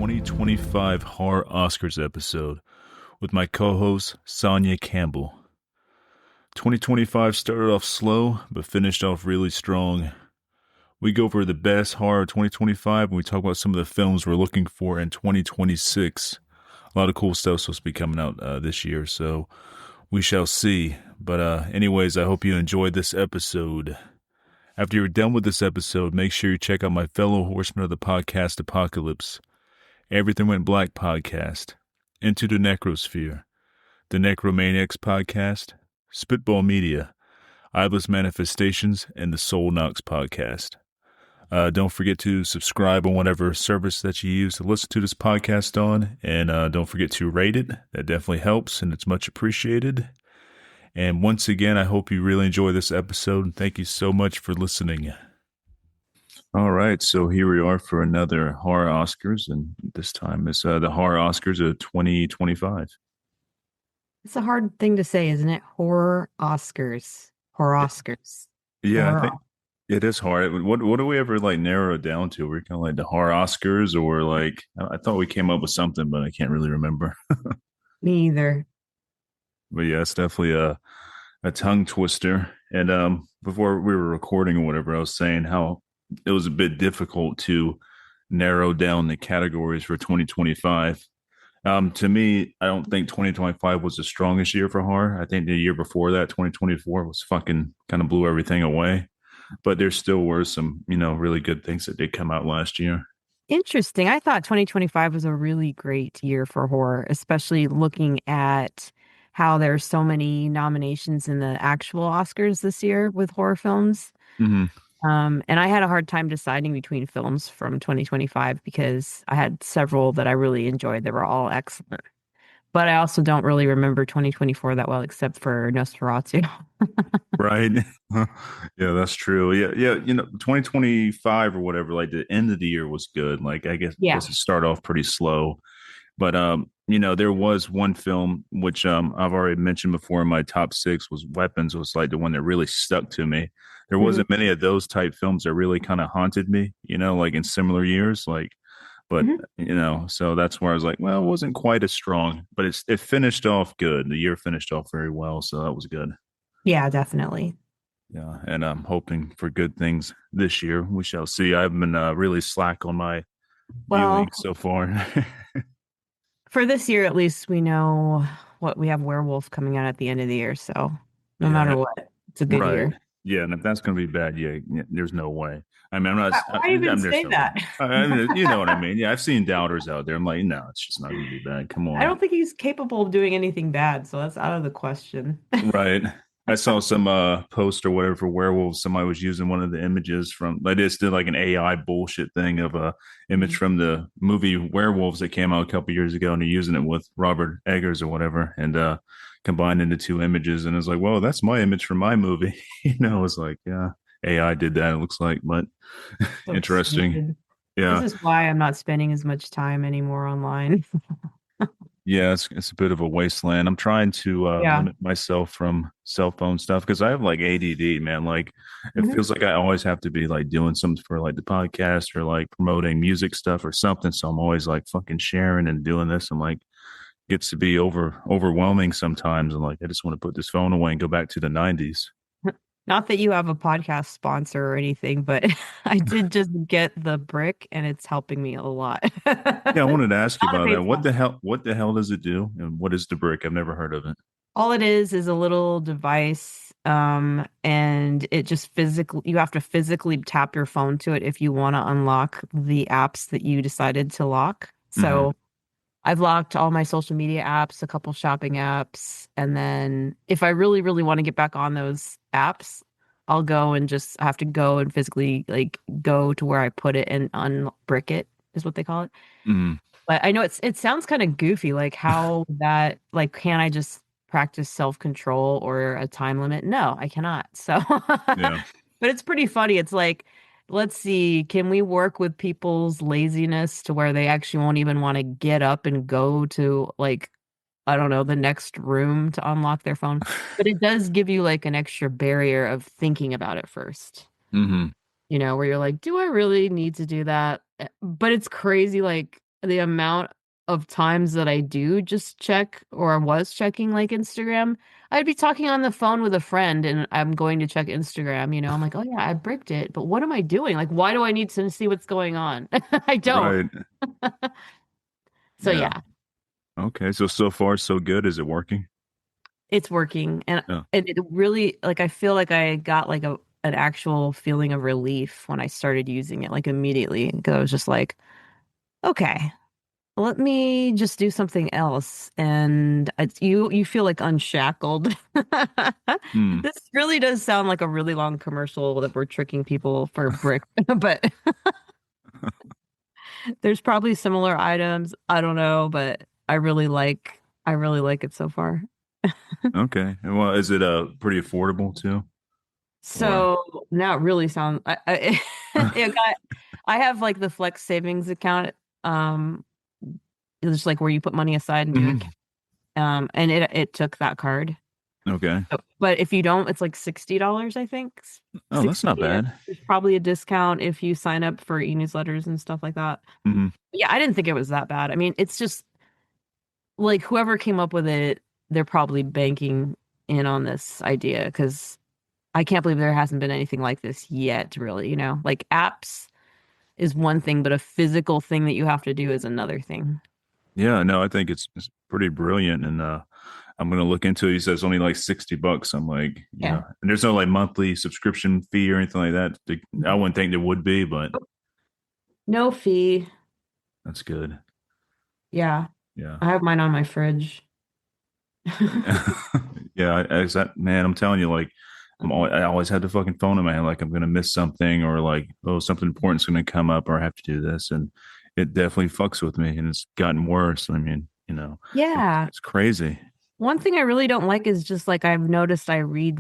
2025 Horror Oscars episode with my co-host Sonia Campbell. 2025 started off slow but finished off really strong. We go over the best horror of 2025 and we talk about some of the films we're looking for in 2026. A lot of cool stuff supposed to be coming out this year, so we shall see. But anyways, I hope you enjoyed this episode. After you're done with this episode, make sure you check out my fellow horsemen of the podcast Apocalypse, Everything Went Black podcast, Into the Necrosphere, the Necromaniacs podcast, Spitball Media, Eyeless Manifestations, and the Soul Knocks podcast. Don't forget to subscribe on whatever service that you use to listen to this podcast on, and don't forget to rate it. That definitely helps, and it's much appreciated. And once again, I hope you really enjoy this episode, and thank you so much for listening. All right, so here we are for another Horror Oscars, and this time it's the Horror Oscars of 2025. It's a hard thing to say, isn't it? Horror Oscars. Horror Oscars. Yeah, Horror I think it is hard. What do we ever like narrow it down to? We're kind of like the Horror Oscars, or like I thought we came up with something, but I can't really remember. Me either. But yeah, it's definitely a tongue twister. And before we were recording or whatever, I was saying how it was a bit difficult to narrow down the categories for 2025. To me, I don't think 2025 was the strongest year for horror. I think the year before that, 2024, was fucking kind of blew everything away. But there still were some, really good things that did come out last year. Interesting. I thought 2025 was a really great year for horror, especially looking at how there's so many nominations in the actual Oscars this year with horror films. Mm-hmm. And I had a hard time deciding between films from 2025 because I had several that I really enjoyed. They were all excellent. But I also don't really remember 2024 that well, except for Nosferatu. Right. Yeah, that's true. Yeah. 2025 or whatever, like the end of the year was good. Like, I guess it started off pretty slow. But there was one film which I've already mentioned before in my top 6 was Weapons, was like the one that really stuck to me. There wasn't many of those type films that really kind of haunted me, like in similar years. But so that's where I was like, well, it wasn't quite as strong, but it finished off good. The year finished off very well, so that was good. Yeah, definitely. Yeah, and I'm hoping for good things this year. We shall see. I've been really slack on my viewing so far. For this year, at least we know what we have Werewolf coming out at the end of the year. So no matter what, it's a good year. Yeah, and if that's going to be bad, yeah, there's no way. I mean, I'm not. Why even say that? You know what I mean? Yeah, I've seen doubters out there. I'm like, no, it's just not going to be bad. Come on. I don't think he's capable of doing anything bad, so that's out of the question. Right. I saw some post or whatever for Werewolves. Somebody was using one of the images from. They just did like an AI bullshit thing of a image from the movie Werewolves that came out a couple years ago, and they're using it with Robert Eggers or whatever, and combined into 2 images. And it's like, well, that's my image from my movie. It's like, yeah, AI did that. It looks like, but so interesting. Stupid. Yeah, this is why I'm not spending as much time anymore online. Yeah, it's a bit of a wasteland. I'm trying to limit myself from cell phone stuff because I have like ADD, man. Like it feels like I always have to be like doing something for like the podcast or like promoting music stuff or something. So I'm always like fucking sharing and doing this. And like gets to be overwhelming sometimes. And like I just want to put this phone away and go back to the 90s. Not that you have a podcast sponsor or anything, but I did just get the brick and it's helping me a lot. Yeah, I wanted to ask you about that. What the hell does it do? And what is the brick? I've never heard of it. All it is a little device, and it just you have to physically tap your phone to it if you want to unlock the apps that you decided to lock. So I've locked all my social media apps, a couple shopping apps, and then if I really, really want to get back on those apps, I'll go and just have to go and physically like go to where I put it and unbrick it is what they call it. But I know it sounds kind of goofy, like how that like can I just practice self-control or a time limit? No, I cannot. So yeah. But it's pretty funny. It's like, let's see, can we work with people's laziness to where they actually won't even want to get up and go to like, I don't know, the next room to unlock their phone? But it does give you like an extra barrier of thinking about it first. Mm-hmm. Where you're like, do I really need to do that? But it's crazy. Like the amount of times that I do just check or was checking like Instagram. I'd be talking on the phone with a friend and I'm going to check Instagram, I'm like, oh yeah, I bricked it, but what am I doing? Like, why do I need to see what's going on? I don't. Right. So Yeah. yeah, Okay. So far so good. Is it working? it's working. And Yeah. it really like I feel like I got like an actual feeling of relief when I started using it like immediately because I was just like, okay. Let me just do something else. And you feel like unshackled. Hmm. This really does sound like a really long commercial that we're tricking people for brick, but there's probably similar items. I don't know, but I really like it so far. Okay. Well, is it pretty affordable too? Or So now it really sounds I have like the Flex savings account. Um it's just like where you put money aside into it. Mhm. And it took that card. Okay. But if you don't, it's like $60, I think. Oh, that's 60. not bad. There's probably a discount if you sign up for e-newsletters and stuff like that. Hmm. Yeah, I didn't think it was that bad. I mean, it's just like whoever came up with it, they're probably banking in on this idea because I can't believe there hasn't been anything like this yet, really, Like apps is one thing, but a physical thing that you have to do is another thing. Yeah, no, I think it's pretty brilliant, and I'm gonna look into it. He says only like $60. I'm like, Yeah. and there's no like monthly subscription fee or anything like that. I wouldn't think there would be, but No fee. that's good. Yeah. Yeah. I have mine on my fridge. Yeah, man, I'm telling you, like, I always had the fucking phone in my hand, like I'm gonna miss something, or like, oh, something important's gonna come up, or I have to do this, and it definitely fucks with me, and it's gotten worse. I mean, Yeah. it's crazy. One thing I really don't like is just like I've noticed I read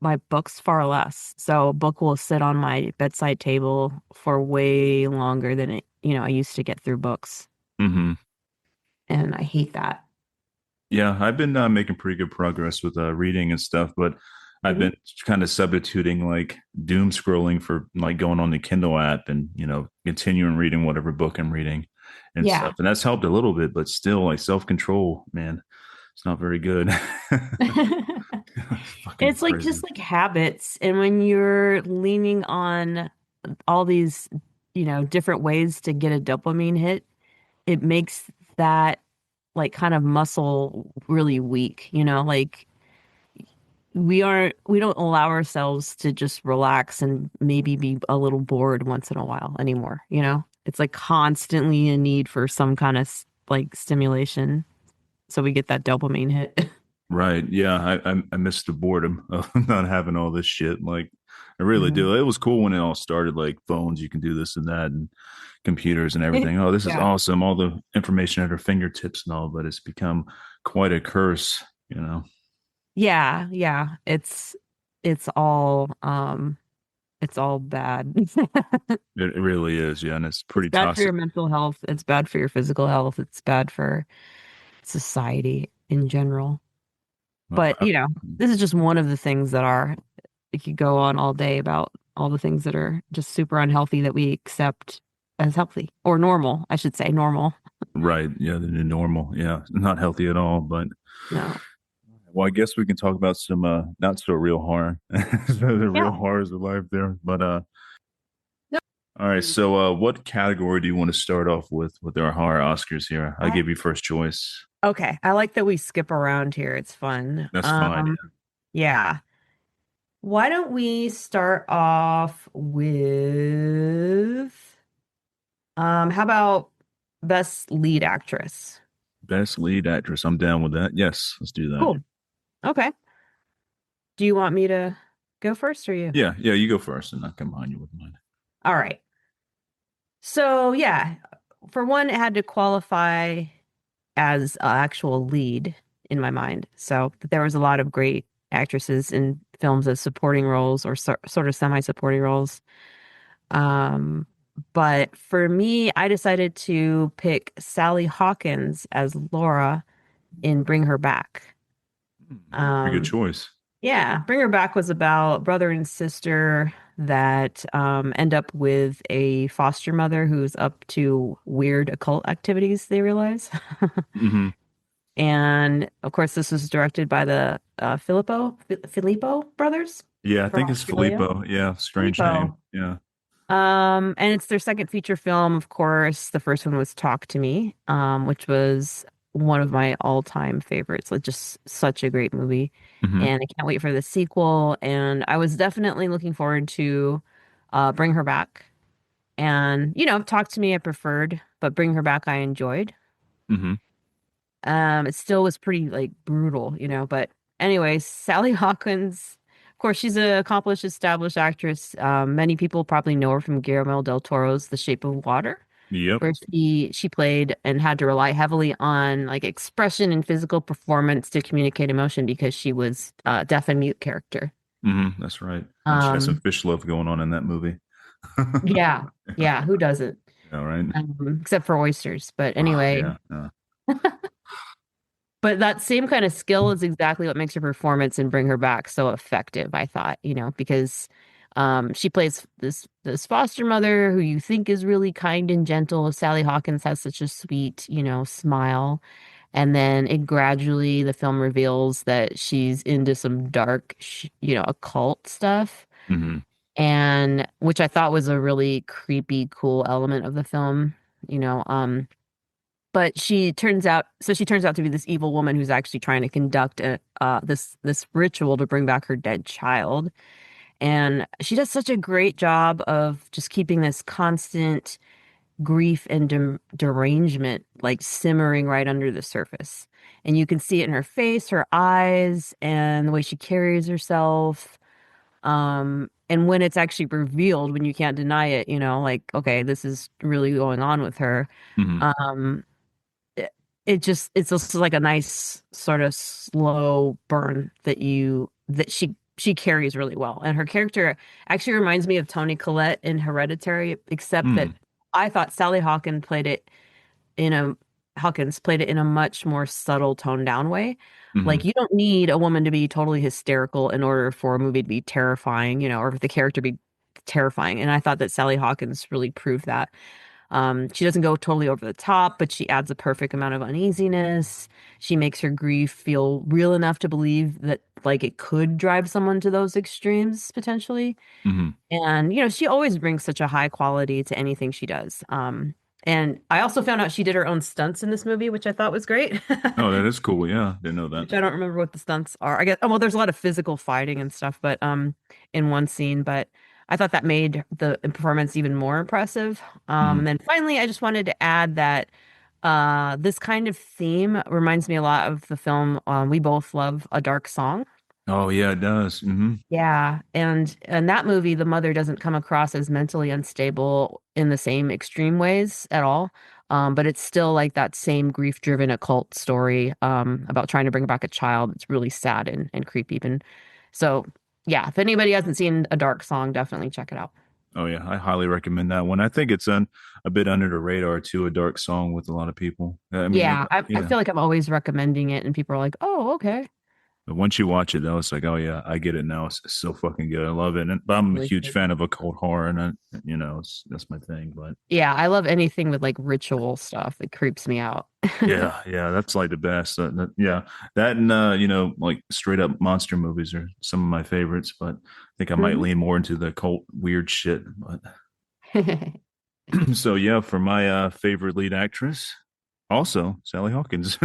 my books far less. So a book will sit on my bedside table for way longer than I used to get through books. Hmm. And I hate that. Yeah, I've been making pretty good progress with reading and stuff, but I've Mhm. been kind of substituting like doom scrolling for like going on the Kindle app and continuing reading whatever book I'm reading and Yeah. stuff, and that's helped a little bit, but still, like self control, man, it's not very good. It's fucking It's like crazy. just like habits. And when you're leaning on all these, different ways to get a dopamine hit, it makes that like kind of muscle really weak, like we don't allow ourselves to just relax and maybe be a little bored once in a while anymore, It's like constantly a need for some kind of like stimulation. So we get that dopamine hit. Right. Yeah. I miss the boredom of not having all this shit. Like, I really Mhm. do. It was cool when it all started, like phones, you can do this and that, and computers and everything. Oh, this is Yeah. awesome. All the information at our fingertips and all, but it's become quite a curse. Yeah, yeah. It's all bad. It really is. Yeah. And it's It's pretty bad for toxic. your mental health. It's bad for your physical health. It's bad for society in general. Well, But, this is just one of the things that are, we could go on all day about all the things that are just super unhealthy that we accept as healthy or normal, I should say normal. right. Yeah. The new normal. Yeah. Not healthy at all. But, No. well, I guess we can talk about some not so real horror, the real Yeah. horrors of life there. But, No. all right. So, what category do you want to start off with our horror Oscars here? I'll I, give you first choice. okay. I like that we skip around here. It's fun. That's fine. Yeah. Why don't we start off with how about best lead actress? Best lead actress. I'm down with that. Yes, let's do that. Cool. Okay. Do you want me to go first or you? Yeah, yeah. You go first, and I'll come behind you with mine. All right. So, yeah, for one, it had to qualify as an actual lead in my mind. So, there was a lot of great actresses in films as supporting roles or sort of semi-supporting roles. Um, but for me, I decided to pick Sally Hawkins as Laura in Bring Her Back. Pretty good Um, choice. yeah, Bring Her Back was about brother and sister that end up with a foster mother who's up to weird occult activities, they realize. Hmm. And of course, this was directed by the Filippo brothers Yeah, I from think it's Australia. Filippo. Yeah, strange name. Filippo. Yeah. And it's their second feature film, of course. The first one was Talk to Me, which was one of my all-time favorites. Like just such a great movie. Hmm. And I can't wait for the sequel. And I was definitely looking forward to Bring Her Back. And, Talk to Me I preferred, but Bring Her Back I enjoyed. Hmm. It still was pretty like brutal, but anyways, Sally Hawkins, of course, she's an accomplished, established actress. Many people probably know her from Guillermo del Toro's The Shape of Water, Yep. where she played and had to rely heavily on like expression and physical performance to communicate emotion because she was a deaf and mute character. That's right. And she has some Um, fish love going on in that movie. yeah, yeah, who doesn't? All right. Except for oysters. But Oh, anyway, yeah. but that same kind of skill is exactly what makes her performance and Bring Her Back so effective, I thought, because she plays this foster mother who you think is really kind and gentle. Sally Hawkins has such a sweet, smile. And then it gradually, the film reveals that she's into some dark, occult stuff. Hmm. And which I thought was a really creepy, cool element of the film, you know. But she turns out to be this evil woman who's actually trying to conduct this ritual to bring back her dead child. And she does such a great job of just keeping this constant grief and derangement like simmering right under the surface. And you can see it in her face, her eyes, and the way she carries herself. And when it's actually revealed, when you can't deny it, like, okay, this is really going on with her. Hmm. Um, it's also like a nice sort of slow burn that she carries really well. And her character actually reminds me of Toni Collette in Hereditary, except that Mm. I thought in a Hawkins played it in a much more subtle, toned down way. Hmm. Like you don't need a woman to be totally hysterical in order for a movie to be terrifying, or for the character to be terrifying. And I thought that Sally Hawkins really proved that. She doesn't go totally over the top, but she adds a perfect amount of uneasiness. She makes her grief feel real enough to believe that like it could drive someone to those extremes potentially. Hmm. And she always brings such a high quality to anything she does. And I also found out she did her own stunts in this movie, which I thought was great. Oh, that is cool. Yeah, didn't know that. Which I don't remember what the stunts are. I guess, oh, well, there's a lot of physical fighting and stuff, but in one scene, but I thought that made the performance even more impressive. Hmm. And then finally, I just wanted to add that this kind of theme reminds me a lot of the film We Both Love a Dark Song. Oh, yeah, it does. Hmm. Yeah, and in that movie, the mother doesn't come across as mentally unstable in the same extreme ways at all. But it's still like that same grief-driven occult story about trying to bring back a child. It's really sad and creepy. And so, yeah, if anybody hasn't seen A Dark Song, definitely check it out. Oh, yeah, I highly recommend that one. I think it's a bit under the radar too, a dark song with a lot of people. I mean, Yeah, I yeah. feel like I'm always recommending it, and people are like, "Oh, okay." But once you watch it, though, it's like, oh yeah, I get it now. It's so fucking good. I love it. But I'm a Really huge good. fan of occult horror, and that's my thing. But Yeah, I love anything with like ritual stuff. It creeps me out. yeah, yeah, that's like the best. Yeah, that and like straight up monster movies are some of my favorites. But I think I might Mhm. lean more into the cult weird shit. But so yeah, for my favorite lead actress, also Sally Hawkins.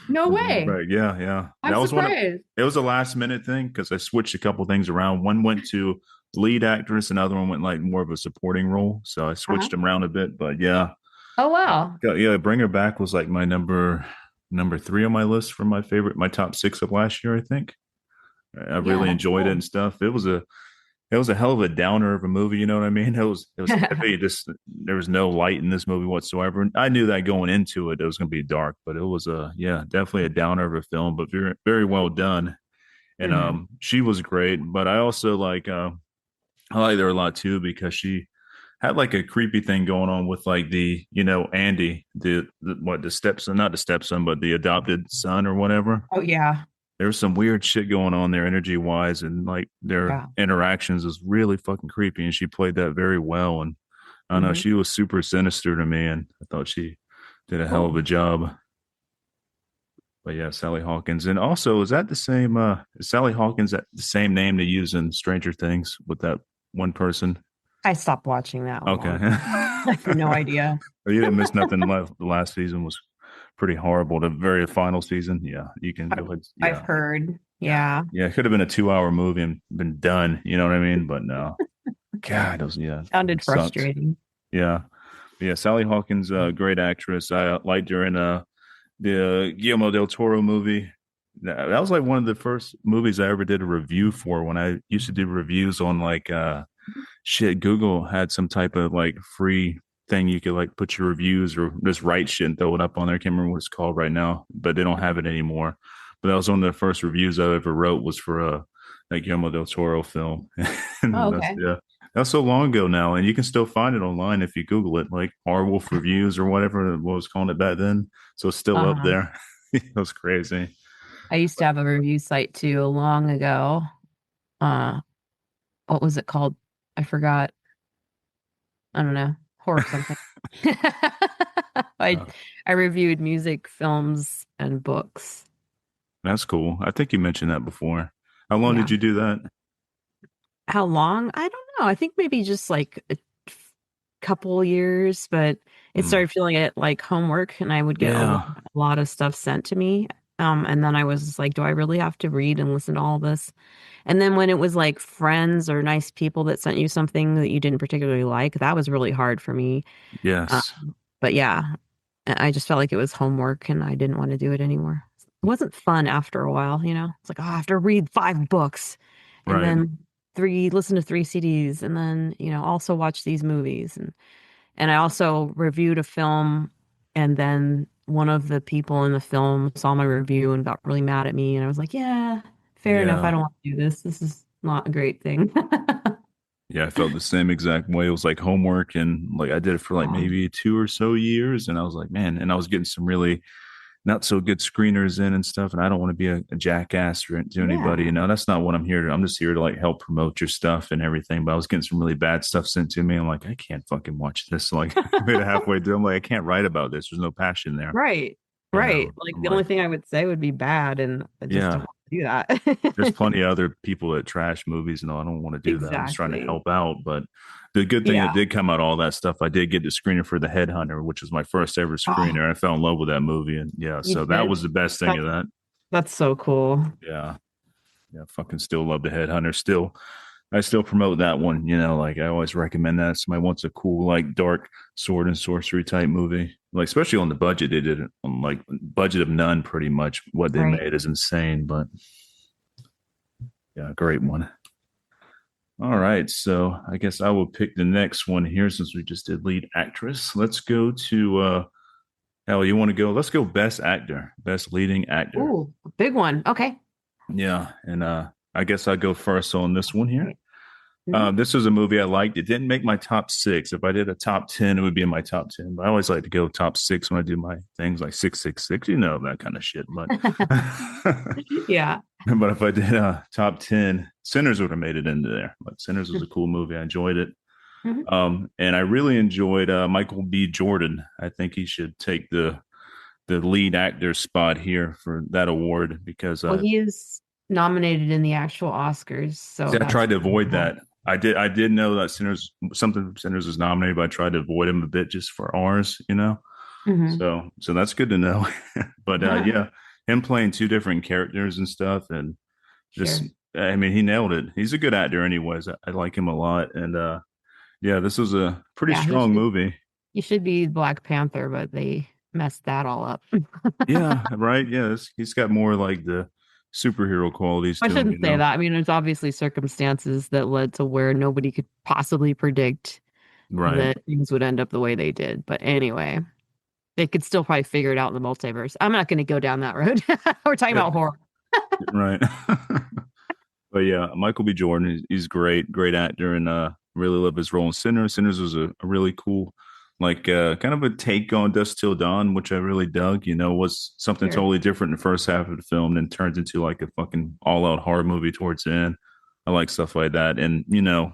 No way. Right, yeah, yeah. I'm That was one of surprised. it was a last minute thing because I switched a couple things around. One went to lead actress, another one went like more of a supporting role. So I Uh-huh. switched them around a bit. But yeah, Oh wow. yeah, Bring Her Back was like my number three on my list for my top six of last year. I think I Yeah, really that's enjoyed it cool. and stuff. It was a hell of a downer of a movie, you know what I mean? It was heavy. Just there was no light in this movie whatsoever. And I knew that going into it, it was going to be dark, but it was definitely a downer of a film, but very very well done. And Hmm. she was great, but I also I like her a lot too because she had like a creepy thing going on with like Andy, the stepson, not the stepson, but the adopted son or whatever. Oh yeah. there was some weird shit going on there, energy wise, and like their Yeah. interactions was really fucking creepy. And she played that very well. And I don't know, Hmm. she was super sinister to me, and I thought she did a hell of Cool. a job. But yeah, Sally Hawkins. And also, is that the same is Sally Hawkins that the same name they use in Stranger Things with that one person? I stopped watching that a Okay. long time ago. I have no idea. You didn't miss nothing. The last season was pretty horrible. The very final season, yeah, you can go I've, ahead. I've Yeah, heard. yeah, Yeah. yeah. It could have been a 2 hour movie and been done. You know what I mean? But no, God, it was yeah, it fucking Sounded sucked. frustrating. Yeah, yeah. Sally Hawkins, great actress. I liked her in the Guillermo del Toro movie. That was like one of the first movies I ever did a review for when I used to do reviews on like shit. Google had some type of like free thing you could like put your reviews or just write shit and throw it up on there. I can't remember what it's called right now, but they don't have it anymore. But that was one of the first reviews I ever wrote was for a Guillermo del Toro film. Oh, And that's okay. yeah. That's so long ago now, and you can still find it online if you Google it, like Harwolf reviews or whatever it was calling it back then. So it's still up Uh-huh. there. It was crazy. I used to have a review site too long ago. Uh, what was it called? I forgot. I don't know. Horror something. I Uh, I reviewed music, films, and books. that's cool. I think you mentioned that before. How long did Yeah. you do that? How long? I don't know. I think maybe just like a couple years, but it Mm. started feeling it like homework, and I would get Yeah. a lot of stuff sent to me. And then I was just like, do I really have to read and listen to all this? And then when it was like friends or nice people that sent you something that you didn't particularly like, that was really hard for me. Yes. But yeah, I just felt like it was homework and I didn't want to do it anymore. It wasn't fun after a while, you know? It's like, oh, I have to read 5 books and Right. then listen to 3 CDs and then, also watch these movies. And I also reviewed a film and then one of the people in the film saw my review and got really mad at me. And I was like, yeah, fair enough. I Yeah. don't want to do this. This is not a great thing. Yeah, I felt the same exact way. It was like homework and like I did it for like Oh, maybe 2 or so years and I was like, man, and I was getting some really not so good screeners in and stuff and I don't want to be a jackass to anybody. yeah. That's not what I'm here to. I'm just here to like help promote your stuff and everything. But I was getting some really bad stuff sent to me. I'm like, I can't fucking watch this. Like made it halfway through. I'm like, I can't write about this. There's no passion there. Right. You Right. know, Like I'm the only like, thing I would say would be bad, and I just don't yeah, want to do there's that. plenty of other people that trash movies and all. I don't want to do that. I'm just trying to Exactly. help out. But the good thing that Yeah. did come out of all that stuff, I did get the screener for The Headhunter, which was my first ever Oh, screener. I fell in love with that movie. And yeah, you so that was did. the best thing That's of that. that's so cool. Yeah. Yeah. Fucking still love The Headhunter. Still, I still promote that one. Like I always recommend that. If somebody wants a cool, like dark sword and sorcery type movie. Like, especially on the budget, they did it on like budget of none pretty much. What they Right. made is insane. But yeah, great one. All right, so I guess I will pick the next one here since we just did lead actress. Let's go to hell, you want to go? Let's go best actor, best leading actor. Ooh, big one. Okay. Yeah, and I guess I'll go first on this one here. Right. Hmm. This was a movie I liked. It didn't make my top six. If I did a top 10, it would be in my top 10. But I always like to go top six when I do my things like 666, that kind of shit. But Yeah. but if I did a top 10, Sinners would have made it into there. But Sinners was a cool movie. I enjoyed it. Mhm. And I really enjoyed Michael B. Jordan. I think he should take the lead actor spot here for that award because Well, he is nominated in the actual Oscars, so see, I that's tried to avoid cool. that. I did know that Sinners was nominated, but I tried to avoid him a bit just for ours. Hmm. So that's good to know. But yeah, him playing two different characters and stuff, and just Sure. I mean, he nailed it. He's a good actor, anyways. I like him a lot, and yeah, this was a pretty Yeah, strong movie. he should be Black Panther, but they messed that all up. Yeah, right. Yeah, he's got more like the superhero qualities I to him, shouldn't say that. I mean, there's obviously circumstances that led to where nobody could possibly predict Right. that things would end up the way they did. But anyway, they could still probably figure it out in the multiverse. I'm not going to go down that road. We're talking Yeah, about horror. right. But yeah, Michael B. Jordan, he's great, great actor, and really love his role in Sinners. Sinners was a really cool like kind of a take on Dust Till Dawn, which I really dug. Was something Sure. totally different in the first half of the film, then turns into like a fucking all out horror movie towards the end. I like stuff like that, and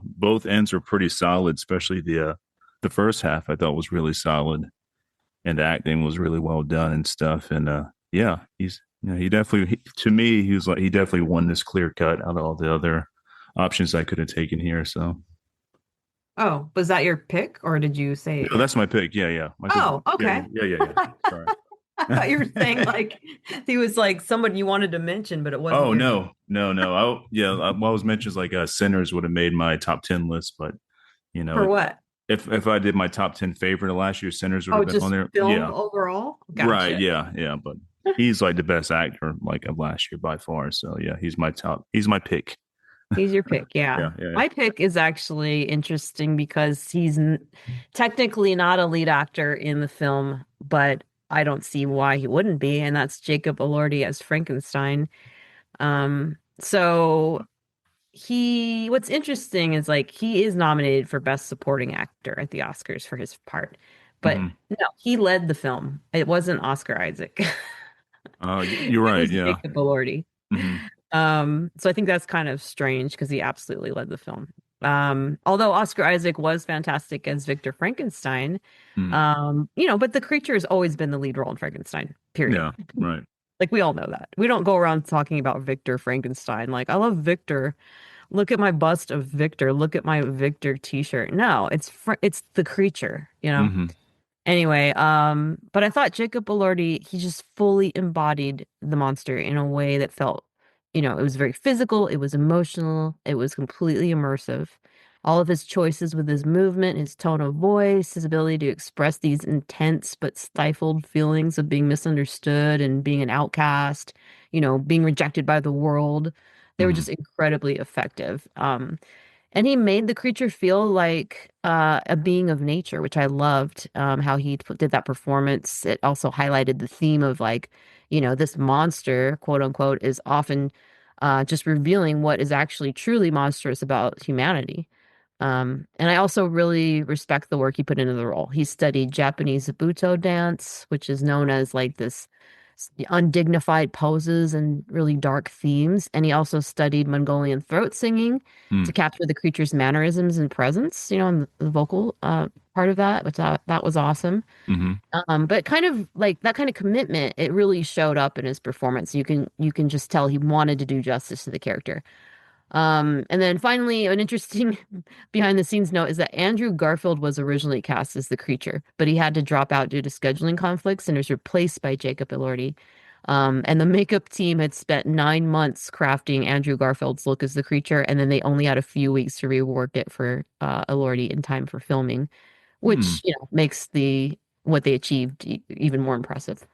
both ends were pretty solid, especially the first half. I thought was really solid, and the acting was really well done and stuff. And yeah, he definitely to me he was like he definitely won this clear cut out of all the other options I could have taken here. So Oh, was that your pick or did you say no, that's my pick. Yeah, yeah, Michael. Oh, Yeah, okay. yeah, yeah, yeah. Sorry. I thought you were saying like he was like someone you wanted to mention, but it wasn't Oh your no, no, no. What I was mentioned is like Sinners would have made my top 10 list, but you know, for what? if I did my top 10 favorite of last year, Sinners would Oh, have been on just there. film Yeah, overall? right. Gotcha. Yeah, yeah. But he's like the best actor like of last year by far. So yeah, he's my top. He's my pick. He's your pick, yeah. Yeah, yeah, yeah. My pick is actually interesting because technically not a lead actor in the film, but I don't see why he wouldn't be, and that's Jacob Elordi as Frankenstein. So what's interesting is like he is nominated for Best Supporting Actor at the Oscars for his part, but Hmm. no, he led the film. It wasn't Oscar Isaac. You're It right. was Yeah. Jacob Elordi. Hmm. So I think that's kind of strange because he absolutely led the film. Although Oscar Isaac was fantastic as Victor Frankenstein, Hmm. but the creature has always been the lead role in Frankenstein, period. Yeah. Right. Like we all know that. We don't go around talking about Victor Frankenstein. Like, I love Victor. Look at my bust of Victor. Look at my Victor t-shirt. No, it's the creature, you know. Hmm. Anyway, but I thought Jacob Elordi, he just fully embodied the monster in a way that felt, it was very physical, it was emotional, it was completely immersive. All of his choices with his movement, his tone of voice, his ability to express these intense but stifled feelings of being misunderstood and being an outcast, being rejected by the world, they were Hmm. just incredibly effective. And he made the creature feel like a being of nature, which I loved how he did that performance. It also highlighted the theme of like, this monster, quote unquote, is often just revealing what is actually truly monstrous about humanity. And I also really respect the work he put into the role. He studied Japanese Buto dance, which is known as like this undignified poses and really dark themes. And he also studied Mongolian throat singing to Hmm. capture the creature's mannerisms and presence, and the vocal part of that, which that was awesome. Hmm. But kind of like that kind of commitment, it really showed up in his performance. You can just tell he wanted to do justice to the character. And then finally, an interesting behind the scenes note is that Andrew Garfield was originally cast as the creature, but he had to drop out due to scheduling conflicts and was replaced by Jacob Elordi. And the makeup team had spent 9 months crafting Andrew Garfield's look as the creature, and then they only had a few weeks to rework it for Elordi in time for filming, Hmm. which, makes what they achieved even more impressive.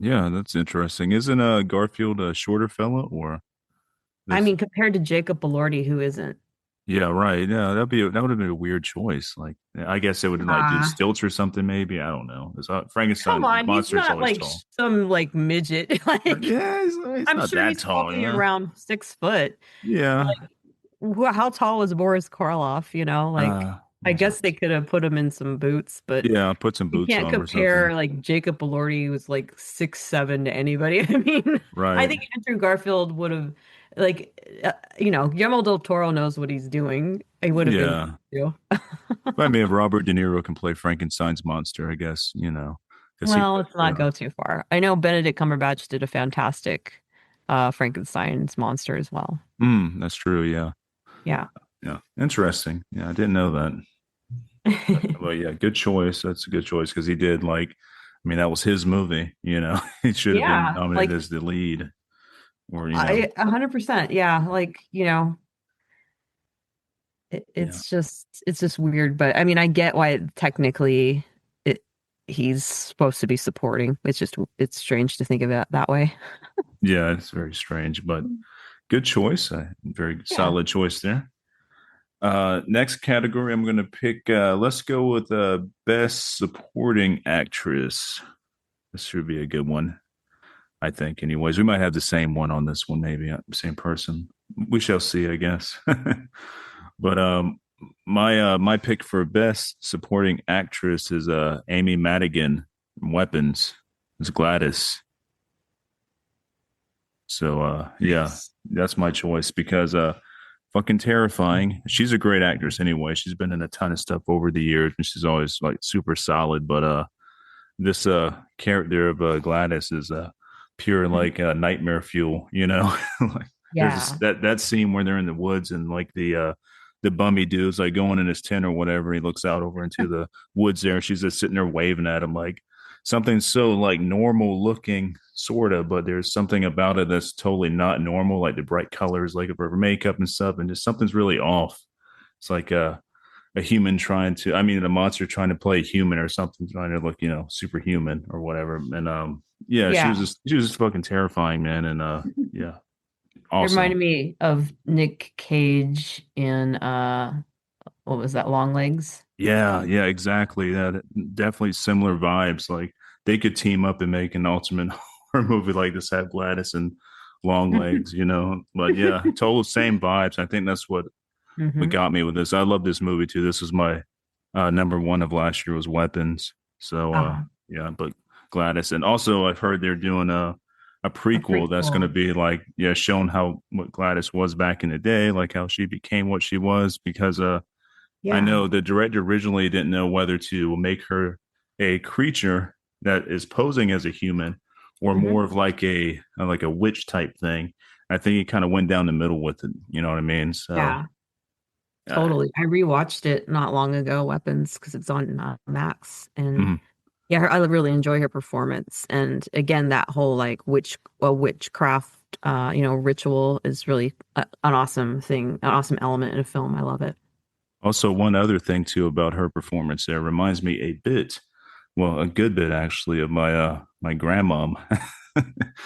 Yeah, that's interesting. Isn't Garfield a shorter fella or I this? mean, compared to Jacob Elordi, who isn't? Yeah, right. Yeah, that would have been a weird choice. Like, I guess they would like do Ah. stilts or something. Maybe I don't know. It's, Come Frankenstein on, he's monster is not always like tall. some like midget. Like Yeah, he's I'm not sure that he's tall. probably Yeah. around 6 foot. Yeah. Like how tall was Boris Karloff, Like I Was guess they could have put him in some boots, but yeah. Put some you boots can't on him or something. compare like Jacob Elordi who's like 6'7" to anybody. I mean, I Right. think Andrew Garfield would have like Guillermo del Toro knows what he's doing. He would have been Yeah. too. But I mean, if Robert De Niro can play Frankenstein's monster, I guess because he Well, would. let's not go too far. I know Benedict Cumberbatch did a fantastic Frankenstein's monster as well. That's true. Yeah. Yeah. Yeah. Interesting. Yeah, I didn't know that. Well, yeah, good choice. That's a good choice because he did like, I mean, that was his movie. He should have been Yeah, nominated like as the lead, or I 100%. Yeah, like, yeah, it's just weird, but I mean, I get why technically it he's supposed to be supporting. It's strange to think of it that way. yeah. It's very strange, but good choice. Very Yeah. solid choice there. Next category, I'm going to pick. Let's go with best supporting actress. This should be a good one, I think. Anyways, we might have the same one on this one, maybe same person. We shall see, I guess. But my pick for best supporting actress is Amy Madigan from Weapons. It's Gladys. So yeah, Nice. that's my choice because fucking terrifying. She's a great actress anyway. She's been in a ton of stuff over the years and she's always like super solid, but this character of Gladys is pure Mhm. like nightmare fuel, you know. Like there's Yeah. that scene where they're in the woods and like the bummy dude's like going in his tent or whatever. He looks out over into the woods there. And she's just sitting there waving at him like something so like normal looking, sort of, but there's something about it that's totally not normal, like the bright colors, like of her makeup and stuff, and just something's really off. It's like a human trying to, I mean, a monster trying to play human or something, trying to look, superhuman or whatever. And yeah, Yeah. she was just fucking terrifying, man. And yeah, It awesome. reminded me of Nick Cage in what was that, Long Legs? Yeah, yeah, exactly. That definitely similar vibes. Like they could team up and make an ultimate horror movie like this, have Gladys and Long Legs, you know. But yeah, total same vibes. I think that's what Hmm. got me with this. I love this movie too. This was my number one of last year was Weapons. So Uh, yeah, but Gladys, and also I've heard they're doing a a prequel that's going to prequel. be like, yeah, showing how what Gladys was back in the day, like how she became what she was. Because I Yeah. know the director originally didn't know whether to make her a creature that is posing as a human or Hmm. more of like a witch type thing. I think he kind of went down the middle with it. You know what I mean? So. Yeah. Uh, Totally. I rewatched it not long ago, Weapons, because it's on Max. And mhm. yeah, I really enjoy her performance. And again, that whole like witchcraft, ritual is really an awesome thing, an awesome element in a film. I love it. Also, one other thing too about her performance there reminds me a bit, well, a good bit actually, of my grandmom.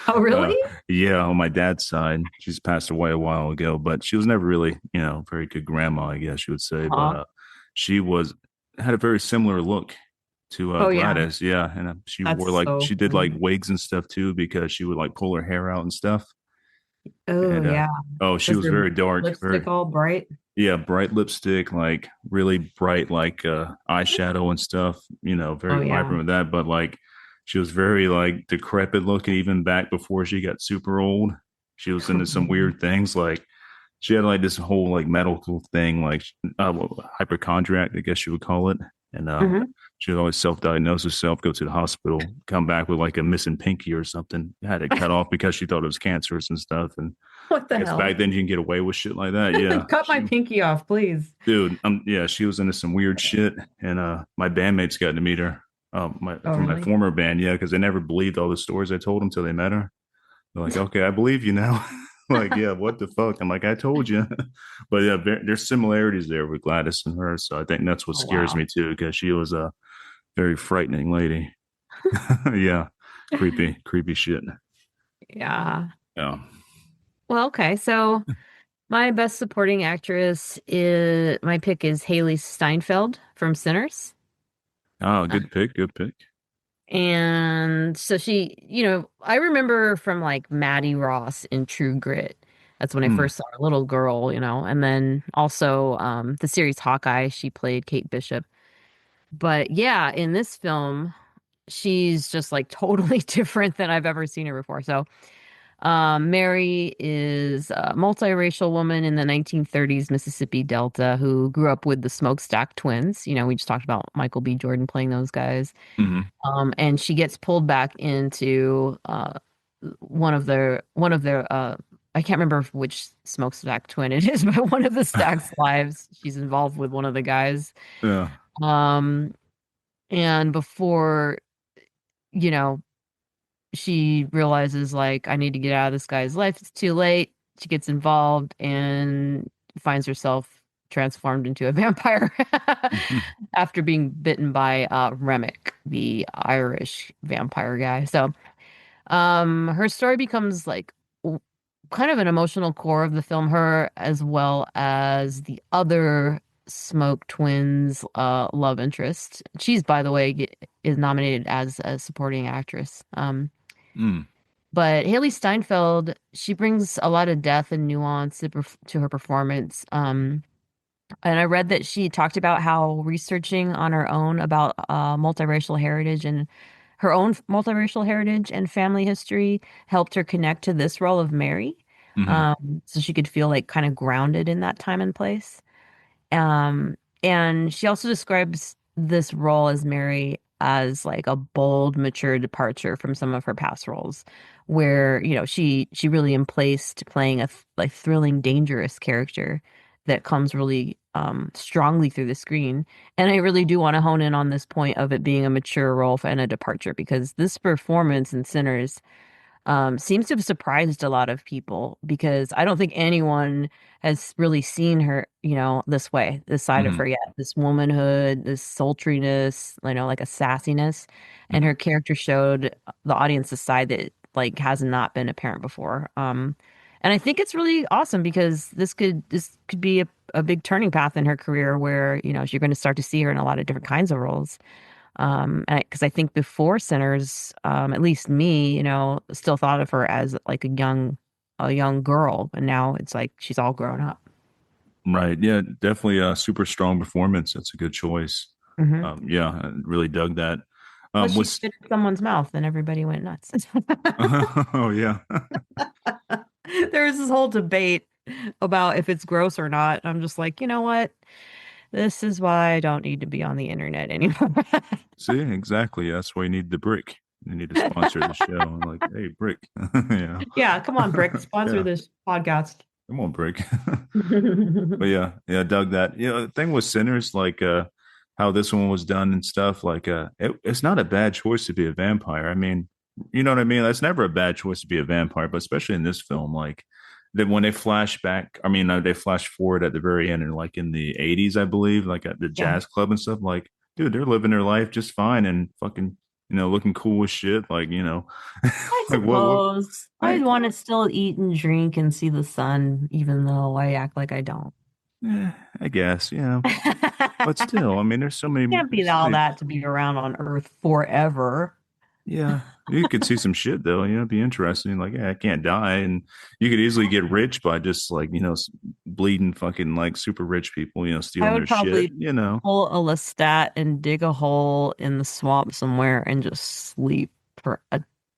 Oh, uh, really? yeah, on my dad's side, she's passed away a while ago, but she was never really, very good grandma, I guess you would say. But Aw. she was had a very similar look to Oh, yeah. Gladys, yeah, and she That's wore like so she did like funny. wigs and stuff too because she would like pull her hair out and stuff. Oh, And yeah. oh, she Was was her very dark, lipstick very all bright? yeah, bright lipstick, like really bright, like eyeshadow and stuff. Very Oh, yeah. vibrant with that. But like, she was very like decrepit looking, even back before she got super old. She was into some weird things, like she had like this whole like medical thing, like hypochondriac, I guess you would call it. And Hmm. she would always self-diagnose herself, go to the hospital, come back with like a missing pinky or something, had it cut off because she thought it was cancerous and stuff. And What I the guess back hell? then you can get away with shit like that. Yeah, Cut my pinky off, please. dude, yeah, she was into some weird shit, and my bandmates got to meet her, my Oh, from my really? former band, yeah, because they never believed all the stories I told them until they met her. They're like, okay, I believe you now. Like, yeah, what the fuck? I'm like, I told you, but yeah, there's similarities there with Gladys and her, so I think that's what Oh, scares wow. me too, because she was a very frightening lady. Yeah, creepy shit. Yeah. Yeah. Well, okay. So my best supporting actress is my pick is Haley Steinfeld from Sinners. Oh, Uh, good pick, good pick. And so she, I remember her from like Maddie Ross in True Grit. That's when I Hmm. first saw her, little girl, and then also the series Hawkeye, she played Kate Bishop. But yeah, in this film, she's just like totally different than I've ever seen her before. So Mary is a multiracial woman in the 1930s Mississippi Delta who grew up with the Smokestack Twins. We just talked about Michael B. Jordan playing those guys. Hmm. And she gets pulled back into one of their I can't remember which Smokestack twin it is, but one of the Stack's lives. She's involved with one of the guys. Yeah. Um, and before, you know, she realizes like I need to get out of this guy's life. It's too late. She gets involved and finds herself transformed into a vampire after being bitten by Remick, the Irish vampire guy. So, her story becomes like kind of an emotional core of the film, her as well as the other Smoke twins love interest. She's, by the way, is nominated as a supporting actress. Mm. But Haley Steinfeld, she brings a lot of depth and nuance to her performance. And I read that she talked about how researching on her own about multiracial heritage and her own multiracial heritage and family history helped her connect to this role of Mary. Hmm. So she could feel like kind of grounded in that time and place. Um, and she also describes this role as Mary as like a bold, mature departure from some of her past roles, where, she really emplaced playing a like thrilling, dangerous character that comes really strongly through the screen. And I really do want to hone in on this point of it being a mature role and a departure because this performance in Sinners seems to have surprised a lot of people because I don't think anyone has really seen her, this way, this side of Hmm. her yet, this womanhood, this sultriness, like a sassiness. And Hmm. her character showed the audience a side that like has not been apparent before. And I think it's really awesome because this could be a big turning path in her career where, you're going to start to see her in a lot of different kinds of roles. And because I think before Sinners, at least me, still thought of her as like a young girl, and now it's like she's all grown up. Right. Yeah, definitely a super strong performance. That's a good choice. Hmm. Yeah, I really dug that. Plus, she Was spit in someone's mouth, and everybody went nuts. oh yeah. There was this whole debate about if it's gross or not. I'm just like, you know what? This is why I don't need to be on the internet anymore. See, exactly. That's why you need the brick. You need to sponsor the show. I'm like, hey, brick. Yeah. Yeah, come on, Brick, sponsor Yeah. this podcast. Come on, brick. But yeah, yeah, I dug that. The thing with Sinners, like how this one was done and stuff, like it's not a bad choice to be a vampire. I mean, you know what I mean? That's never a bad choice to be a vampire, but especially in this film, like that when they flash back, I mean, they flash forward at the very end and like in the 80s, I believe, like at the Yeah. jazz club and stuff, like, dude, they're living their life just fine and fucking, looking cool as shit. Like, I like what, suppose hey, I'd want to still eat and drink and see the sun, even though I act like I don't. I guess, yeah. But still, I mean, Can't be there's so all many. that to be around on Earth forever. Yeah, you could see some shit though. It'd be interesting. Like, yeah, I can't die, and you could easily get rich by just like bleeding fucking like super rich people. I Stealing their would shit. probably pull a Lestat and dig a hole in the swamp somewhere and just sleep for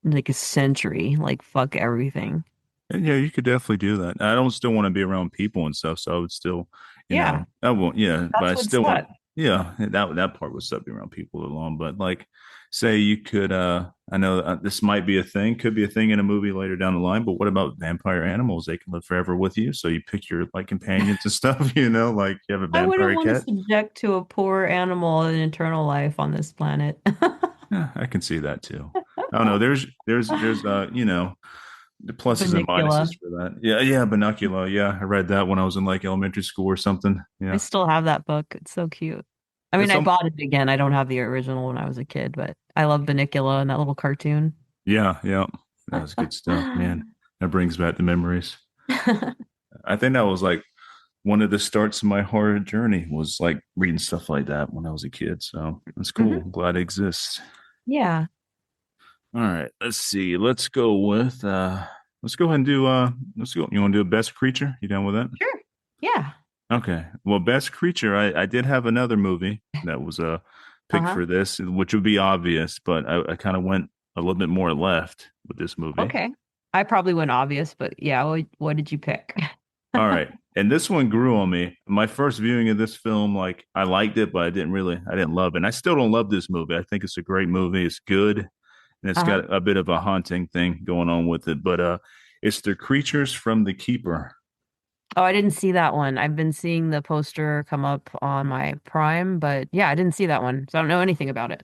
like a century. Like fuck everything. And yeah, you could definitely do that. I don't still want to be around people and stuff, so I would still, Yeah, I won't. Yeah, but that's I what's still want. that. Yeah, that part would still be around people alone. But like, say you could. I know this might be a thing, could be a thing in a movie later down the line. But what about vampire animals? They can live forever with you, so you pick your like companions and stuff. Like you have a I wouldn't vampire want to cat. subject to a poor animal an eternal life on this planet. Yeah, I can see that too. I don't know. There's the pluses and Bunnicula. minuses for that. Yeah, yeah, Binocular. Yeah, I read that when I was in like elementary school or something. I Yeah, still have that book. It's so cute. I mean, it's I some. bought it again. I don't have the original when I was a kid, but I love Bunnicula and that little cartoon. Yeah, yeah, that was good stuff, man. That brings back the memories. I think that was like one of the starts of my horror journey was like reading stuff like that when I was a kid. So it's cool. Hmm. I'm glad it exists. Yeah. All right, let's see. Let's go ahead and do let's go. You want to do a best creature? You down with that? Sure. Yeah. Okay. Well, best creature, I did have another movie that was a pick Uh-huh. for this, which would be obvious, but I kind of went a little bit more left with this movie. Okay. I probably went obvious, but yeah, what did you pick? All right. And this one grew on me. My first viewing of this film, like I liked it, but I didn't love it. And I still don't love this movie. I think it's a great movie. It's good. And it's Uh-huh. got a bit of a haunting thing going on with it. But it's The Creatures from the Keeper. Oh, I didn't see that one. I've been seeing the poster come up on my Prime, but yeah, I didn't see that one. So I don't know anything about it.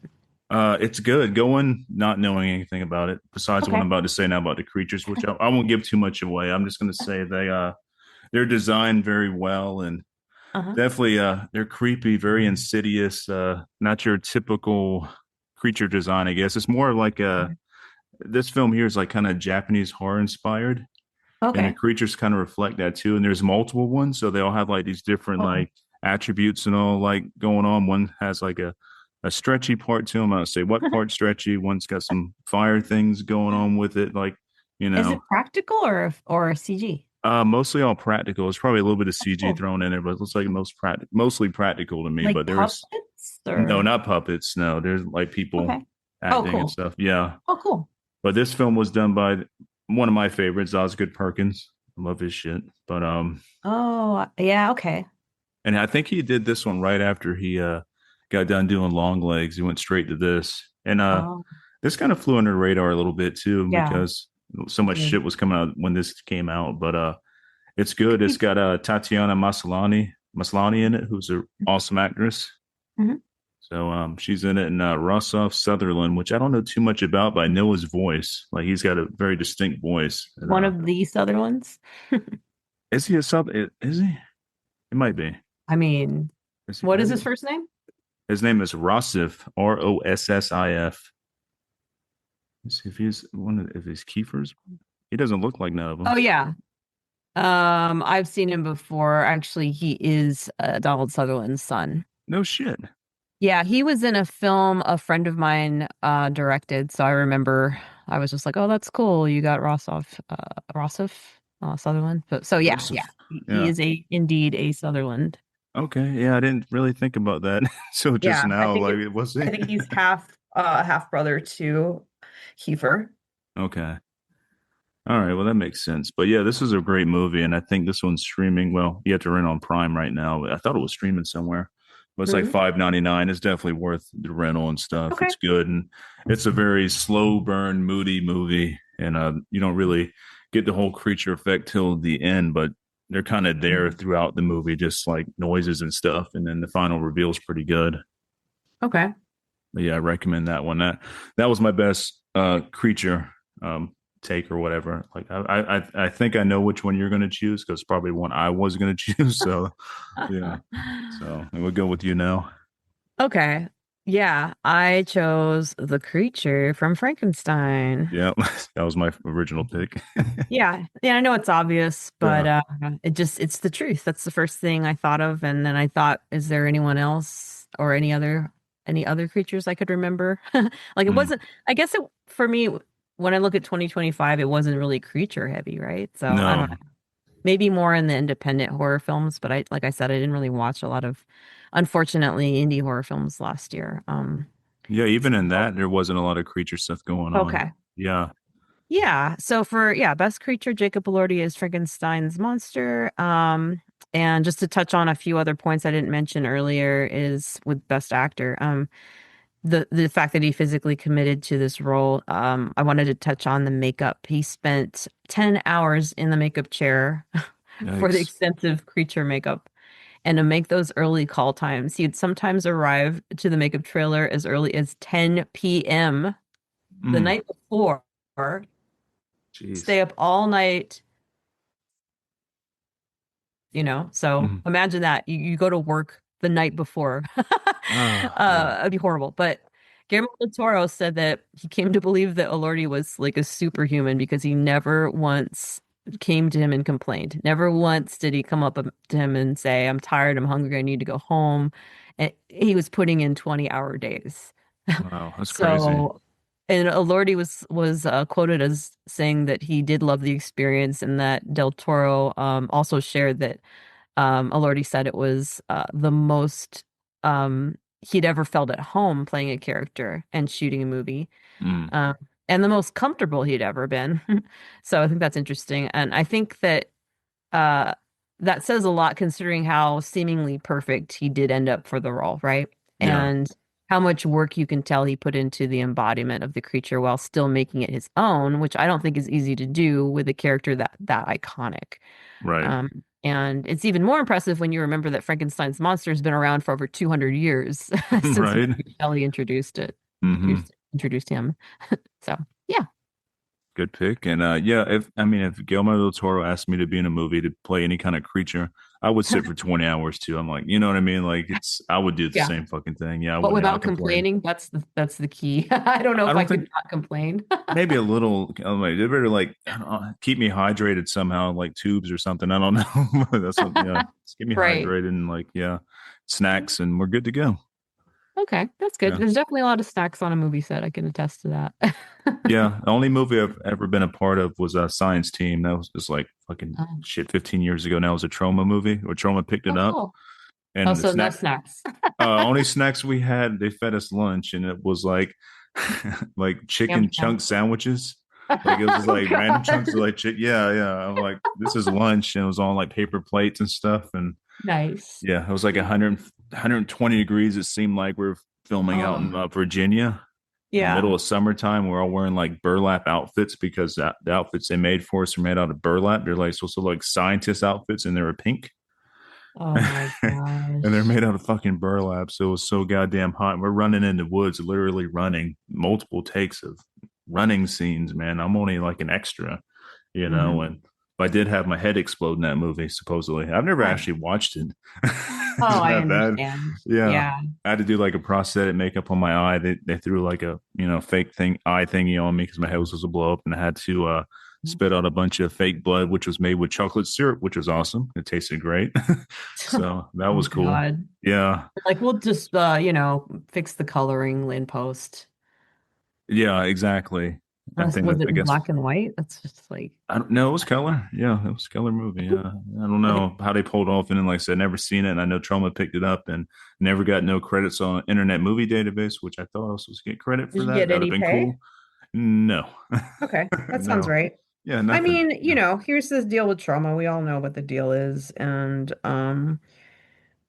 It's good. Going not knowing anything about it, besides what I'm Okay. about to say now about the creatures, which I won't give too much away. I'm just gonna say they're designed very well and Uh-huh. definitely they're creepy, very insidious, not your typical creature design, I guess. It's more like this film here is like kind of Japanese horror inspired, and the Okay. creatures kind of reflect that too. And there's multiple ones, so they all have like these different Oh. like attributes and all like going on. One has like a stretchy part to them. I would say what part stretchy. One's got some fire things going on with it, like you Is know. it practical or CG? Mostly all practical. It's probably a little bit of CG Oh, thrown in there, but it looks like mostly practical to me. like But there's puppets no, or not puppets. No, there's like people okay. Oh, acting and cool. stuff. Yeah, Oh, cool. but this film was done by one of my favorites, Osgood Perkins. I love his shit. But Oh, yeah, okay. and I think he did this one right after he got done doing Long Legs. He went straight to this, and Oh, this kind of flew under the radar a little bit too yeah. because so much Did. shit was coming out when this came out. But it's good. Could It's be. got Tatiana Maslany in it, who's an awesome actress. Mhm. So she's in it, and Rossoff Sutherland, which I don't know too much about, but I know his voice. Like he's got a very distinct voice. And One of the Southern ones. is he a sub? Is he? It might be. I mean, Is he? what is his first name? His name is Rossif, Rossif. Let's see if he's if he's Kiefer's. He doesn't look like none of Oh them. yeah. I've seen him before. Actually, he is Donald Sutherland's son. No shit. Yeah, he was in a film a friend of mine directed, so I remember I was just like, "Oh, that's cool. You got Rossif Sutherland." But so yeah, yeah. Rossif. He Yeah. is a indeed a Sutherland. Okay. Yeah, I didn't really think about that. So just Yeah, now, like, was I he? think he's half brother to Kiefer. Okay. All right, well that makes sense. But yeah, this is a great movie, and I think this one's streaming. Well, you have to rent on Prime right now. I thought it was streaming somewhere, but it's like Mhm. $5.99. It's definitely worth the rental and stuff. Okay. It's good, and it's a very slow burn, moody movie, and you don't really get the whole creature effect till the end, but they're kind of there Mhm. throughout the movie, just like noises and stuff, and then the final reveal is pretty good. Okay. But yeah, I recommend that one. That was my best creature take or whatever. Like I think I know which one you're going to choose because probably one I was going to choose. So yeah, so we'll go with you now. Okay. Yeah, I chose the creature from Frankenstein. Yeah, that was my original pick. Yeah. Yeah, I know it's obvious, but Yeah. it's the truth. That's the first thing I thought of, and then I thought, is there anyone else or any other creatures I could remember? Like it Mm. wasn't I guess it for me when I look at 2025, it wasn't really creature heavy, right? So I don't No. know. Maybe more in the independent horror films, but like I said, I didn't really watch a lot of unfortunately indie horror films last year. Yeah, even in So that, there wasn't a lot of creature stuff going on. okay. Yeah. Yeah. So for best creature, Jacob Elordi is Frankenstein's monster. And just to touch on a few other points I didn't mention earlier is with best actor. The fact that he physically committed to this role. I wanted to touch on the makeup. He spent 10 hours in the makeup chair for the Yikes. extensive creature makeup. And to make those early call times, he'd sometimes arrive to the makeup trailer as early as 10 p.m. the Mm. night before, Jeez. stay up all night. So Mm. imagine that. You go to work the night before. Yeah. It'd be horrible. But Guillermo del Toro said that he came to believe that Elordi was like a superhuman because he never once came to him and complained. Never once did he come up to him and say, "I'm tired, I'm hungry, I need to go home." And he was putting in 20-hour days. Wow, that's crazy. So, and Elordi was quoted as saying that he did love the experience, and that Del Toro also shared that Elordi said it was the most he'd ever felt at home playing a character and shooting a movie, Mm. um, and the most comfortable he'd ever been. So I think that's interesting, and I think that uh, that says a lot considering how seemingly perfect he did end up for the role, right? Yeah. And how much work you can tell he put into the embodiment of the creature while still making it his own, which I don't think is easy to do with a character that iconic. Right. And it's even more impressive when you remember that Frankenstein's monster has been around for over 200 years since Right. Mary Shelley introduced it, Hmm. introduced him. So yeah. Good pick. And yeah, if Guillermo del Toro asked me to be in a movie to play any kind of creature, I would sit for 20 hours too. I'm like, you know what I mean? Like I would do the Yeah. same fucking thing. Yeah, I But would not without complain. complaining, that's the key. I don't know I if I don't could think not complain. maybe a little like they better like I don't know, keep me hydrated somehow, like tubes or something. I don't know. That's what yeah. Just keep me Right. hydrated and like yeah, snacks and we're good to go. Okay, that's good. Yeah. There's definitely a lot of snacks on a movie set. I can attest to that. Yeah. The only movie I've ever been a part of was a Science Team. That was just like fucking Oh, shit 15 years ago. Now it was a Trauma movie where Trauma picked it oh, up. cool. Oh, And the so no snack, snacks. only snacks we had, they fed us lunch and it was like, like Yum, chicken yum. chunk sandwiches. Like it was just Oh like random chunks of God. like yeah, yeah. I'm like, this is lunch, and it was on like paper plates and stuff. And Nice. yeah, it was like 120 degrees. It seemed like we are filming out in Oh, Virginia in the middle yeah. of summertime. We're all wearing like burlap outfits because the outfits they made for us are made out of burlap. They're like supposed to look like scientist outfits, and they were pink. Oh my And they're gosh. made out of fucking burlap. So it was so goddamn hot. We're running in the woods, literally running multiple takes of running scenes, man. I'm only like an extra, Hmm. and I did have my head explode in that movie, supposedly. I've never Nice. actually watched it. Oh, It's I that bad. understand. Yeah. Yeah. I had to do like a prosthetic makeup on my eye. They threw like a, fake eye thingy on me because my head was supposed to blow up, and I had to spit out a bunch of fake blood, which was made with chocolate syrup, which was awesome. It tasted great. So that Oh was cool. God. Yeah. Like we'll just fix the coloring in post. Yeah, exactly. I think Was that, it I in guess, black and white? That's just like I don't know. It was Keller. Yeah, it was Keller movie. Yeah. I don't okay. know how they pulled off. And then, like I said, never seen it. And I know Trauma picked it up and never got no credits on Internet Movie Database, which I thought I was supposed to get credit Did for you that. get That would have any been pay? cool. No. Okay, that sounds No. right. Yeah, I nothing. mean, Yeah. here's this deal with trauma. We all know what the deal is. And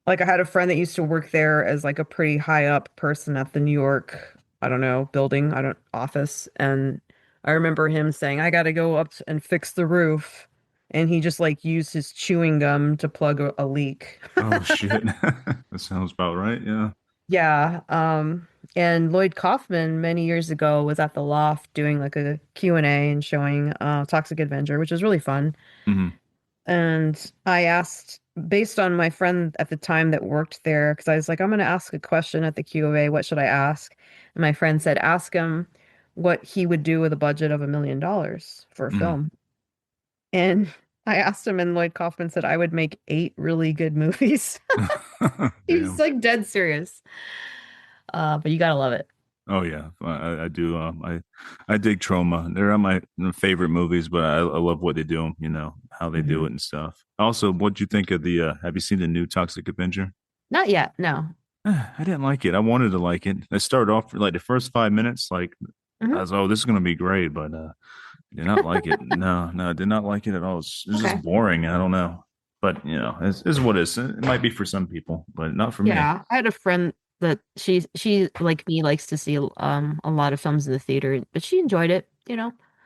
like I had a friend that used to work there as like a pretty high up person at the New York, I don't know, building, I don't office. And I remember him saying, I gotta go up and fix the roof. And he just like used his chewing gum to plug a leak. Oh, shit. That sounds about right. Yeah. Yeah. And Lloyd Kaufman many years ago was at the Loft doing like a Q&A and showing Toxic Avenger, which is really fun. Hmm. And I asked, based on my friend at the time that worked there, because I was like, I'm going to ask a question at the Q of A. What should I ask? And my friend said, ask him what he would do with a budget of $1 million for a Hmm. film. And I asked him, and Lloyd Kaufman said, I would make 8 really good movies. He was Damn. like dead serious. But you gotta love it. Oh yeah, I do. I dig Trauma. They're on my favorite movies, but I love what they do. How they do Mhm. it and stuff. Also, what'd you think of the? Have you seen the new Toxic Avenger? Not yet, no. I didn't like it. I wanted to like it. I started off like the first 5 minutes, like I Mhm. was, oh, this is gonna be great, but I did not like it. No, no, I did not like it at all. It's just Okay. boring. I don't know, but it's what it is. It might be for some people, but not for me. Yeah, I had a friend that she like me likes to see a lot of films in the theater, but she enjoyed it.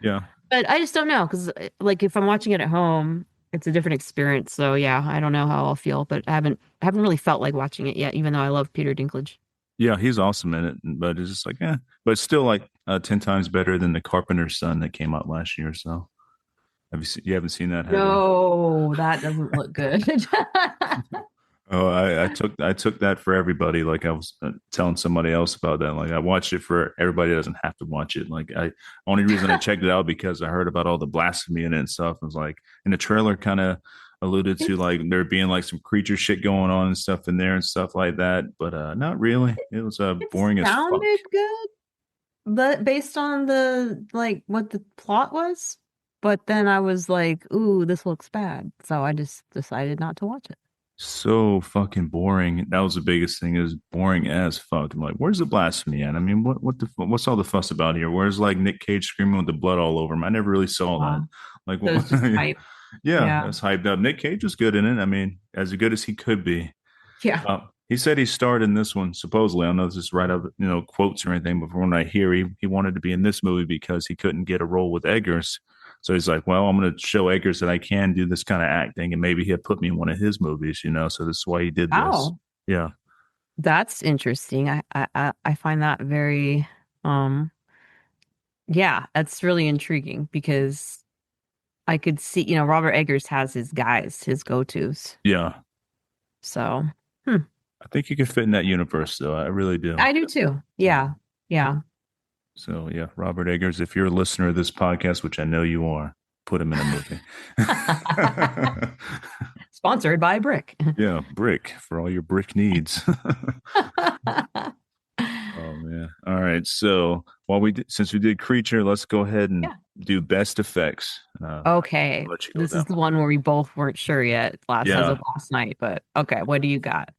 Yeah. But I just don't know because like if I'm watching it at home, it's a different experience. So yeah, I don't know how I'll feel, but I haven't really felt like watching it yet, even though I love Peter Dinklage. Yeah, he's awesome in it, but it's just like, but it's still like 10 times better than the Carpenter's Son that came out last year. So you haven't seen that, have you? No, that doesn't look good. Oh, I took that for everybody. Like I was telling somebody else about that. Like I watched it for everybody that doesn't have to watch it. Like only reason I checked it out because I heard about all the blasphemy in it and stuff. It was like, and the trailer kind of alluded to It's, like there being like some creature shit going on and stuff in there and stuff like that. But not really. It was it boring as fuck. sounded good, but based on the like what the plot was. But then I was like, ooh, this looks bad. So I just decided not to watch it. So fucking boring. That was the biggest thing. It was boring as fuck. I'm like, where's the blasphemy at? I mean, what's all the fuss about here? Where's like Nick Cage screaming with the blood all over him? I never really saw that. Wow. Like, So it's just hype. yeah, Yeah. that's hyped up. Nick Cage was good in it. I mean, as good as he could be. Yeah. He said he starred in this one supposedly. I don't know if this is right up, quotes or anything, but from what I hear, he wanted to be in this movie because he couldn't get a role with Eggers. So he's like, well, I'm going to show Eggers that I can do this kind of acting, and maybe he'll put me in one of his movies. So this is why he did this. Wow. Yeah, That's interesting. I find that very yeah, that's really intriguing because I could see, Robert Eggers has his guys, his go-tos. yeah. So, hmm. I think you could fit in that universe, though. I really do. I do too. Yeah. Yeah. Yeah. So yeah, Robert Eggers, if you're a listener of this podcast, which I know you are, put him in a movie. Sponsored by Brick. Yeah, brick for all your brick needs. yeah. All right. So since we did creature, let's go ahead and Yeah. do best effects. Okay. I'll let you go This down. is the one where we both weren't sure yet last as of Yeah. last night, but okay, what do you got?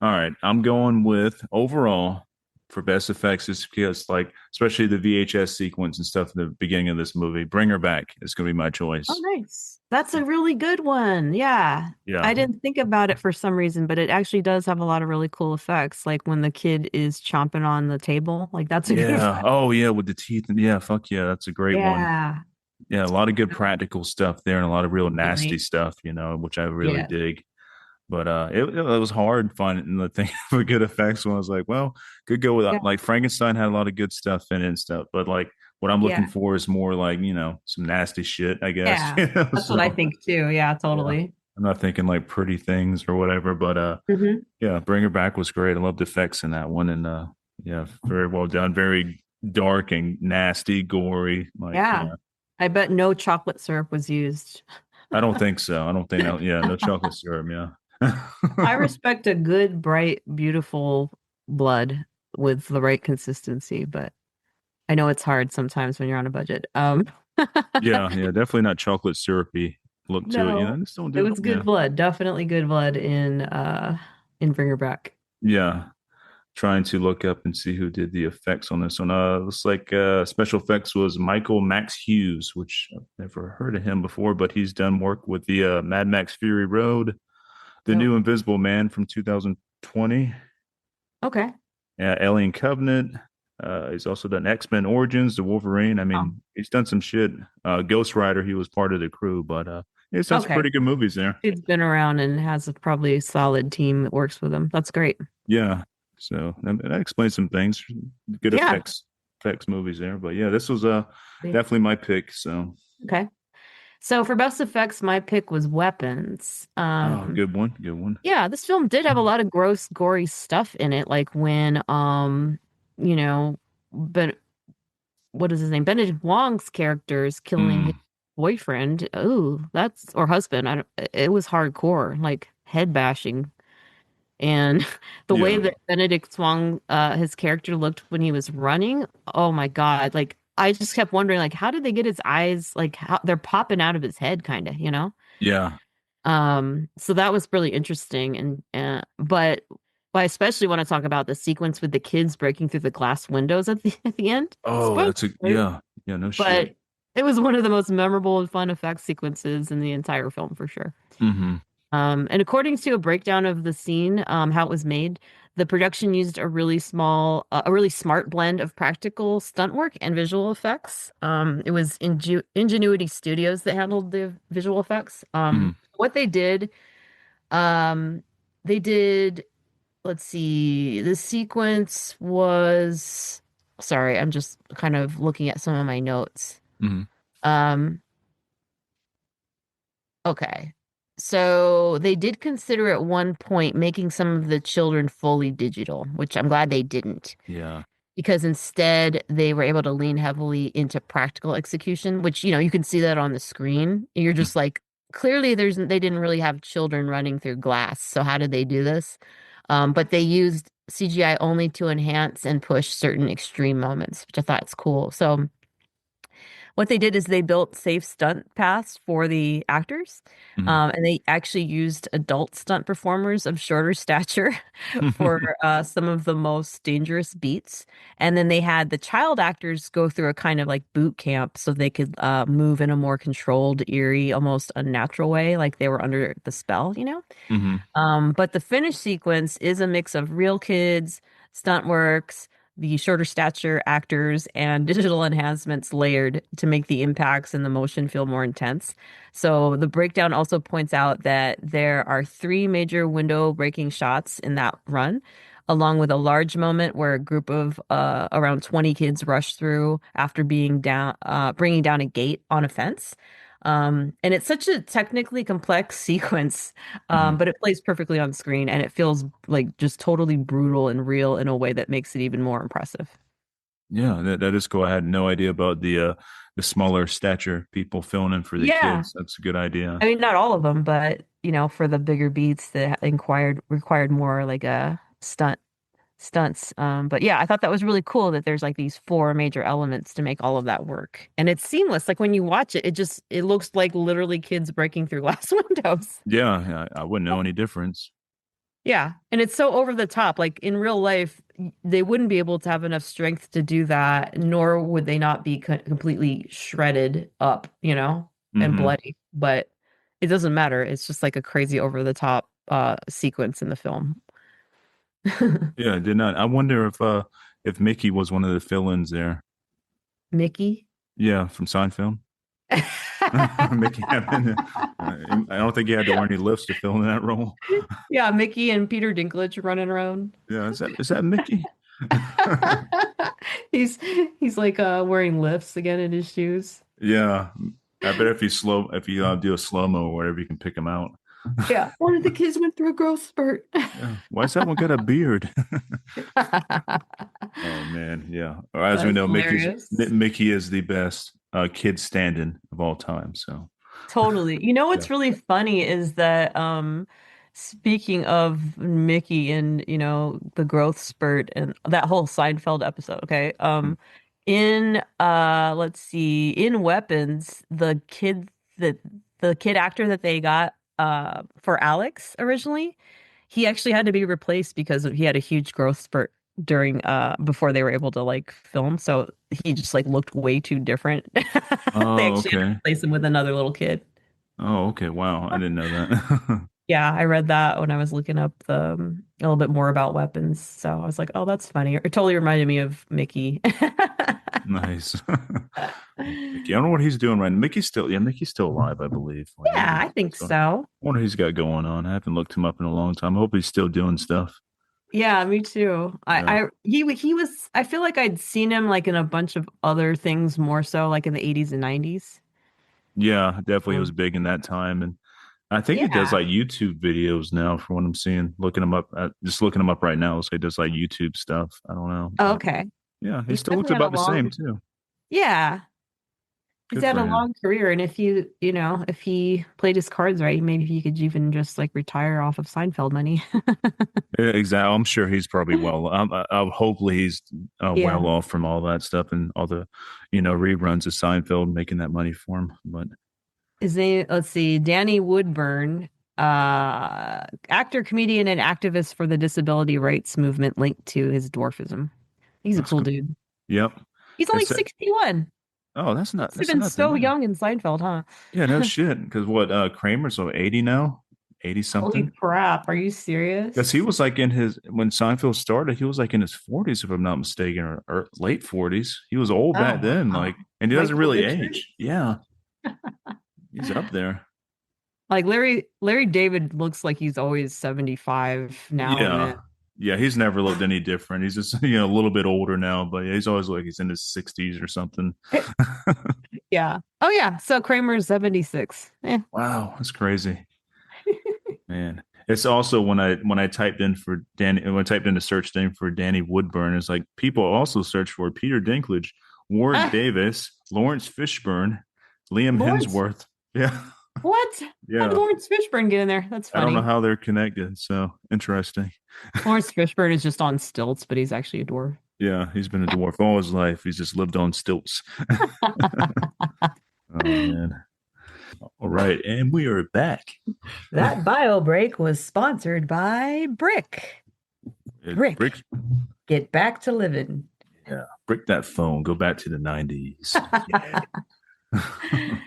All right. I'm going with overall for best effects is because like especially the VHS sequence and stuff in the beginning of this movie. Bring Her Back is going to be my Oh, choice. nice. That's a really good one. Yeah. Yeah. I didn't think about it for some reason, but it actually does have a lot of really cool effects. Like when the kid is chomping on the table, like that's a good Yeah. effect. Oh yeah, with the teeth and yeah, fuck yeah, that's a great one. Yeah, Yeah, a lot of good practical stuff there and a lot of real nasty definitely. stuff, which I really Yeah. dig. But it was hard finding the thing for good effects when I was like, well, could go with Yeah. like Frankenstein had a lot of good stuff in it and stuff, but like what I'm looking Yeah. for is more like, some nasty shit, I guess. Yeah. That's what I So think too. Yeah, yeah. totally. I'm not thinking like pretty things or whatever, but Hmm. yeah, Bring Her Back was great. I loved the effects in that one and yeah, very well done. Very dark and nasty, gory. Like, Yeah. yeah. I bet no chocolate syrup was used. I don't think so. I don't think that, yeah, no chocolate syrup, yeah. I respect a good, bright, beautiful blood with the right consistency, but I know it's hard sometimes when you're on a budget. Yeah, yeah, definitely not chocolate syrupy look to it. No, Just don't it do it. was good Yeah. blood. Definitely good blood in Bring Her Back. Yeah. Trying to look up and see who did the effects on this one. Looks like special effects was Michael Max Hughes, which I've never heard of him before, but he's done work with the Mad Max Fury Road, The Yep. New Invisible Man from 2020, Okay. yeah, Alien Covenant. He's also done X-Men Origins, The Wolverine. I Oh, mean, he's done some shit. Ghost Rider, he was part of the crew, but he's done some okay. pretty good movies there. He's been around and has probably a solid team that works with him. That's great. Yeah. So that explains some things. Good Yeah. effects movies there. But yeah, this was definitely my pick. So Okay. So for best effects, my pick was weapons. oh, good one. Good one. Yeah, this film did have a lot of gross, gory stuff in it, like when you know, but what is his name? Benedict Wong's character is killing his Mm, boyfriend. Oh, that's or husband. I don't, it was hardcore, like head bashing. And the way yeah. that Benedict Wong, his character looked when he was running, oh my God. Like I just kept wondering, like, how did they get his eyes, like how they're popping out of his head, kind of, you know? Yeah. So that was really interesting. But I especially want to talk about the sequence with the kids breaking through the glass windows at the end. Oh, Spoiler that's a alert. yeah. Yeah, no shit. But it was one of the most memorable and fun effects sequences in the entire film for sure. Mm-hmm. And according to a breakdown of the scene, how it was made, the production used a really smart blend of practical stunt work and visual effects. It was Ingenuity Studios that handled the visual effects. Mm-hmm. What um, they did, let's see, the sequence was, sorry, I'm just kind of looking at some of my notes. Mm-hmm. Um, Okay. So they did consider at one point making some of the children fully digital, which I'm glad they didn't, Yeah. because instead they were able to lean heavily into practical execution, which, you can see that on the screen. You're Mm, just like, clearly they didn't really have children running through glass. So how did they do this? But they used CGI only to enhance and push certain extreme moments, which I thought is cool. So what they did is they built safe stunt paths for the actors, and they actually used adult stunt performers of shorter stature for mm-hmm. some of the most dangerous beats. And then they had the child actors go through a kind of like boot camp so they could move in a more controlled, eerie, almost unnatural way, like they were under the spell. Mm-hmm. But the finish sequence is a mix of real kids, stunt works, the shorter stature actors, and digital enhancements layered to make the impacts and the motion feel more intense. So the breakdown also points out that there are three major window breaking shots in that run, along with a large moment where a group of around 20 kids rush through after bringing down a gate on a fence. And it's such a technically complex sequence, Mm-hmm. but it plays perfectly on screen and it feels like just totally brutal and real in a way that makes it even more impressive. Yeah, that is cool. I had no idea about the smaller stature people filling in for the Yeah. kids. That's a good idea. I mean, not all of them, but for the bigger beats that required more like a stunts. But yeah, I thought that was really cool that there's like these four major elements to make all of that work. And it's seamless. Like when you watch it, it looks like literally kids breaking through glass windows. Yeah, I wouldn't know any difference. Yeah. And it's so over the top. Like in real life, they wouldn't be able to have enough strength to do that, nor would they not be completely shredded up, and Hmm. bloody. But it doesn't matter. It's just like a crazy over the top sequence in the film. Yeah, I did not. I wonder if Mickey was one of the fill-ins there. Mickey. Yeah, from Seinfeld. Mickey had been. I don't think he had to wear any lifts to fill in that role. Yeah, Mickey and Peter Dinklage running around. Yeah, is that Mickey? He's he's like wearing lifts again in his shoes. Yeah, I bet if you do a slow mo or whatever, you can pick him out. Yeah. One of the kids went through a growth spurt. Yeah, why is that one got a beard? Oh man, yeah. As we That's know, hilarious. Mickey is the best kid stand-in of all time. So Totally. You know yeah. what's really funny is that speaking of Mickey and the growth spurt and that whole Seinfeld episode, okay? In let's see, in Weapons, the kid actor that they got for Alex originally, he actually had to be replaced because he had a huge growth spurt during before they were able to like film. So he just like looked way too different. They Oh, actually had to okay. replace him with another little kid. Oh, okay. Wow, I didn't know that. Yeah, I read that when I was looking up a little bit more about weapons. So I was like, oh, that's funny. It totally reminded me of Mickey. Nice. Mickey. I don't know what he's doing right now. Mickey's still alive, I believe. Like, Yeah, I think so I so. wonder what he's got going on. I haven't looked him up in a long time. I hope he's still doing stuff. Yeah, me too. Yeah. He was I feel like I'd seen him like in a bunch of other things more so like in the 80s and 90s. Yeah, definitely was Um, big in that time. And I think he does yeah. like YouTube videos now from what I'm seeing. Looking him up, just looking him up right now. So he does like YouTube stuff. I don't know. Oh, But okay. yeah, he He's still looks definitely had a about the same long too. Yeah. He's Good had for a him. long career, and if he played his cards right, maybe he could even just like retire off of Seinfeld money. Yeah, exactly. I'm sure he's probably well. Hopefully he's well Yeah. off from all that stuff and all the, reruns of Seinfeld making that money for him. But His name, let's see, Danny Woodburn, actor, comedian, and activist for the disability rights movement linked to his dwarfism. He's a that's cool good. dude. Yep. He's only It's 61. oh, Must have that's been nothing. so Yeah. young in Seinfeld, huh? Yeah, no shit. Because what Kramer's 80 now, 80 Holy something. crap. Are you Because he serious? was like when Seinfeld started, he was like in his 40s, if I'm not mistaken, or late 40s. He was old back Oh, then, wow. like, and he doesn't Michael really Richards? age. Yeah, he's up there. Like Larry David looks like he's always 75 now and then. Yeah, yeah, he's never looked any different. He's just a little bit older now, but yeah, he's always like he's in his 60s or something. Yeah. Oh yeah. So Kramer's 76. Wow, that's crazy, man. It's also when I typed in for Danny when I typed in the search thing for Danny Woodburn, it's like people also search for Peter Dinklage, Warwick Ah, Davis, Lawrence Fishburne, Liam Lawrence. Hemsworth. Yeah, What? How did yeah. Lawrence Fishburne get in there? That's I don't know funny. how they're connected. So interesting. Lawrence Fishburne is just on stilts, but he's actually a dwarf. Yeah, he's been a dwarf all his life. He's just lived on stilts. Oh man. All right, and we are back. That bio break was sponsored by Brick. Brick, Brick, get back to living. yeah, brick that phone. Go back to the 90s. Yeah. I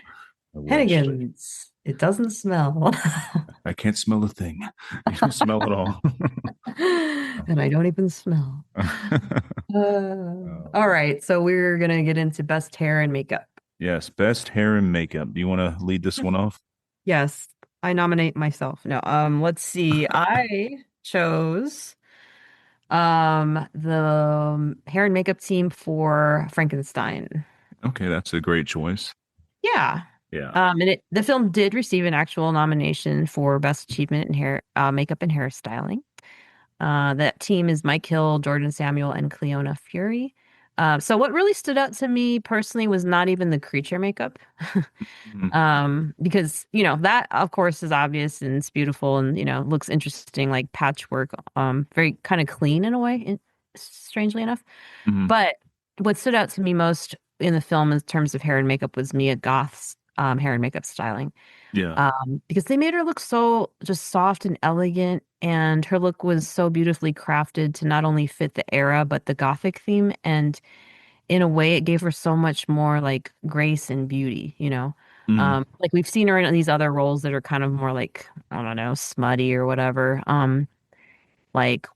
wish. Hennigan's. It doesn't smell. I can't smell a thing. You don't smell at all. And I don't even smell. Oh. All right, so we're gonna get into best hair and makeup. Yes, best hair and makeup. Do you want to lead this one off? Yes, I nominate myself. No, let's see. I chose the hair and makeup team for Frankenstein. Okay, that's a great choice. Yeah. Yeah. The film did receive an actual nomination for Best Achievement in Hair, Makeup and Hairstyling. That team is Mike Hill, Jordan Samuel, and Cleona Fury. So what really stood out to me personally was not even the creature makeup. Mhm. Because, that of course is obvious and it's beautiful and, looks interesting, like patchwork, very kind of clean in a way, strangely enough. Mhm. But what stood out to me most in the film in terms of hair and makeup was Mia Goth's hair and makeup styling. Yeah. Because they made her look so just soft and elegant, and her look was so beautifully crafted to not only fit the era, but the Gothic theme. And in a way, it gave her so much more like grace and beauty. Mhm. Like we've seen her in these other roles that are kind of more like, I don't know, smutty or whatever. Like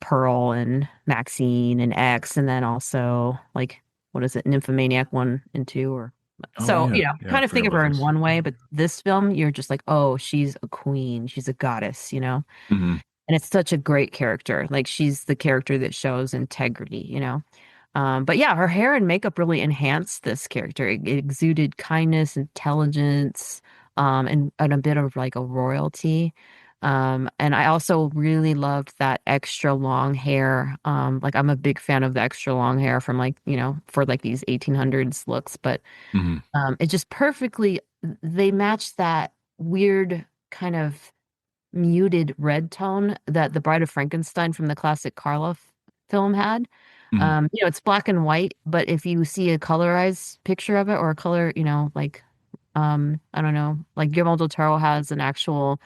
Pearl and Maxine and X, and then also like what is it, Nymphomaniac 1 and 2, or Oh so yeah. Yeah. I kind of forgot think of about her in those. one way, but this film, you're just like, oh, she's a queen, she's a goddess. Mhm. And it's such a great character. Like she's the character that shows integrity. But yeah, her hair and makeup really enhanced this character. It exuded kindness, intelligence, and a bit of like a royalty. And I also really loved that extra long hair. Like I'm a big fan of the extra long hair from like, for like these 1800s looks, but Mhm. it just perfectly they matched that weird kind of muted red tone that the Bride of Frankenstein from the classic film had. Mhm. It's black and white, but if you see a colorized picture of it or a color, like I don't know, like Guillermo del Toro has an actual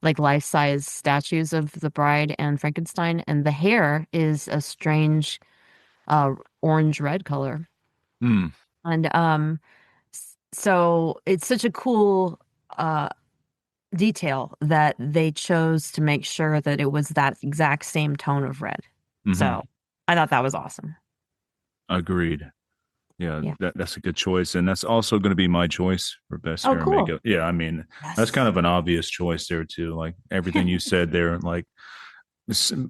like life-size statues of the bride and Frankenstein, and the hair is a strange uh orange red color. Mhm. And so it's such a cool uh detail that they chose to make sure that it was that exact same tone of red. Mhm. So I thought that was awesome. Agreed. Yeah, Yeah. that's a good choice, and that's also going to be my choice for best Oh, hair and cool. makeup. Yeah, I mean that's kind Yes. of an obvious choice there too. Like everything you said there, like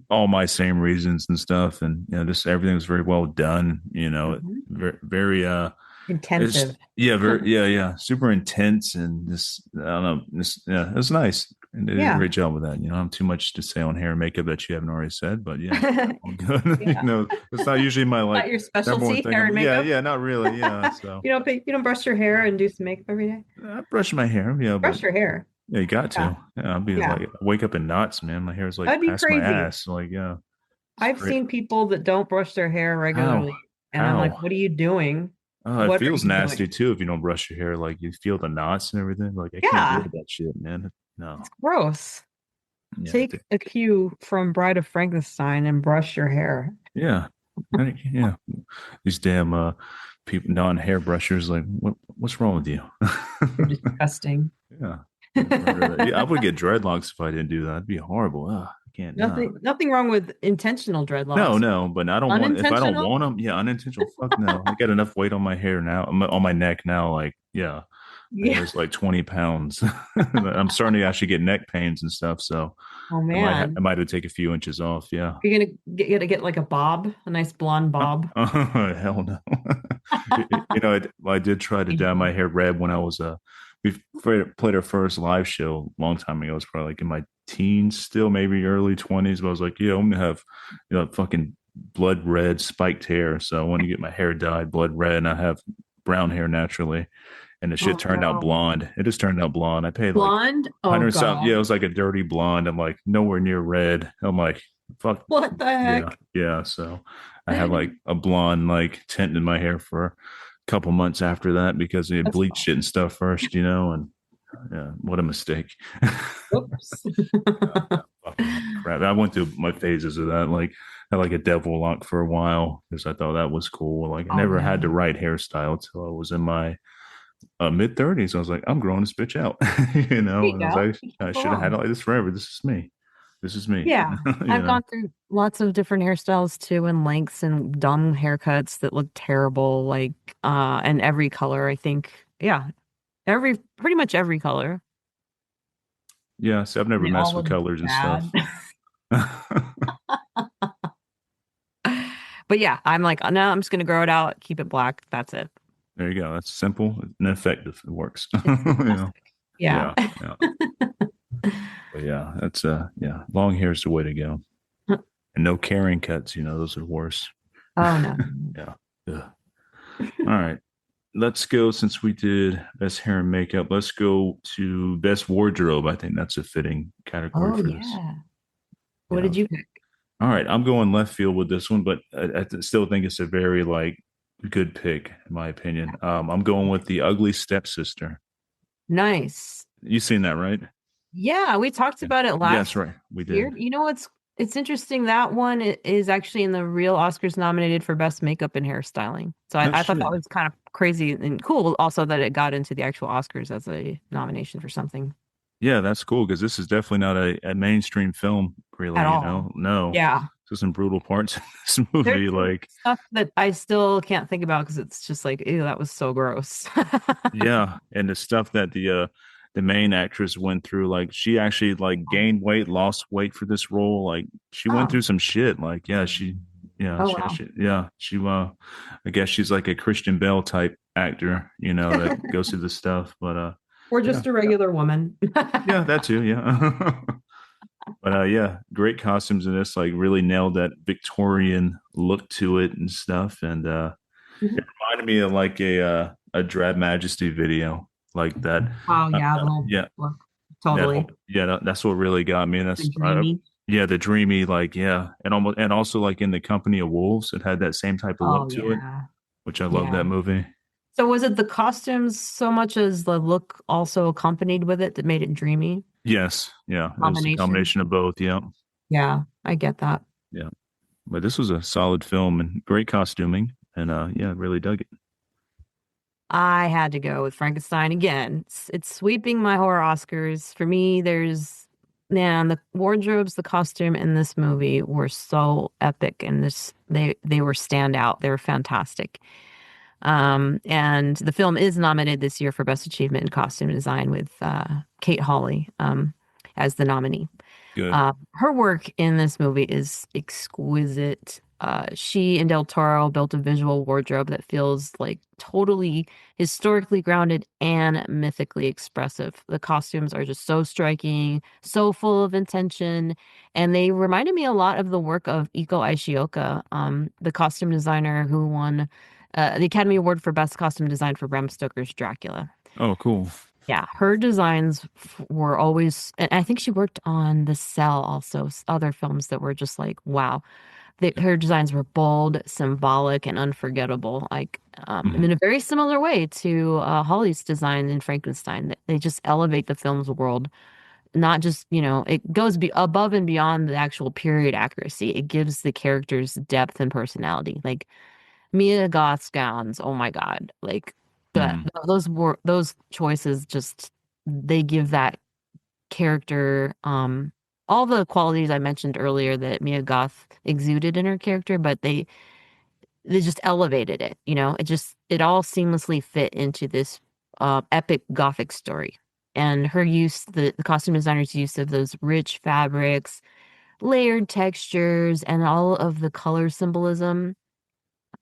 all my same reasons and stuff, and just everything was very well done. Mhm. Very, very it's Intensive. yeah, very yeah, super intense and this I don't know, this yeah, it was nice. And they did a Yeah. great job with that. I don't have too much to say on hair and makeup that you haven't already said, but yeah, all good. Yeah. It's not usually my like Not your number one specialty, thing. hair and Yeah, makeup. yeah, not really. Yeah, so You don't brush your hair and do some makeup every day. I brush my hair, yeah, but Brush your hair. yeah, you got Yeah. to. Yeah, I'll be Yeah. like, I wake up in knots, man. My hair's like That'd be past my crazy. ass. Like, yeah, it's I've great. seen people that don't brush their hair How? regularly, and I'm like, How? what are you doing? Oh, it What are feels you nasty doing? too if you don't brush your hair. Like you feel the knots and everything. Like I can't deal Yeah, with that shit, man. No. it's gross. Yeah. Take a cue from Bride of Frankenstein and brush your hair. Yeah. Yeah. These damn people non-hair brushers, like what's wrong with you? You're disgusting. Yeah. Yeah, I would get dreadlocks if I didn't do that. It'd be horrible. I can't. No. Nothing wrong with intentional No, dreadlocks. no, but I don't want if I don't Unintentional? want them, yeah, unintentional. Fuck no. I got enough weight on my hair now, on my neck now. Like, yeah, my Yeah. hair's like 20 pounds. I'm starting to actually get neck pains and stuff. So Oh I man. might have to take a few inches off. Yeah. You're gonna get like a bob, a nice blonde bob. Oh, hell no. I did try to dye my Painful. hair red when I was we played our first live show a long time ago. It was probably like in my teens still, maybe early 20s. But I was like, yeah, I'm gonna have fucking blood red spiked hair. So I want to get my hair dyed blood red and I have brown hair naturally. And the shit Oh turned out no. blonde. It just turned out blonde. I paid like Blonde? Oh 100 something. Yeah, God. it was like a dirty blonde. I'm like nowhere near red. I'm like, fuck. What the Yeah, heck? yeah. So I had like a blonde like tint in my hair for a couple months after that because they had That's bleached it and stuff first, and yeah, what a mistake. oops. Fucking crap. I went through my phases of that. Like I had like a devil lock for a while because I thought that was cool. Like I Oh never had the man. right hairstyle till I was in my mid 30s. I was like, I'm growing this bitch out, There you and I was go. like, You I can't go should have had it wrong. like this forever. This is me. This is me. Yeah. you I've know. gone through lots of different hairstyles too, and lengths and dumb haircuts that look terrible, like and every color, I think. Yeah. Pretty much every color. Yeah, see, I've And never they messed all with look colors and bad. stuff. There But yeah, I'm like, no, I'm just gonna grow it out, keep it black. That's it. you go. That's simple and effective. It works. It's Yeah, fantastic. Yeah. yeah, yeah. But yeah, that's yeah. Long hair is the way to go. And no carrying cuts. Those are worse. Oh no. Yeah. Ugh. All right. Let's go since we did best hair and makeup. Let's go to best wardrobe. I think that's a fitting category Oh for this. yeah. What Yeah. did you pick? All right. I'm going left field with this one, but I still think it's a very like good pick in my opinion. I'm going with the ugly stepsister. Nice. You seen that, right? Yeah, we talked Yeah. about it Yes, last right. We year. did. You know what's it's interesting that one is actually in the real Oscars nominated for best makeup and hairstyling. So No I thought that shit. was kind of crazy and cool also that it got into the actual Oscars as a nomination for something Yeah, that's cool because this is definitely not a mainstream film, at really, you all. know? No. Yeah. There's some brutal parts in this There's movie. some Like, stuff that I still can't think about because it's just like, ew, that was so gross. yeah. And the stuff that the main actress went through, like she actually like gained weight, lost weight for this role. Like she went through Oh, some shit. Like, oh wow. I guess she's like a Christian Bale type actor, that goes through this stuff. But Or yeah. just a regular woman. Yeah, that too, yeah. But yeah, great costumes in this. Like really nailed that Victorian look to it and stuff. And it reminded me of like a Dread Majesty video like that. Oh yeah, Yeah, totally. that's what really got me. And And that's dreamy. yeah, the dreamy like and also like in the Company of Wolves, it had that same type of look Oh to it, yeah. which I love Yeah. that movie. So was it the costumes so much as the look also accompanied with it that made it dreamy? Yes, yeah, it was a Combination? combination of both. Yeah, Yeah, I get that. yeah. But this was a solid film and great costuming, and yeah, really dug it. I had to go with Frankenstein again. It's sweeping my horror Oscars. For me, man, the wardrobes, the costume in this movie were so epic and they were standout. They were fantastic. And the film is nominated this year for Best Achievement in Costume Design with Kate Hawley as the nominee. Good. Her work in this movie is exquisite. She and Del Toro built a visual wardrobe that feels like totally historically grounded and mythically expressive. The costumes are just so striking, so full of intention, and they reminded me a lot of the work of Iko Ishioka, the costume designer who won the Academy Award for Best Costume Design for Bram Stoker's Dracula. Oh, cool. Yeah, her designs were always, and I think she worked on The Cell also, other films that were just like, wow. Her designs were bold, symbolic, and unforgettable. Like, Mhm. in a very similar way to Holly's design in Frankenstein. They just elevate the film's world, not just, it goes above and beyond the actual period accuracy. It gives the characters depth and personality. Like, Mia Goth's gowns, oh my God. Like that Mhm. those choices just they give that character all the qualities I mentioned earlier that Mia Goth exuded in her character, but they just elevated it, it all seamlessly fit into this epic gothic story. And the costume designer's use of those rich fabrics, layered textures, and all of the color symbolism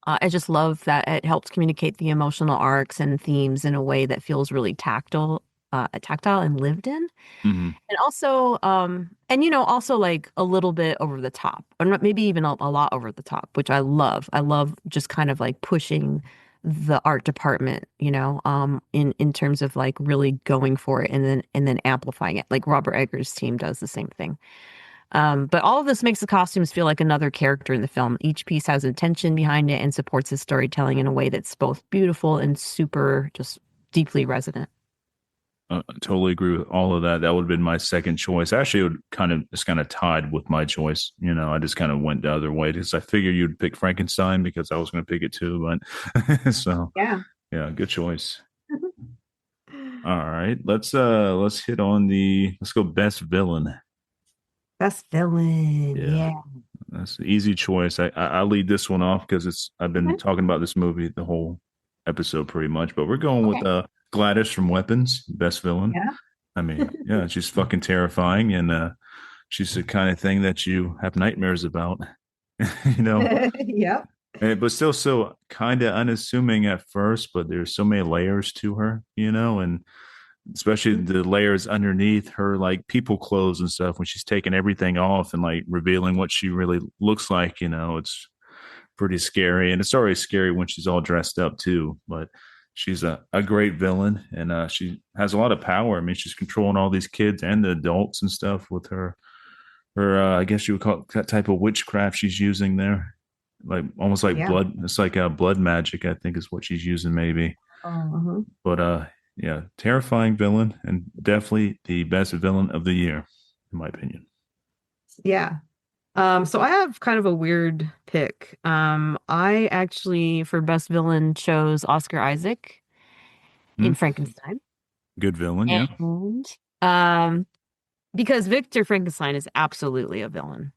I just love that it helps communicate the emotional arcs and themes in a way that feels really tactile and lived in. Mhm. And also, also like a little bit over the top, or maybe even a lot over the top, which I love. I love just kind of like pushing the art department, in terms of like really going for it and then amplifying it. Like Robert Eggers' team does the same thing. But all of this makes the costumes feel like another character in the film. Each piece has intention behind it and supports the storytelling in a way that's both beautiful and super just deeply resonant. I totally agree with all of that. That would have been my second choice. Actually, it's kind of tied with my choice. I just kind of went the other way because I figured you'd pick Frankenstein because I was going to pick it too. But so Yeah. yeah, good choice. All right, let's hit on let's go best villain. Best villain. Yeah, Yeah. that's an easy choice. I'll lead this one off because it's I've been Okay. talking about this movie the whole episode pretty much. But we're going with Okay. Gladys from Weapons, best villain. Yeah. I mean, yeah, she's fucking terrifying, and she's the kind of thing that you have nightmares about, you know. Yep. But still, so kind of unassuming at first, but there's so many layers to her, and especially the layers underneath her, like people clothes and stuff. When she's taking everything off and like revealing what she really looks like, it's pretty scary. And it's already scary when she's all dressed up too. But she's a great villain, and she has a lot of power. I mean, she's controlling all these kids and the adults and stuff with her I guess you would call it that type of witchcraft she's using there, like almost like Yeah. blood. It's like blood magic, I think, is what she's using maybe. Uh-huh. But yeah, terrifying villain, and definitely the best villain of the year, in my opinion. Yeah. So I have kind of a weird pick. I actually, for best villain, chose Oscar Isaac Hmm? in Frankenstein. Good villain, yeah. And um, because Victor Frankenstein is absolutely a villain.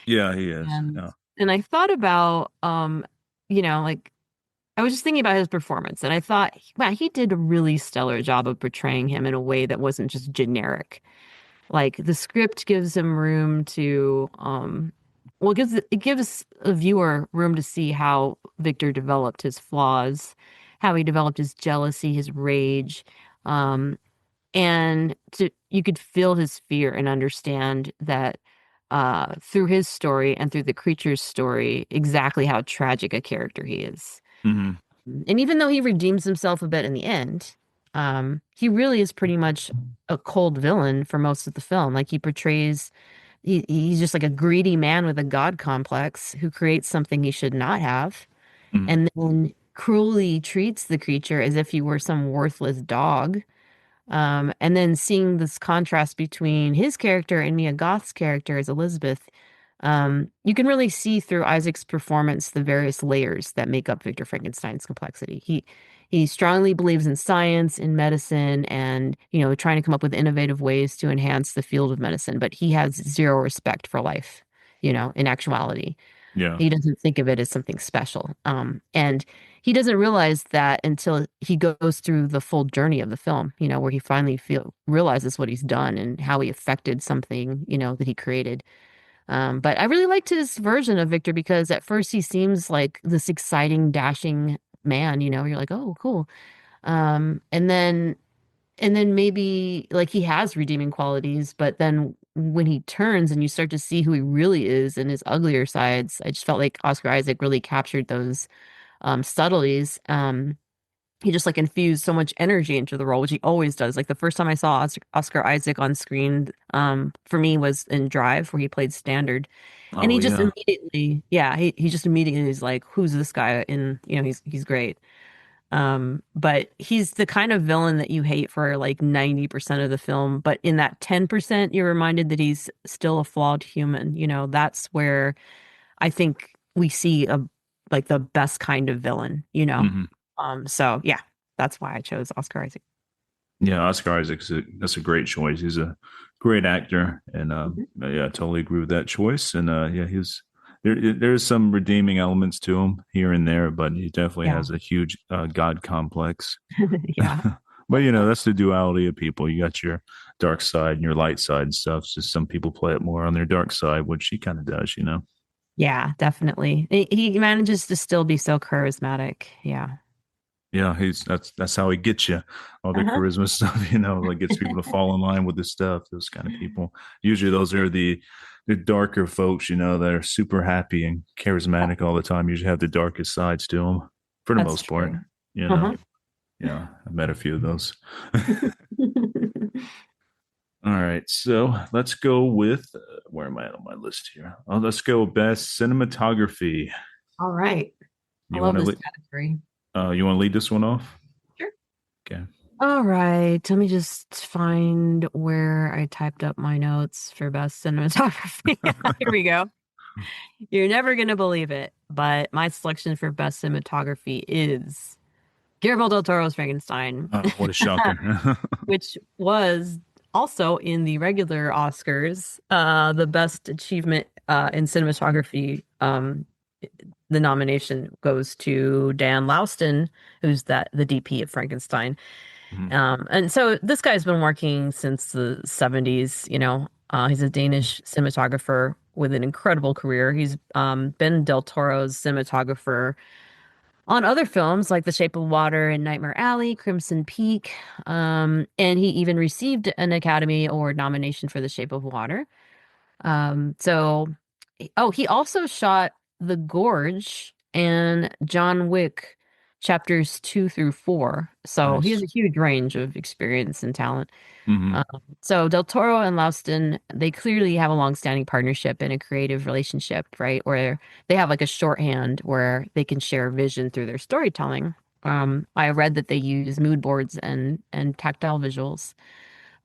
Yeah, he is. And Yeah. and I thought about like I was just thinking about his performance and I thought, wow, he did a really stellar job of portraying him in a way that wasn't just generic. Like the script gives him room to well it gives a viewer room to see how Victor developed his flaws, how he developed his jealousy, his rage, um and you could feel his fear and understand that through his story and through the creature's story exactly how tragic a character he is. Hmm. And even though he redeems himself a bit in the end, he really is pretty much a cold villain for most of the film. Like he portrays, he's just like a greedy man with a god complex who creates something he should not have, Hmm. and then cruelly treats the creature as if he were some worthless dog. And then seeing this contrast between his character and Mia Goth's character as Elizabeth, you can really see through Isaac's performance the various layers that make up Victor Frankenstein's complexity. He strongly believes in science, in medicine, and trying to come up with innovative ways to enhance the field of medicine, but he has zero respect for life, in actuality. Yeah. He doesn't think of it as something special. And he doesn't realize that until he goes through the full journey of the film, where he finally realizes what he's done and how he affected something, that he created. But I really liked his version of Victor because at first he seems like this exciting, dashing man, you're like, oh, cool. And then maybe like he has redeeming qualities, but then when he turns and you start to see who he really is and his uglier sides, I just felt like Oscar Isaac really captured those subtleties. He just like infused so much energy into the role, which he always does. Like the first time I saw Oscar Isaac on screen, for me was in Drive, where he played Standard, and he Oh just yeah. immediately, yeah, he just immediately is like, who's this guy? And he's great. But he's the kind of villain that you hate for like 90% of the film, but in that 10%, you're reminded that he's still a flawed human. That's where I think we see a like the best kind of villain. Hmm. So yeah, that's why I chose Oscar Isaac. Yeah, Oscar Isaac's that's a great choice. He's a great actor, and Mhm. yeah, I totally agree with that choice. And yeah, he's there's some redeeming elements to him here and there, but he definitely Yeah. has a huge God complex. Yeah. But that's the duality of people. You got your dark side and your light side and stuff. It's just some people play it more on their dark side, which he kind of does. Yeah, definitely. He manages to still be so charismatic. Yeah. Yeah, he's that's how he gets you all the Uh-huh. charisma stuff, like gets people to fall in line with his stuff. Those kind of people. Usually, those are the darker folks, that are super happy and charismatic all the time. Usually have the darkest sides to them, for the That's most part. true. You know, Uh-huh. yeah, I met a few of those. All right, so let's go with where am I on my list here? Oh, let's go best cinematography. All right. I You love want to this lead? category. You want to lead this one off? Sure. Okay. All right. Let me just find where I typed up my notes for best cinematography. Here we go. You're never going to believe it, but my selection for best cinematography is Guillermo del Toro's Frankenstein, Oh, what a shocker! which was also in the regular Oscars, the best achievement in cinematography. The nomination goes to Dan Lauston, who's the DP of Frankenstein. Mhm. And so this guy's been working since the 70s, he's a Danish cinematographer with an incredible career. He's been Del Toro's cinematographer on other films like The Shape of Water and Nightmare Alley, Crimson Peak. And he even received an Academy Award nomination for The Shape of Water. So, oh, he also shot. The Gorge and John Wick chapters 2 through 4. So he has Nice. a huge range of experience and talent. Mm-hmm. Um, so Del Toro and Louston, they clearly have a long-standing partnership and a creative relationship, right? Where they have like a shorthand where they can share vision through their storytelling. I read that they use mood boards and tactile visuals.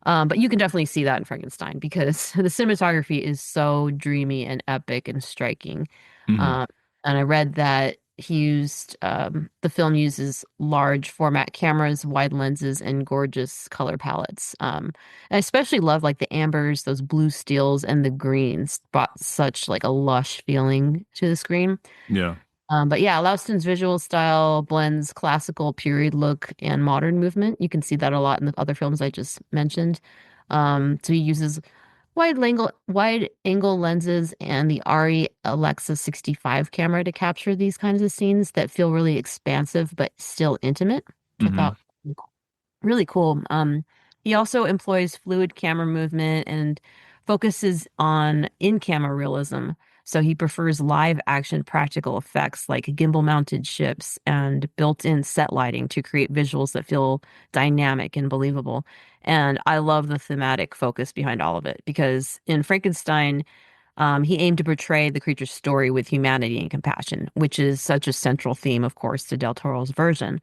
But you can definitely see that in Frankenstein because the cinematography is so dreamy and epic and striking. Mm-hmm. Um, and I read that the film uses large format cameras, wide lenses, and gorgeous color palettes. And I especially love like the ambers, those blue steels, and the greens brought such like a lush feeling to the screen. Yeah. But yeah, Louston's visual style blends classical period look and modern movement. You can see that a lot in the other films I just mentioned. So he uses wide angle lenses and the ARRI Alexa 65 camera to capture these kinds of scenes that feel really expansive but still intimate, which I Mm-hmm. thought really cool. He also employs fluid camera movement and focuses on in-camera realism. So he prefers live action practical effects like gimbal mounted ships and built-in set lighting to create visuals that feel dynamic and believable. And I love the thematic focus behind all of it because in Frankenstein, he aimed to portray the creature's story with humanity and compassion, which is such a central theme, of course, to Del Toro's version.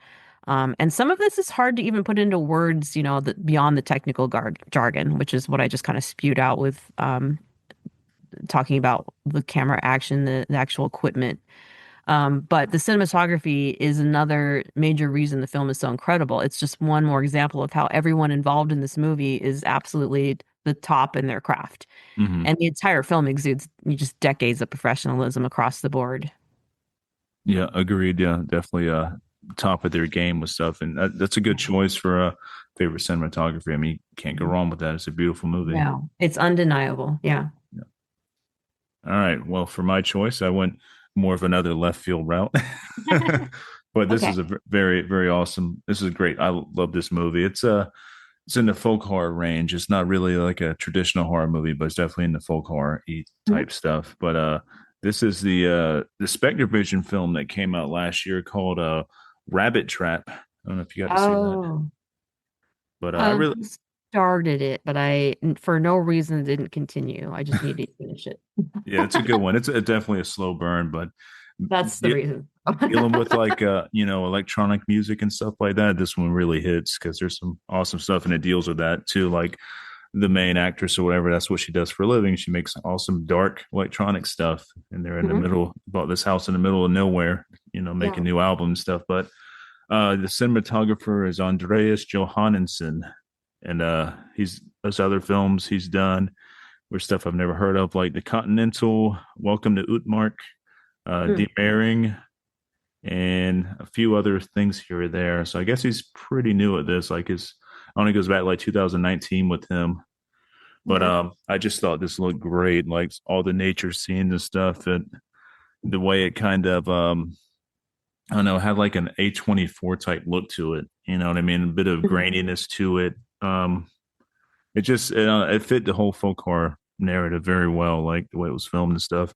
And some of this is hard to even put into words, beyond the technical jargon, which is what I just kind of spewed out with talking about the camera action, the actual equipment. But the cinematography is another major reason the film is so incredible. It's just one more example of how everyone involved in this movie is absolutely the top in their craft. Mm-hmm. And the entire film exudes just decades of professionalism across the board. Yeah, agreed. Yeah, definitely top of their game with stuff. And that's a good choice for favorite cinematography. I mean, you can't go wrong with that. It's a beautiful movie. No, it's undeniable. Yeah. Yeah. All right. Well, for my choice, I went more of another left field route. But this is Okay. a very, very awesome. This is great. I love this movie. It's in the folk horror range. It's not really like a traditional horror movie, but it's definitely in the folk horror Mhm. type stuff. But this is the Spectre Vision film that came out last year called Rabbit Trap. I don't know if you got to see that, Oh, but I really I started it, but for no reason, didn't continue. I just needed to finish it. yeah, it's a good one. It's definitely a slow burn, but That's the de- reason. dealing with like electronic music and stuff like that, this one really hits because there's some awesome stuff and it deals with that too. Like the main actress or whatever, that's what she does for a living. She makes awesome dark electronic stuff, and they're in the Mhm. middle, bought this house in the middle of nowhere, making Yeah. new albums stuff. But the cinematographer is Andreas Johannesson, and he's those other films he's done were stuff I've never heard of, like The Continental, Welcome to Utmark, Mm. Demaring, and a few other things here or there. So I guess he's pretty new at this. Like his only goes back like 2019 with him. But Okay. I just thought this looked great, like all the nature scenes and stuff, and the way it kind of I don't know, had like an A24 type look to it. You know what I mean? A bit of Mhm. graininess to it. It fit the whole folk horror narrative very well, like the way it was filmed and stuff,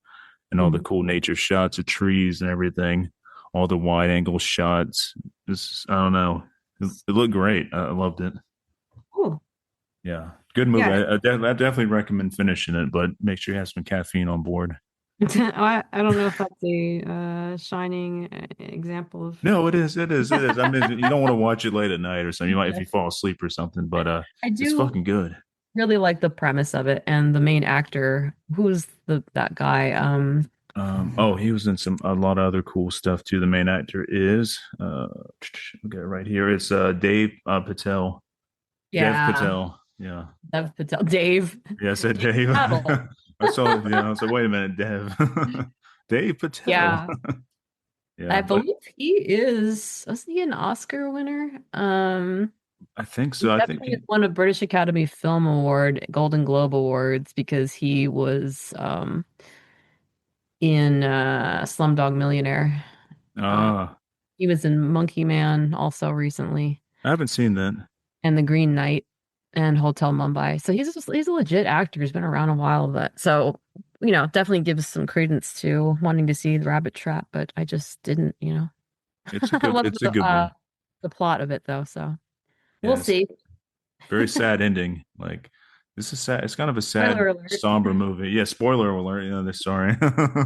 and all the Mhm. cool nature shots of trees and everything, all the wide angle shots. Just I don't know, it looked great. I loved it. Cool. Yeah, good movie. Yeah. I definitely recommend finishing it, but make sure you have some caffeine on board. I don't know if that's a shining example of. No, it is. It is. It is. I mean, you don't want to watch it late at night or something. You might if you fall asleep or something, but I it's do fucking good. really like the premise of it and the main actor. Who's that guy? Oh, he was in a lot of other cool stuff too. The main actor is I'll get it right here. It's Dave Patel. Dev Yeah, Patel. Yeah. Dev Patel, Dave, Yeah, I said Dave Dave. Patel. I saw it, I was like, wait a minute, Dev. Dave Patel. Yeah, Yeah, I but believe he is. Wasn't he an Oscar winner? I think He so. I think definitely has won a British Academy Film Award, Golden Globe Awards because he was in Slumdog Millionaire. Uh, ah, he was in Monkey Man also recently, I haven't seen that. and The Green Knight and Hotel Mumbai. So he's a legit actor. He's been around a while, but so definitely gives some credence to wanting to see the rabbit trap, but I just didn't. I love it's a good one. the plot of it though, so we'll Yes, see. very sad ending. Like this is sad. It's kind of a sad, Spoiler alert. somber movie. Yeah, spoiler alert. They're sorry. It's okay.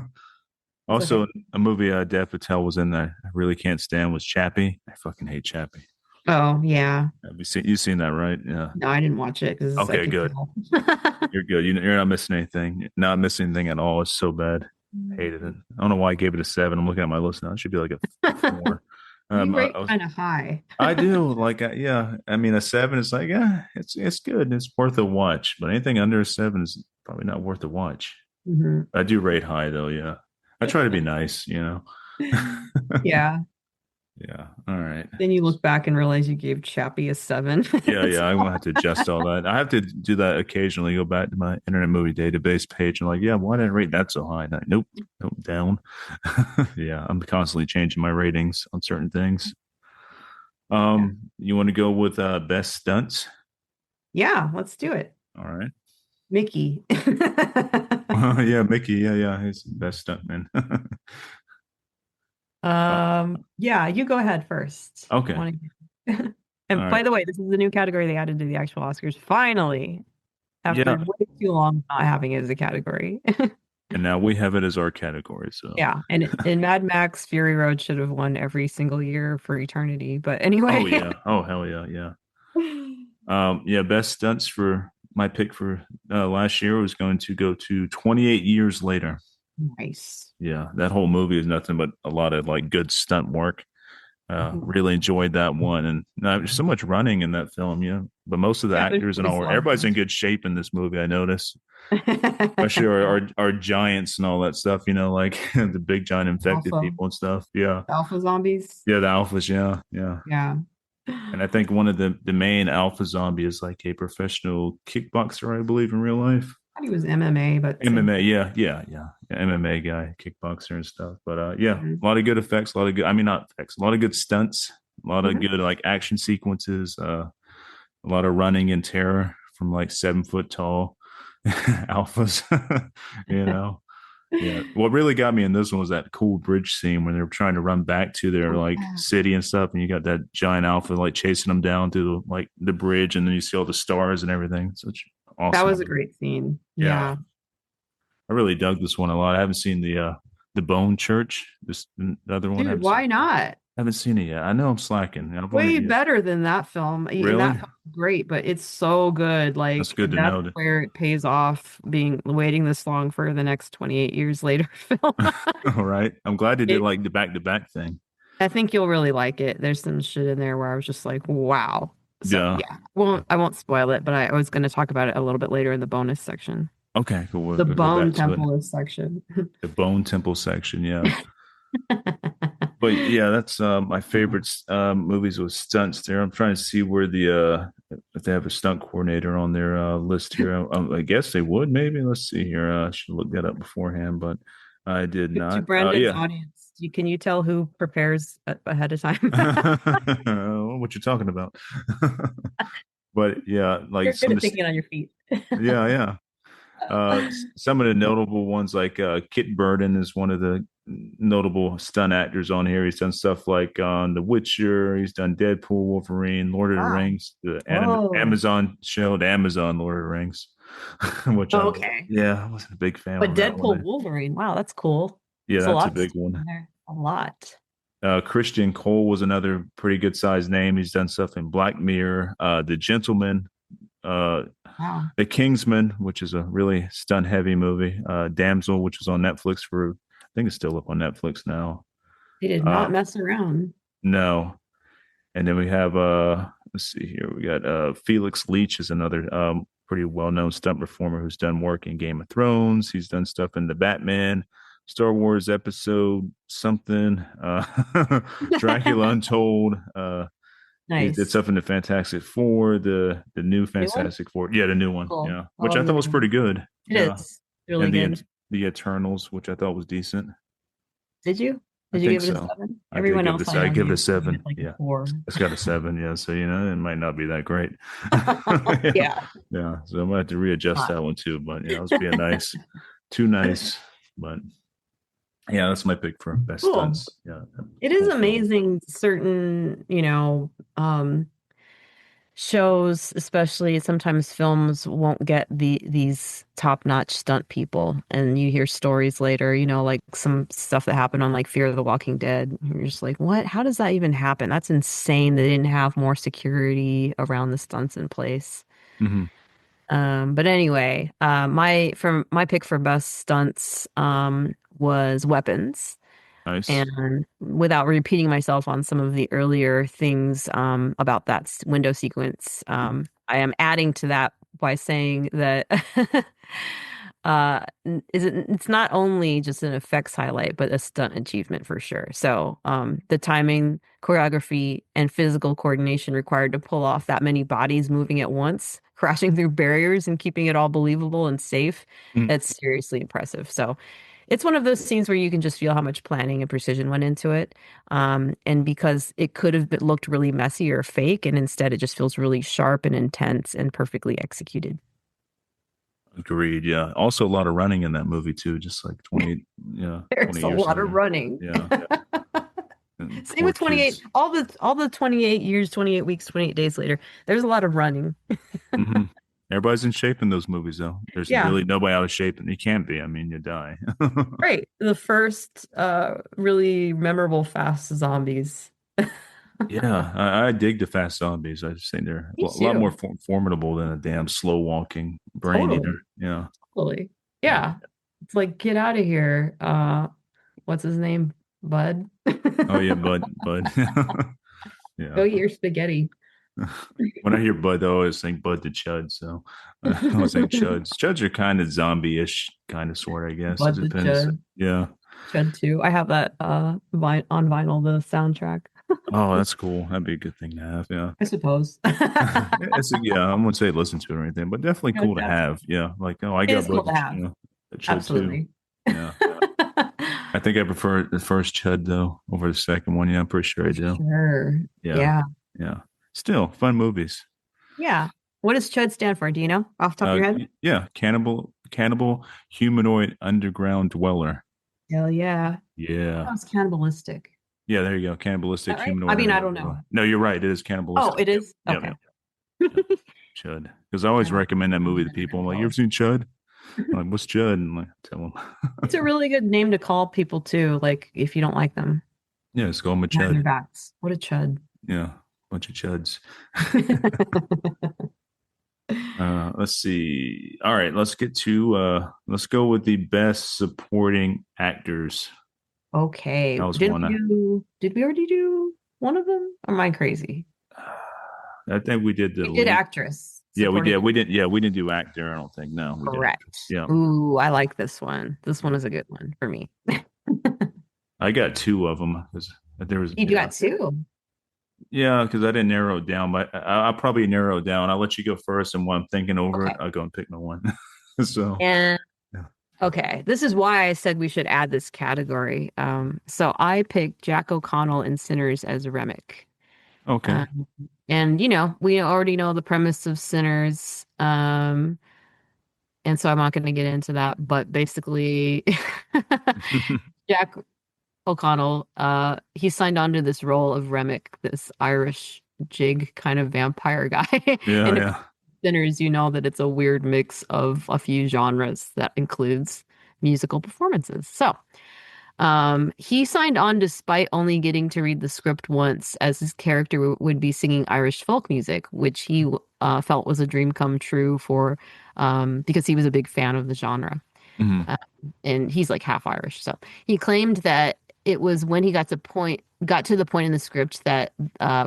Also, a movie Dev Patel was in that I really can't stand was Chappie. I fucking hate Chappie. Oh, yeah. Have you seen that, right? Yeah. No, I didn't watch it because I Okay, could good. tell. You're good. You're not missing anything. Not missing anything at all. It's so bad. Hated it. I don't know why I gave it a 7. I'm looking at my list now. It should be like a 4. You I rate was kind of high. I do like yeah. I mean, a 7 is like yeah, it's good. It's worth a watch. But anything under a 7 is probably not worth a watch. Mhm. I do rate high though. Yeah, I try to be nice. Yeah. Yeah. All right. Then you look back and realize you gave Chappie a 7. Yeah, It's yeah. I'm gonna have to adjust all that. I have to do that occasionally. Go back to my Internet Movie Database page and like, yeah, why did I rate that so high? Nope, nope, down. Yeah, I'm constantly changing my ratings on certain things. yeah. You want to go with best stunts? Yeah, let's do it. All right. Mickey. Yeah, Mickey. Yeah, yeah, he's the best stuntman. uh, Yeah, you go ahead first. I okay. want to. All And by right. the way, this is the new category they added to the actual Oscars. Finally, after Yeah, way too long not having it as a category. and now we have it as our category. So, Yeah, and Mad Max Fury Road should have won every single year for eternity. But oh anyway, yeah, oh hell yeah, yeah. Yeah, best stunts for my pick for last year was going to go to 28 years later. nice. Yeah, that whole movie is nothing but a lot of like good stunt work. Really enjoyed that one, and there's so much running in that film. Yeah, but most of the Yeah, there's actors and always a all, lot of everybody's in fun. good shape in this movie. I notice, especially our giants and all that stuff. Like the big giant infected Alpha, people and stuff. Yeah, alpha zombies. yeah, the alphas. Yeah, yeah. Yeah. And I think one of the main alpha zombie is like a professional kickboxer, I believe, in real life. I thought he was MMA, but same MMA, thing. yeah, yeah, yeah, yeah, MMA guy, kickboxer and stuff. But yeah, Mhm. a lot of good effects, a lot of good. I mean, not effects, a lot of good stunts, a lot of Mhm. good like action sequences, a lot of running and terror from like 7 foot tall alphas. you know, yeah. What really got me in this one was that cool bridge scene when they were trying to run back to their Oh, like yeah. city and stuff, and you got that giant alpha like chasing them down through like the bridge, and then you see all the stars and everything. Such That awesome. was a great scene. Yeah, Yeah. I really dug this one a lot. I haven't seen the Bone Church. This the other one. I Dude, haven't seen. why not? Haven't seen it yet. I know I'm slacking. I've only Way better than that film. And that really. film's great, but it's so good. That's Like good to that's know. where it pays off being waiting this long for the next 28 years later film. All right. I'm glad they did It, like the back to back thing. I think you'll really like it. There's some shit in there where I was just like, wow. So Yeah. yeah, I won't spoil it, but I was going to talk about it a little bit later in the bonus section. Okay. Cool. The We'll go Bone back to it. Temple section. The Bone Temple section. Yeah. But yeah, that's my favorite movies with stunts. There, I'm trying to see where the if they have a stunt coordinator on their list here. I guess they would. Maybe let's see here. I should look that up beforehand, but I did To not. Brandon's Yeah. audience, can you tell who prepares ahead of time? What you talking about? But yeah, like You're good some at of the thinking on your feet. yeah, yeah. Some of the notable ones, like Kit Burden, is one of the notable stunt actors on here. He's done stuff like on The Witcher. He's done Deadpool, Wolverine, Lord of the Wow. Rings, the Whoa. Amazon show, the Amazon Lord of the Rings, which Okay. yeah, I wasn't a big fan But on that Deadpool one. Wolverine, wow, that's cool. Yeah, There's a that's a lot big one. in there. A lot. Christian Cole was another pretty good sized name. He's done stuff in Black Mirror, The Gentleman, uh, Wow. The Kingsman, which is a really stunt heavy movie. Damsel, which was on Netflix for, I think it's still up on Netflix now. They did Uh, not mess around. no. And then we have, let's see here, we got Felix Leach is another pretty well known stunt performer who's done work in Game of Thrones. He's done stuff in the Batman, Star Wars episode something, Dracula Untold. He did Nice. stuff in the Fantastic Four, the new New one? Fantastic Four. Yeah, the new one. Cool. Yeah, I which I love the thought new was pretty one. good. It Yeah, is really and good. the Eternals, which I thought was decent. Did you? I Did you think give it a so. seven? I did Everyone give it else I I know give it a gave it 7. like a Yeah, 4. it's got a 7. Yeah, so it might not be that great. yeah, Yeah. yeah. So I'm gonna have to readjust Hot. that one too. But yeah, I was being nice. too nice. But yeah, that's my pick for best Cool. stunts. Yeah, It is whole film. amazing, certain, shows, especially sometimes films won't get these top-notch stunt people. And you hear stories later, like some stuff that happened on like Fear of the Walking Dead. You're just like, what? How does that even happen? That's insane. They didn't have more security around the stunts in place. Hmm. But anyway, my pick for best stunts was weapons. Nice. And without repeating myself on some of the earlier things about that window sequence, I am adding to that by saying that it's not only just an effects highlight, but a stunt achievement for sure. So the timing, choreography, and physical coordination required to pull off that many bodies moving at once, crashing through barriers and keeping it all believable and safe, Mm. that's seriously impressive. So it's one of those scenes where you can just feel how much planning and precision went into it. And because it could have looked really messy or fake, and instead it just feels really sharp and intense and perfectly executed. Agreed. Yeah. Also, a lot of running in that movie too. Just like 20, yeah, There's 20 a years lot of later. running. Yeah. And Same poor with 28, kids. all the 28 years, 28 weeks, 28 days later. There's a lot of running. Hmm. Everybody's in shape in those movies, though. There's Yeah, really nobody out of shape, and you can't be. I mean, you die. right. The first really memorable Fast Zombies. Yeah, I dig the fast zombies. I just think they're a Me lot more too. formidable than a damn slow walking brain eater. Totally. Yeah, Totally. yeah. Yeah. It's like, get out of here. What's his name? Bud. Oh yeah, Bud. Go Yeah. eat your spaghetti. When I hear Bud, I always think Bud the Chud. So I always think Chuds. Chuds are kind of zombie-ish, kind of sort. I guess it Bud the depends. Chud. Yeah. Chud 2. I have that on vinyl, the soundtrack. Oh, that's cool. That'd be a good thing to have. Yeah. I suppose. Yeah, I wouldn't say listen to it or anything, but definitely Yeah, cool to have. Yeah. Like, oh, I it got is cool Bud to have. the Chud too. Absolutely. Yeah. I think I prefer the first Chud though over the second one. Yeah, I'm pretty sure For I do. sure. Yeah. Yeah. Yeah. Still fun movies. Yeah. What does CHUD stand for? Do you know off the top of your head? Yeah, cannibal humanoid underground dweller. Hell yeah. Yeah. That was cannibalistic. Is Yeah, there you go. that Cannibalistic right? I humanoid mean, I underground don't know. dweller. No, you're right. It is Oh, cannibalistic. it Yep. is? Yep. Okay. Yep. Chud. Because I always recommend that movie to people. I'm like, you ever Cannibal. seen Chud? I'm like, what's Chud? And I'm like, tell them. It's a really good name to call people too, like if you don't like them. Yeah, let's go with Behind Chud. their backs. What a chud. Yeah, bunch of Chuds. Let's see. All right, let's go with the best supporting actors. Okay. That was one. Did we already do one of them? Or am I crazy? I think we did the We did lead. actress. Yeah, we Supporting did. We didn't. Yeah, we didn't do actor. I don't think. No, we did actress. correct. Yeah, Ooh, I like this one. This one is a good one for me. I got two of them because there was. You Yeah, got two. yeah, because I didn't narrow it down, but I'll probably narrow it down. I'll let you go first, and while I'm thinking over it, Okay. I'll go and pick my one. So, And yeah. okay, this is why I said we should add this category. So I picked Jack O'Connell in Sinners as Remick. Okay. And we already know the premise of Sinners. And so I'm not going to get into that, but basically Jack O'Connell, he signed on to this role of Remick, this Irish jig kind of vampire guy. Yeah, And if yeah. Sinners, you know that it's a weird mix of a few genres that includes musical performances. So, he signed on despite only getting to read the script once, as his character would be singing Irish folk music, which he felt was a dream come true because he was a big fan of the genre. Mhm. Uh, and he's like half Irish. So he claimed that it was when he got to the point in the script that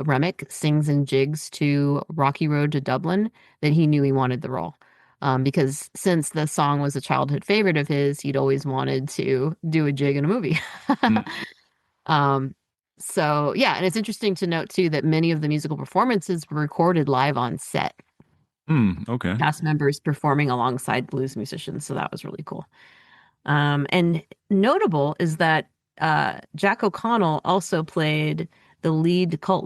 Remick sings and jigs to Rocky Road to Dublin that he knew he wanted the role. Because since the song was a childhood favorite of his, he'd always wanted to do a jig in a movie. Mm, um, so yeah, and it's interesting to note too that many of the musical performances were recorded live on set, okay. cast members performing alongside blues musicians. So that was really cool. And notable is that Jack O'Connell also played the lead cult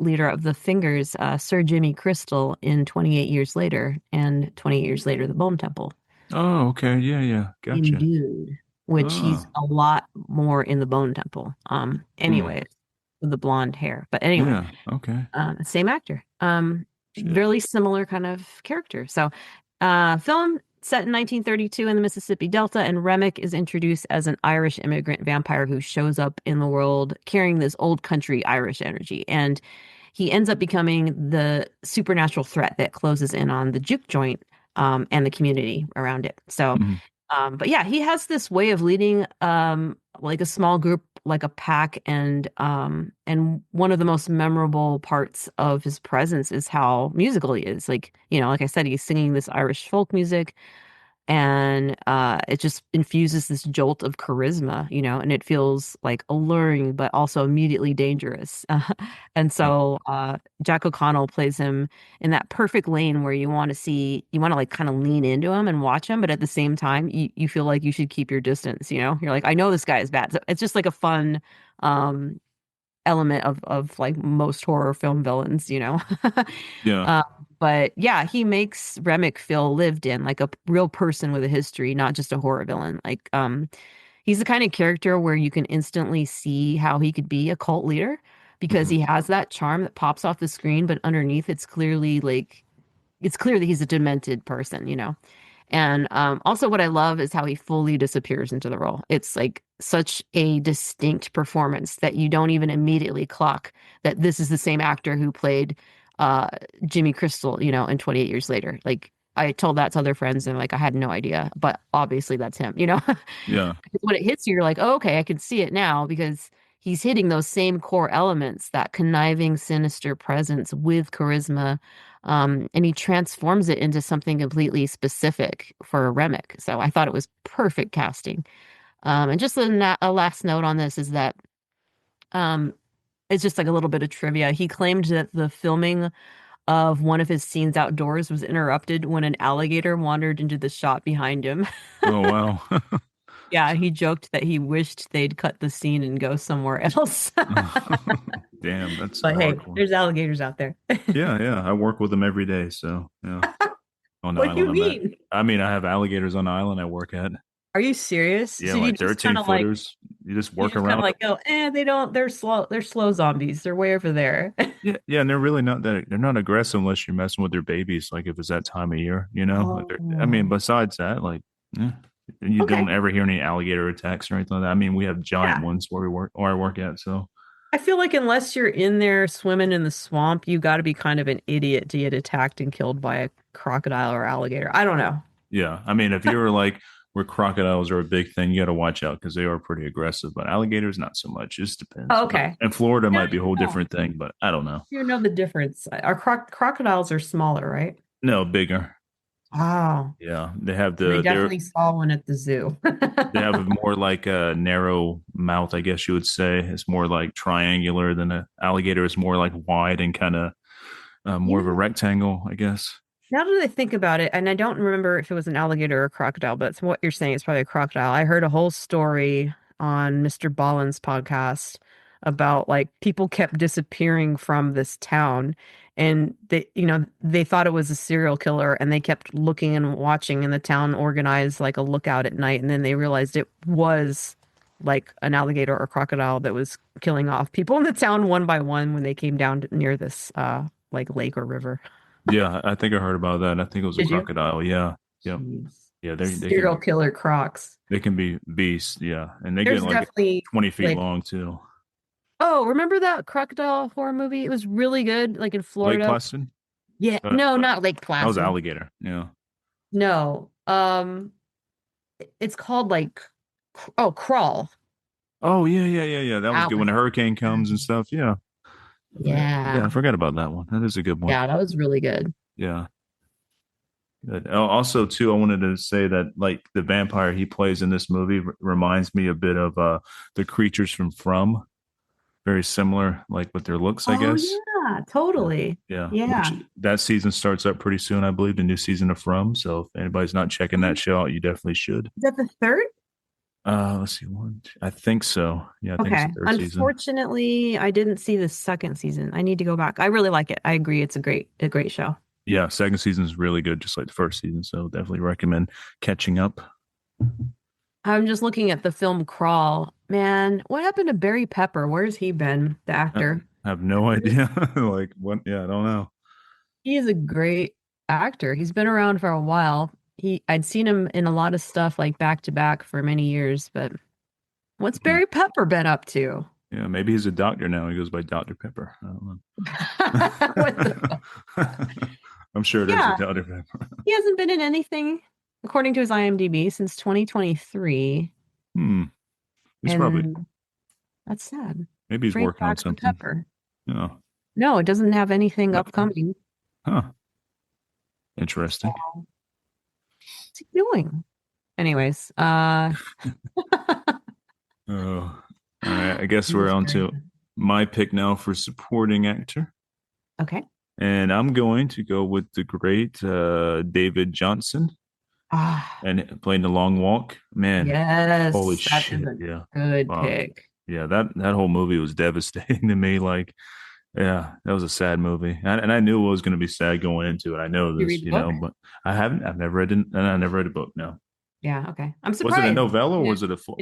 leader of the Fingers, Sir Jimmy Crystal, in 28 Years Later and 28 Years Later, The Bone Temple. Oh, okay. Yeah, yeah. In Gotcha. Dude, which he's Oh, a lot more in the Bone Temple. hmm. Anyways, with the blonde hair. But anyway, Yeah. Okay. same actor. Shit. Really similar kind of character. So, film set in 1932 in the Mississippi Delta, and Remick is introduced as an Irish immigrant vampire who shows up in the world carrying this old country Irish energy. And he ends up becoming the supernatural threat that closes in on the juke joint, and the community around it. So, Hmm. but yeah, he has this way of leading like a small group, like a pack, and one of the most memorable parts of his presence is how musical he is. Like, like I said, he's singing this Irish folk music, and it just infuses this jolt of charisma, and it feels like alluring but also immediately dangerous. And so Jack O'Connell plays him in that perfect lane where you want to like kind of lean into him and watch him, but at the same time you feel like you should keep your distance. You're like, I know this guy is bad. So it's just like a fun um element of like most horror film villains. Yeah. Uh, but yeah, he makes Remick feel lived in, like a real person with a history, not just a horror villain. Like, he's the kind of character where you can instantly see how he could be a cult leader because Hmm. he has that charm that pops off the screen, but underneath it's clear that he's a demented person. And also, what I love is how he fully disappears into the role. It's like such a distinct performance that you don't even immediately clock that this is the same actor who played uh, Jimmy Crystal, in 28 Years Later. Like, I told that to other friends and like I had no idea, but obviously that's him. Yeah. When it hits you, you're like, oh, okay, I can see it now because he's hitting those same core elements, that conniving, sinister presence with charisma. And he transforms it into something completely specific for Remick. So I thought it was perfect casting. And just a last note on this is that um, it's just like a little bit of trivia. He claimed that the filming of one of his scenes outdoors was interrupted when an alligator wandered into the shot behind him. Oh, wow. Yeah, he joked that he wished they'd cut the scene and go somewhere else. Damn, that's But hey, hardcore. there's alligators out there. Yeah, yeah. I work with them every day, so yeah. On the What do island you I'm at. mean? I mean, I have alligators on the island I work at. Are you serious? Yeah, So like 13 footers. You just you work just kind around of them. like go, they don't, they're slow zombies. They're way over there. Yeah, yeah, and they're really not that they're not aggressive unless you're messing with their babies, like if it's that time of year, you know? Like I mean, Oh, besides that, like yeah, you okay. don't ever hear any alligator attacks or anything like that. I mean, we have giant Yeah. ones where we work or I work at, so I feel like unless you're in there swimming in the swamp, you got to be kind of an idiot to get attacked and killed by a crocodile or alligator. I don't know. yeah. I mean, if you're like where crocodiles are a big thing, you got to watch out because they are pretty aggressive. But alligators, not so much. It just depends. Oh, But okay. in Florida, I might don't be a even whole know. different thing. But I don't know. You know the difference. Our crocodiles are smaller, right? No, bigger. Oh, Yeah, they have they they're definitely saw one at the zoo. they have a more like a narrow mouth, I guess you would say. It's more like triangular than an alligator is more like wide and kind of You more of a know, rectangle, I guess. now that I think about it, and I don't remember if it was an alligator or a crocodile, but it's what you're saying, it's probably a crocodile. I heard a whole story on Mr. Ballen's podcast about like people kept disappearing from this town and they thought it was a serial killer and they kept looking and watching and the town organized like a lookout at night and then they realized it was like an alligator or crocodile that was killing off people in the town one by one when they came down near this like lake or river. Yeah, I think I heard about that. I think it was a Did you? crocodile. Yeah, yep, Jeez. yeah. Serial killer crocs. They can be beasts. Yeah, and they get There's like definitely 20 feet like, long too. oh, remember that crocodile horror movie? It was really good, like in Lake Florida. Placid. Yeah, Uh, no, not Lake that was Placid. alligator. Yeah. No. It's called like oh, Crawl. Oh yeah, yeah, yeah, yeah. That was That good when was a hurricane comes and stuff. Yeah, yeah. I yeah. forgot about that one. That is a good one. Yeah, that was really good. Yeah. Good. Also, too, I wanted to say that like the vampire he plays in this movie reminds me a bit of the creatures from. Very similar, like with their looks, I Oh guess. yeah, Yeah. totally. Yeah. Which Yeah. that season starts up pretty soon, I believe, the new season of From. So if anybody's not checking that Um, show out, you definitely should. Is that the third? Let's see, one. I think so. Yeah, I think it's Okay. the third season. Unfortunately, I didn't see the second season. I need to go back. I really like it. I agree. It's a great show. Yeah, second season is really good, just like the first season. So definitely recommend catching up. I'm just looking at the film Crawl. Man, what happened to Barry Pepper? Where's he been, the I actor? have no idea. Like what? Yeah, I don't know. He is a great actor. He's been around for a while. I'd seen him in a lot of stuff like back to back for many years, but what's Hmm. Barry Pepper been up to? Yeah, maybe he's a doctor now. He goes by Dr. Pepper. I don't What the know. I'm sure there's a Yeah, Dr. Pepper. he hasn't been in anything according to his IMDb since 2023, Hmm. He's probably and that's sad. maybe he's Bring working on back the something. pepper. Yeah. No, it doesn't have anything No. upcoming. Huh. Interesting. What's he doing? Anyways, Oh. All right. I guess he we're was on very to good. my pick now for supporting actor. Okay. And I'm going to go with the great David Johnson Ah, and playing The Long Walk. Man, holy yes, that is shit. a Yeah. good Wow. pick. Yeah, that whole movie was devastating to me. Like, yeah, that was a sad movie. And I knew it was going to be sad going into it. I know You this, read the book? but I've never read it, and I never read a book. No. Yeah, okay. I'm Was it a surprised. novella or Yeah.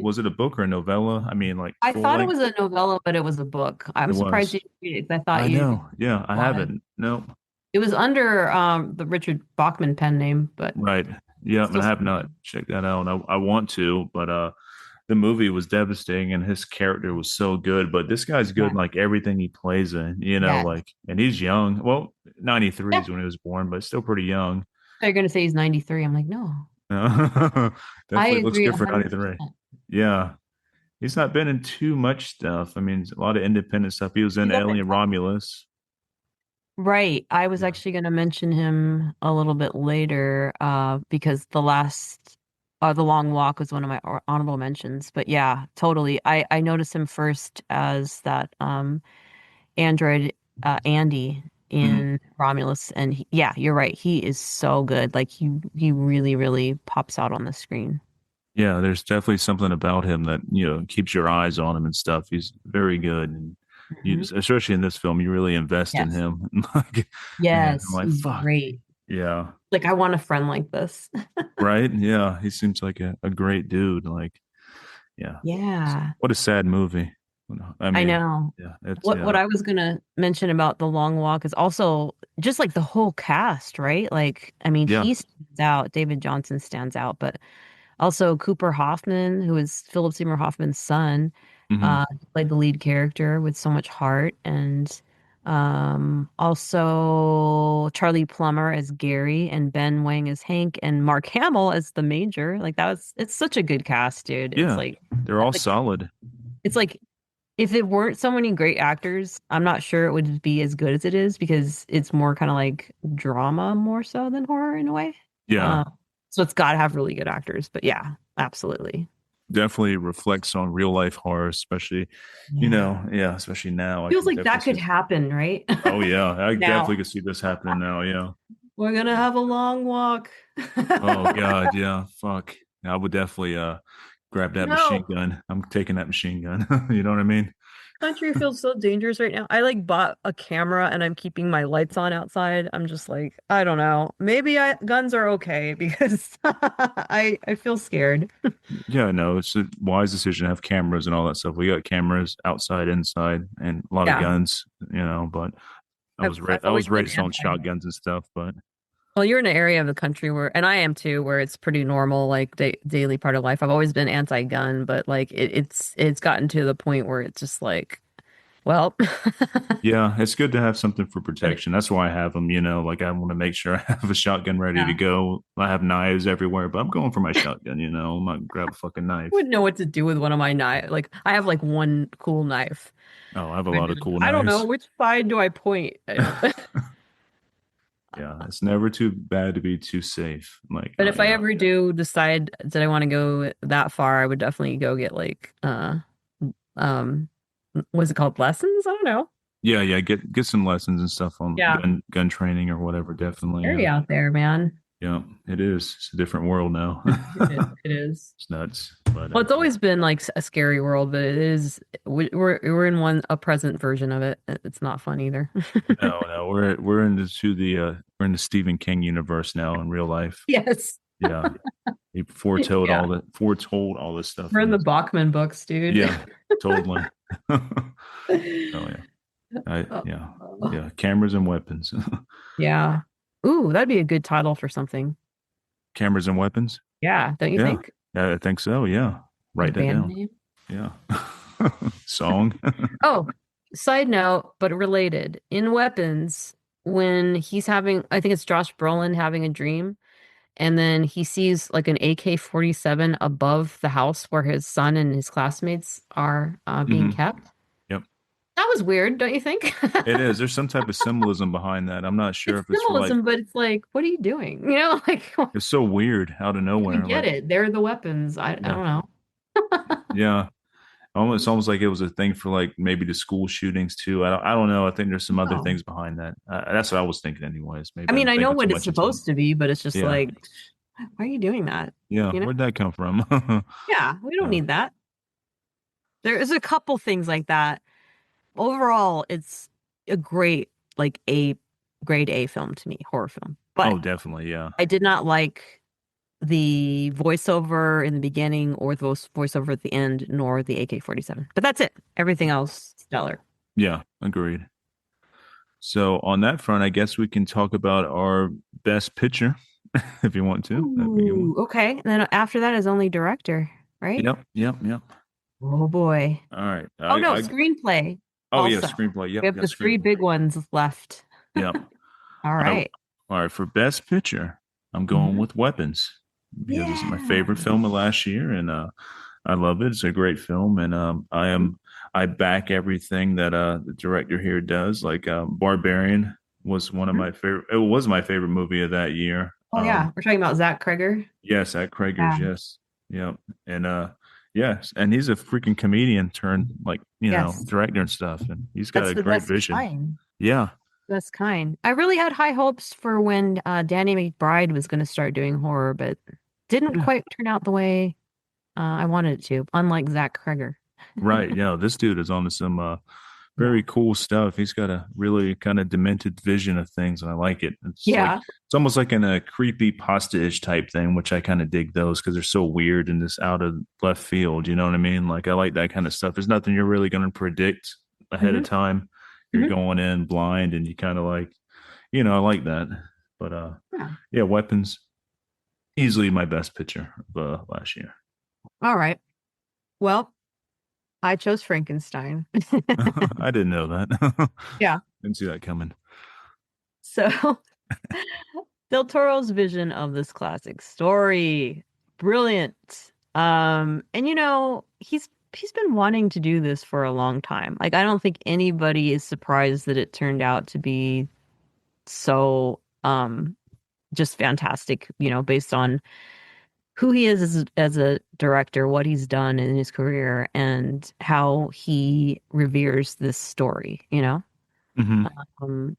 was it a book or a novella? I mean, like I full thought it length? was a novella, but it was a book. It I'm surprised was. you didn't read it 'cause I thought I you know. Yeah, I wanted. haven't. No. It was under the Richard Bachman pen name, but Right. Yeah, and still. I have not checked that out. I want to, but the movie was devastating and his character was so good. But this guy's good Yeah. in like everything he plays in, Yeah. like, and he's young. Well, 93 Yeah. is when he was born, but still pretty young. They're gonna say he's 93. I'm like, no. I Definitely looks agree good for 93. 100%. Yeah. He's not been in too much stuff. I mean, a lot of independent stuff. He was in He's up in Alien Romulus. Right. I was Yeah. actually going to mention him a little bit later because The Long Walk was one of my honorable mentions. But yeah, totally. I noticed him first as that android Andy Mhm. in Romulus, and yeah, you're right. He is so good. Like he really, really pops out on the screen. Yeah, there's definitely something about him that, keeps your eyes on him and stuff. He's very good. And Mhm. especially in this film, you really invest in Yes. him. Like, man, I'm Yes, like, he's fuck. great. Yeah. Like I want a friend like this. Right. Yeah. He seems like a great dude. Like, yeah. Yeah. What a sad movie. I I mean, know. yeah, it's, What yeah. I was gonna mention about The Long Walk is also just like the whole cast, right? Like, I mean, Yeah. he stands out, David Johnson stands out, but also Cooper Hoffman, who is Philip Seymour Hoffman's son, Hmm. played the lead character with so much heart, and also Charlie Plummer as Gary, and Ben Wang as Hank, and Mark Hamill as the Major. Like it's such a good cast, dude. It's Yeah. like They're all solid. it's like if it weren't so many great actors, I'm not sure it would be as good as it is because it's more kind of like drama more so than horror in a way. Yeah. Uh, so it's got to have really good actors. But yeah, absolutely. Definitely reflects on real life horror, especially, Yeah. yeah, especially now. I Feels can like definitely that see could it. happen, right? Oh yeah, I definitely Now could see this happening now. Yeah. we're gonna have a long walk. Oh God, yeah. Fuck. I would definitely grab that machine No, gun. I'm taking that machine gun. You know what I mean? country feels so dangerous right now. I like bought a camera and I'm keeping my lights on outside. I'm just like, I don't know. Maybe guns are okay because I feel scared. Yeah, no, it's a wise decision to have cameras and all that stuff. We got cameras outside, inside, and a lot of Yeah. guns. But I've I always was been raised on anti. shotguns and stuff. But Well, you're in an area of the country where, and I am too, where it's pretty normal, like daily part of life. I've always been anti-gun, but like it's gotten to the point where it's just like, well, yeah, it's good to have something for but it, protection. That's why I have them. Like I want to make sure I have a shotgun ready to yeah, go. I have knives everywhere, but I'm going for my shotgun. I'm not gonna grab a fucking I knife. wouldn't know what to do with one of my knife. Like I have like one cool knife. Oh, I have a And lot of cool I don't know knives. which side do I point. I don't. Yeah, it's never too bad to be too safe. Like, But oh if I yeah, ever do decide that I want to go that far, I would definitely go get like um what's it called? Lessons? I don't know. yeah, yeah. Get some lessons and stuff on Yeah. gun training or whatever. Definitely, Scary out there, man. yeah. It is. It's a different world now. It is. It is. It's nuts, but Well, it's yeah. always been like a scary world, but it is we're in a present version of it. It's not fun either. No, no, we're we're in the Stephen King universe now in real life. Yes. Yeah, he Yeah. foretold all this stuff We're in in the this. Bachman books, dude. Yeah, totally. Oh yeah, yeah, Oh, yeah. Cameras and weapons. yeah. Ooh, that'd be a good title for something. Cameras and weapons. Yeah, don't you Yeah, think? yeah, I think so. Yeah, Like write that band down. name? Yeah, song. Oh, side note, but related. In Weapons, when he's having, I think it's Josh Brolin having a dream, and then he sees like an AK-47 above the house where his son and his classmates are being Hmm. kept. Yep, That was weird, don't you think? it is. There's some type of symbolism behind that. I'm not sure It's if it's for like. symbolism, but it's like, what are you doing? Like, It's so weird out of we nowhere. get Like, it. They're the weapons. I yeah, don't know. yeah. Almost like it was a thing for like maybe the school shootings too. I don't know. I think there's some other No. things behind that. That's what I was thinking, anyways. I Maybe mean, I'm I know thinking too what it's much into it. supposed to be, but it's just Yeah, like, why are you doing that? yeah. You know? Where'd that come from? Yeah, we don't Yeah. need that. There is a couple things like that. Overall, it's a great, like a grade A film to me, horror film. But Oh, definitely. Yeah. I did not like the voiceover in the beginning or the voiceover at the end, nor the AK-47. But that's it. Everything else, stellar. Yeah. Agreed. So on that front, I guess we can talk about our best picture, if you want to. That'd be a good one. Ooh, okay. And then after that is only director, right? Yep. Yep. Yep. Oh boy. All right. Oh no, screenplay Oh yeah, also. screenplay. We Yep. have Yeah, the three screenplay. big ones left. Yep. All All right. right. All right. For best picture, I'm going Mhm. with Weapons because it's my Yeah. favorite film of last year, and I love it. It's a great film, and I back everything that the director here does. Like Barbarian was one of Mhm. my favorite. It was my favorite movie of that year. Oh yeah, we're talking about Zach Kreger. Yes, at Krager's. Yeah. Yes, yep, and yes, and he's a freaking comedian turned like Yes. director and stuff, and he's got That's a the great best vision. kind. Yeah, Best kind. I really had high hopes for when Danny McBride was going to start doing horror, but didn't yeah, quite turn out the way I wanted it to, unlike Zach Kreger. right. Yeah, this dude is on to some Yeah. very cool stuff. He's got a really kind of demented vision of things, and I like it. Yeah. It's almost like in a creepy pasta-ish type thing, which I kind of dig those because they're so weird and just out of left field. You know what I mean? Like I like that kind of stuff. There's nothing you're really going to predict ahead of Hmm. time. You're Hmm. going in blind, and you kind of like, I like that. But Yeah. yeah, Weapons easily my best picture of last year. All right. Well, I chose Frankenstein. I didn't know that. Yeah. Didn't see that coming. So Del Toro's vision of this classic story, brilliant. And he's been wanting to do this for a long time. Like I don't think anybody is surprised that it turned out to be so just fantastic, based on who he is as a director, what he's done in his career, and how he reveres this story. Hmm. Um,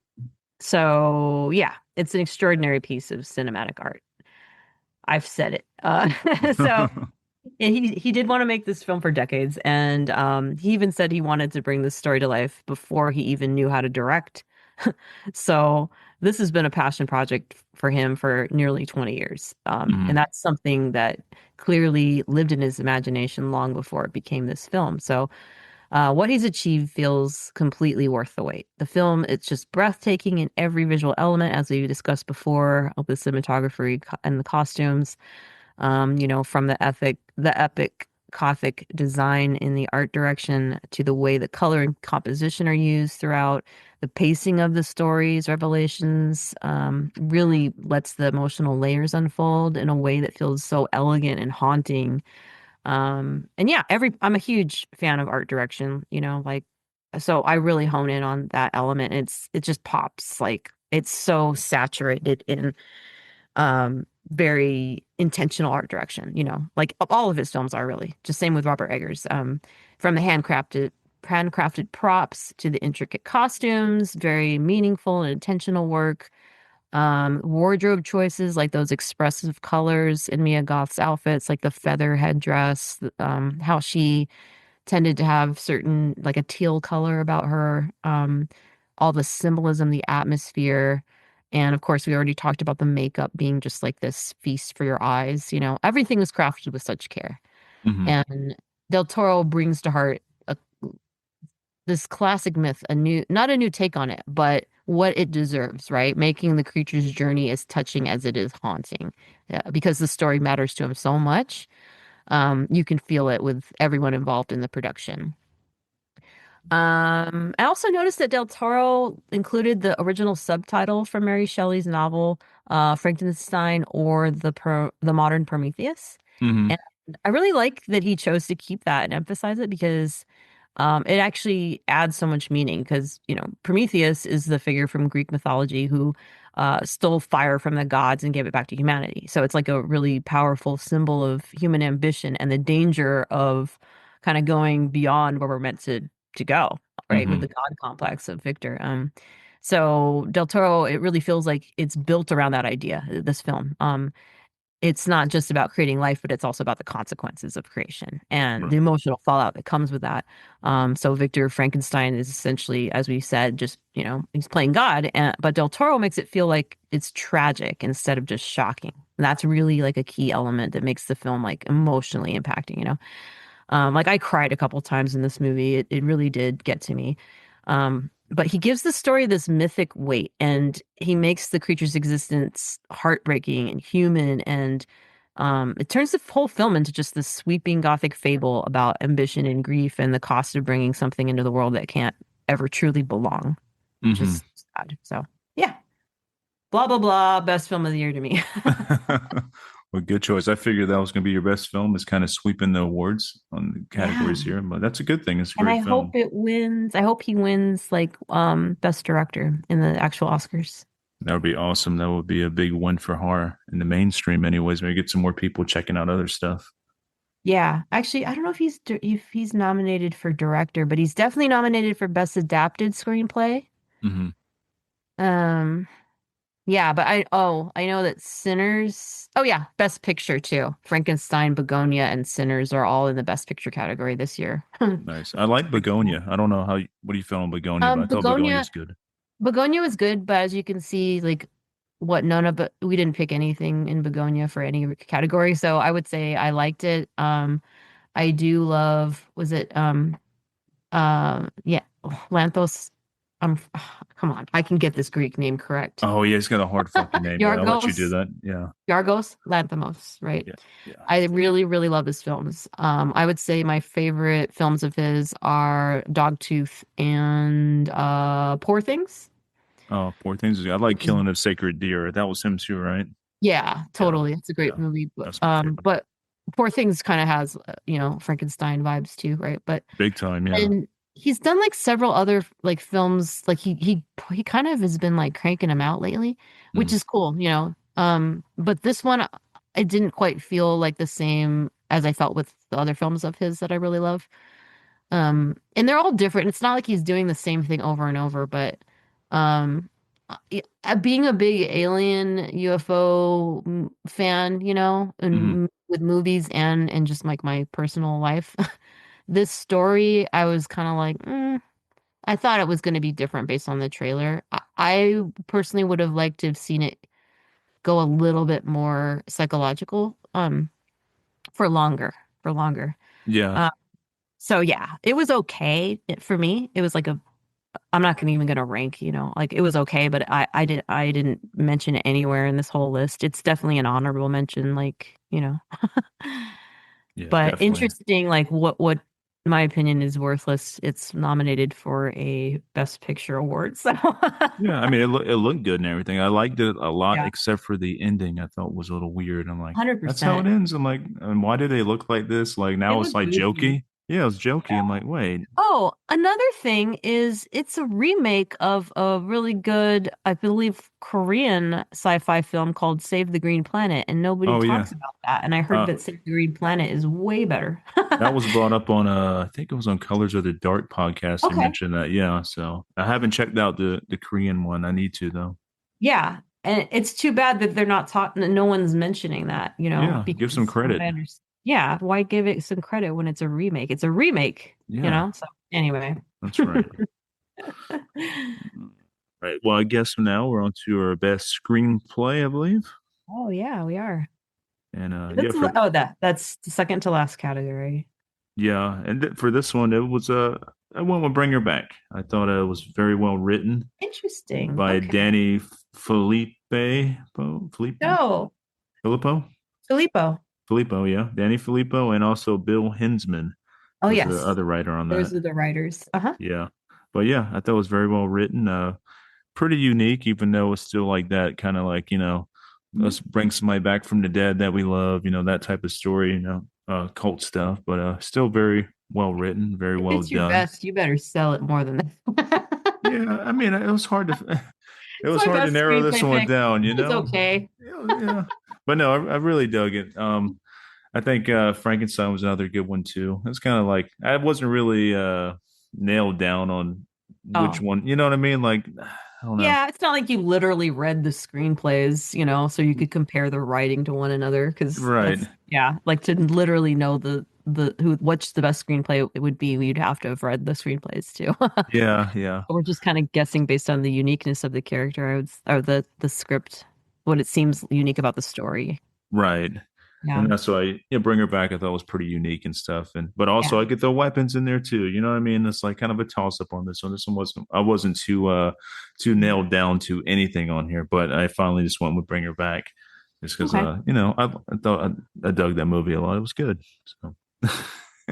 so yeah, it's an extraordinary piece of cinematic art. I've said it. So and he did want to make this film for decades, and he even said he wanted to bring this story to life before he even knew how to direct. So this has been a passion project for him for nearly 20 years. And Hmm. that's something that clearly lived in his imagination long before it became this film. So what he's achieved feels completely worth the wait. The film, it's just breathtaking in every visual element, as we discussed before, of the cinematography and the costumes. From the epic Gothic design in the art direction to the way the color and composition are used throughout. The pacing of the stories, revelations, really lets the emotional layers unfold in a way that feels so elegant and haunting. And yeah, I'm a huge fan of art direction, like so I really hone in on that element. It just pops like it's so saturated in very intentional art direction, like all of his films are really. Just same with Robert Eggers. From the handcrafted props to the intricate costumes, very meaningful and intentional work. Wardrobe choices like those expressive colors in Mia Goth's outfits, like the feather headdress, how she tended to have certain like a teal color about her, all the symbolism, the atmosphere, And of course, we already talked about the makeup being just like this feast for your eyes. Everything was crafted with such care. Hmm. And Del Toro brings to heart a, this classic myth, not a new take on it, but what it deserves, right? Making the creature's journey as touching as it is haunting. Yeah, because the story matters to him so much. You can feel it with everyone involved in the production. I also noticed that Del Toro included the original subtitle for Mary Shelley's novel, Frankenstein or the Modern Prometheus. Hmm. And I really like that he chose to keep that and emphasize it because it actually adds so much meaning because, Prometheus is the figure from Greek mythology who stole fire from the gods and gave it back to humanity. So it's like a really powerful symbol of human ambition and the danger of kind of going beyond where we're meant to go, right? With Hmm. the God complex of Victor. So Del Toro, it really feels like it's built around that idea, this film. It's not just about creating life, but it's also about the consequences of creation and the Right. emotional fallout that comes with that. So Victor Frankenstein is essentially, as we said, just, he's playing God, but Del Toro makes it feel like it's tragic instead of just shocking. And that's really like a key element that makes the film like emotionally impacting. Like I cried a couple times in this movie. It really did get to me. But he gives the story this mythic weight and he makes the creature's existence heartbreaking and human. And it turns the whole film into just this sweeping gothic fable about ambition and grief and the cost of bringing something into the world that can't ever truly belong, which Hmm. is sad. So, yeah, blah, blah, blah. Best film of the year to me. Well, good choice. I figured that was going to be your best film. Is kind of sweeping the awards on the Yeah. categories here, but that's a good thing. It's a And I great hope film. it wins. I hope he wins like best director in the actual Oscars. That would be awesome. That would be a big win for horror in the mainstream, anyways. Maybe get some more people checking out other stuff. Yeah, actually, I don't know if he's nominated for director, but he's definitely nominated for best adapted screenplay. Hmm. Um, yeah, but I know that Sinners. Oh yeah, best picture too. Frankenstein, Begonia, and Sinners are all in the best picture category this year. Nice. I like Pretty cool. Begonia. I don't know what do you feel on Begonia, but I thought Begonia Begonia was good. Begonia was good, but as you can see, like what none of but we didn't pick anything in Begonia for any category, so I would say I liked it. I do love, was it yeah, Lanthos. Come on, I can get this Greek name correct. Oh yeah, he's got a hard fucking name. Yeah, I'll let you do Yorgos, that. Yeah, Yorgos Lanthimos, right? yeah, yeah. I really, really love his films. I would say my favorite films of his are Dogtooth and Poor Things. Oh, poor things. I like Which is Killing of Sacred Deer. That was him too, right? Yeah, Yeah, totally. It's a great yeah. movie, That's my favorite. but Poor Things kind of has Frankenstein vibes too, right? But Big time. Yeah. and he's done like several other like films, like he kind of has been like cranking them out lately, which Mhm. is cool. But this one I didn't quite feel like the same as I felt with the other films of his that I really love. And they're all different. It's not like he's doing the same thing over and over, but um, being a big alien UFO fan, Mhm. and with movies and just like my personal life, this story, I was kind of like, I thought it was going to be different based on the trailer. I personally would have liked to have seen it go a little bit more psychological, for longer, for longer. Yeah. Uh, so yeah, it was okay for me. It was like I'm not gonna even gonna rank, like it was okay, but I didn't mention it anywhere in this whole list. It's definitely an honorable mention, like. Yeah. But Definitely. interesting, like what my opinion is worthless. It's nominated for a Best Picture award. So Yeah. I mean, it looked good and everything. I liked it a lot, yeah, except for the ending. I thought was a little weird. I'm like, that's how it 100%. ends. I'm like, and why do they look like this? Like It now it's looked like goofy. jokey. Yeah, it was jokey. I'm Yeah. like, wait. Oh, another thing is it's a remake of a really good, I believe, Korean sci-fi film called Save the Green Planet, and nobody Oh yeah. talks about that. And I heard Uh, that Save the Green Planet is way better. that was brought up on I think it was on Colors of the Dark podcast. He Okay. mentioned that. Yeah. So I haven't checked out the Korean one. I need to though. Yeah. And it's too bad that they're not talking, no one's mentioning that, Yeah. Give some because from what credit. I understand, yeah, why give it some credit when it's a remake? It's a remake, Yeah. So anyway. That's right. right. Well, I guess now we're on to our best screenplay, I believe. Oh yeah, we are. And yeah, That's that's the second to last category. for this one, it was I went with Bring Her Back. I thought it was very well written Interesting. by Okay. Danny Felipe Oh, Filippo Filippo. Filippo, yeah, Danny Filippo, and also Bill Hinsman Oh was the yes. other writer on that. Those are the writers. Uh-huh. Yeah, but yeah, I thought it was very well written. Pretty unique, even though it's still like that kind of like Mhm. let's bring somebody back from the dead that we love, that type of story, cult stuff, but still very well written, very If well it's your done. best, you better sell it more than that. Yeah, I mean, it was hard to it It's was my hard to best narrow this screenplay one pick. down, It's okay. yeah, but no, I really dug it. I think Frankenstein was another good one too. It's kind of like I wasn't really nailed down on which Oh. one, you know what I mean? Like, I don't know. Yeah, it's not like you literally read the screenplays, so you could compare the writing to one another because Right. that's yeah, like to literally know the who what's the best screenplay it would be, you'd have to have read the screenplays too. Yeah, yeah. We're just kind of guessing based on the uniqueness of the character, or the script, what it seems unique about the story. Right. Yeah. And that's why Bring Her Back I thought was pretty unique and stuff. But also Yeah. I could throw weapons in there too. You know what I mean? It's like kind of a toss up on this one. This one wasn't I wasn't too Mhm. nailed down to anything on here, but I finally just went with Bring Her Back just because Okay. I thought I dug that movie a lot. It was good. So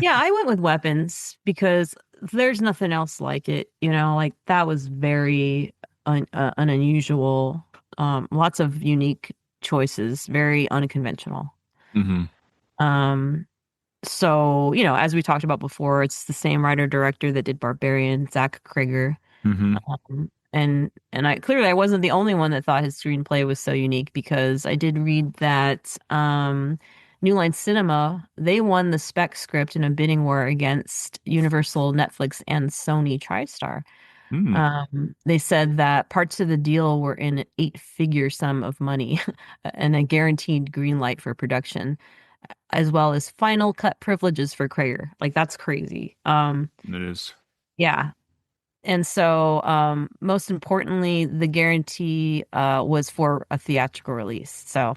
Yeah, I went with weapons because there's nothing else like it, like that was very an unusual, lots of unique choices, very unconventional. hmm Um, so, as we talked about before, it's the same writer director that did Barbarian, Zach Krager. hmm And I wasn't the only one that thought his screenplay was so unique because I did read that New Line Cinema, they won the spec script in a bidding war against Universal, Netflix, and Sony TriStar. mm, They said that parts of the deal were in an eight-figure sum of money and a guaranteed green light for production, as well as final cut privileges for Krager. Like that's crazy. it is. Yeah. And so, most importantly, the guarantee was for a theatrical release. So,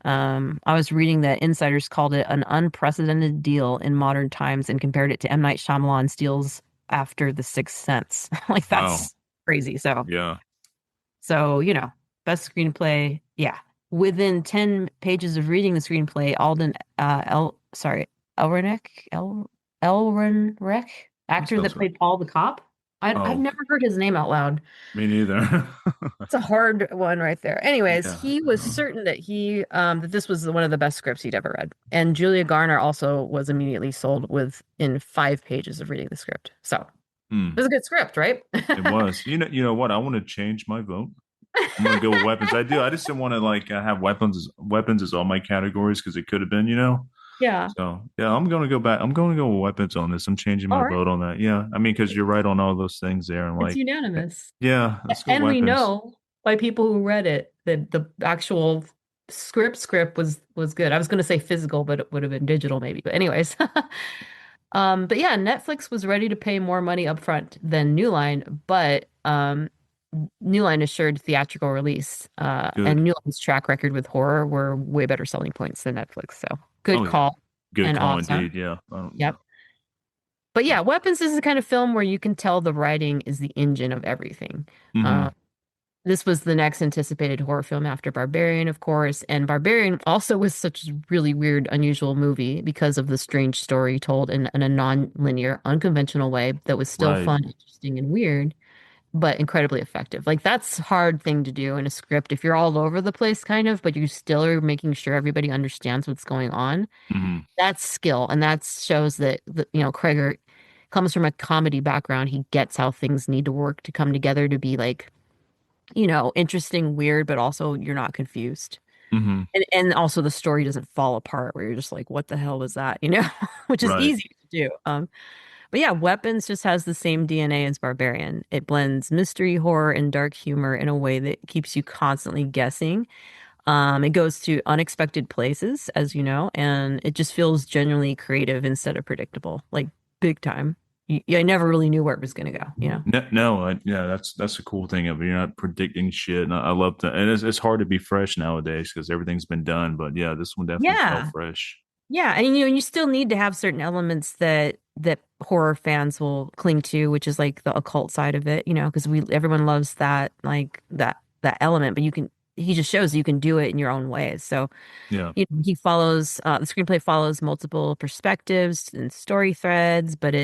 I was reading that insiders called it an unprecedented deal in modern times and compared it to M. Night Shyamalan's deals after The Sixth Sense. Like Wow. that's crazy. So, Yeah. best screenplay. Yeah, within 10 pages of reading the screenplay, Alden Elrenek Elrenrek, That actor sounds that right. played Paul the cop. I've Oh, never heard his name out loud. me neither. It's a hard one right there. Anyways, Yeah. he was certain that that this was one of the best scripts he'd ever read. And Julia Garner also was immediately sold within 5 pages of reading the script. So it Hmm. was a good script, right? It was. You know what? I want to change my vote. I'm gonna go with weapons. I do. I just didn't want to like have weapons as all my categories because it could have been. Yeah. So yeah, I'm gonna go back. I'm gonna go with weapons on this. I'm changing All my right. vote on that. Yeah, I mean, because you're right on all those things there. And It's like, unanimous. yeah, let's go And we weapons. know by people who read it that the actual script was good. I was going to say physical, but it would have been digital maybe. But anyways, but yeah, Netflix was ready to pay more money upfront than New Line, but New Line assured theatrical release. Good. And New Line's track record with horror were way better selling points than Netflix. So good Oh yeah, call good and call awesome. indeed. Yeah. Yep. But yeah, Weapons is the kind of film where you can tell the writing is the engine of everything. Mm-hmm. Um, This was the next anticipated horror film after Barbarian, of course. And Barbarian also was such a really weird, unusual movie because of the strange story told in a non-linear, unconventional way that was still Right. fun, interesting, and weird, but incredibly effective. Like that's a hard thing to do in a script if you're all over the place, kind of, but you still are making sure everybody understands what's going on. Mm-hmm. That's skill, and that shows that Krager comes from a comedy background. He gets how things need to work to come together to be like interesting, weird, but also you're not confused. Mm-hmm. And also the story doesn't fall apart where you're just like, what the hell was that? Which is Right. easy to do. But yeah, Weapons just has the same DNA as Barbarian. It blends mystery, horror, and dark humor in a way that keeps you constantly guessing. It goes to unexpected places, as you know, and it just feels genuinely creative instead of predictable, like big time. I never really knew where it was going to go, you know? No, no, yeah, that's the cool thing of it. You're not predicting shit, and I love that. And it's hard to be fresh nowadays because everything's been done. But yeah, this one definitely felt Yeah. fresh. Yeah, and you still need to have certain elements that horror fans will cling to, which is like the occult side of it, because we everyone loves that like that element, but he just shows you can do it in your own ways. So, Yeah. he follows the screenplay follows multiple perspectives and story threads, but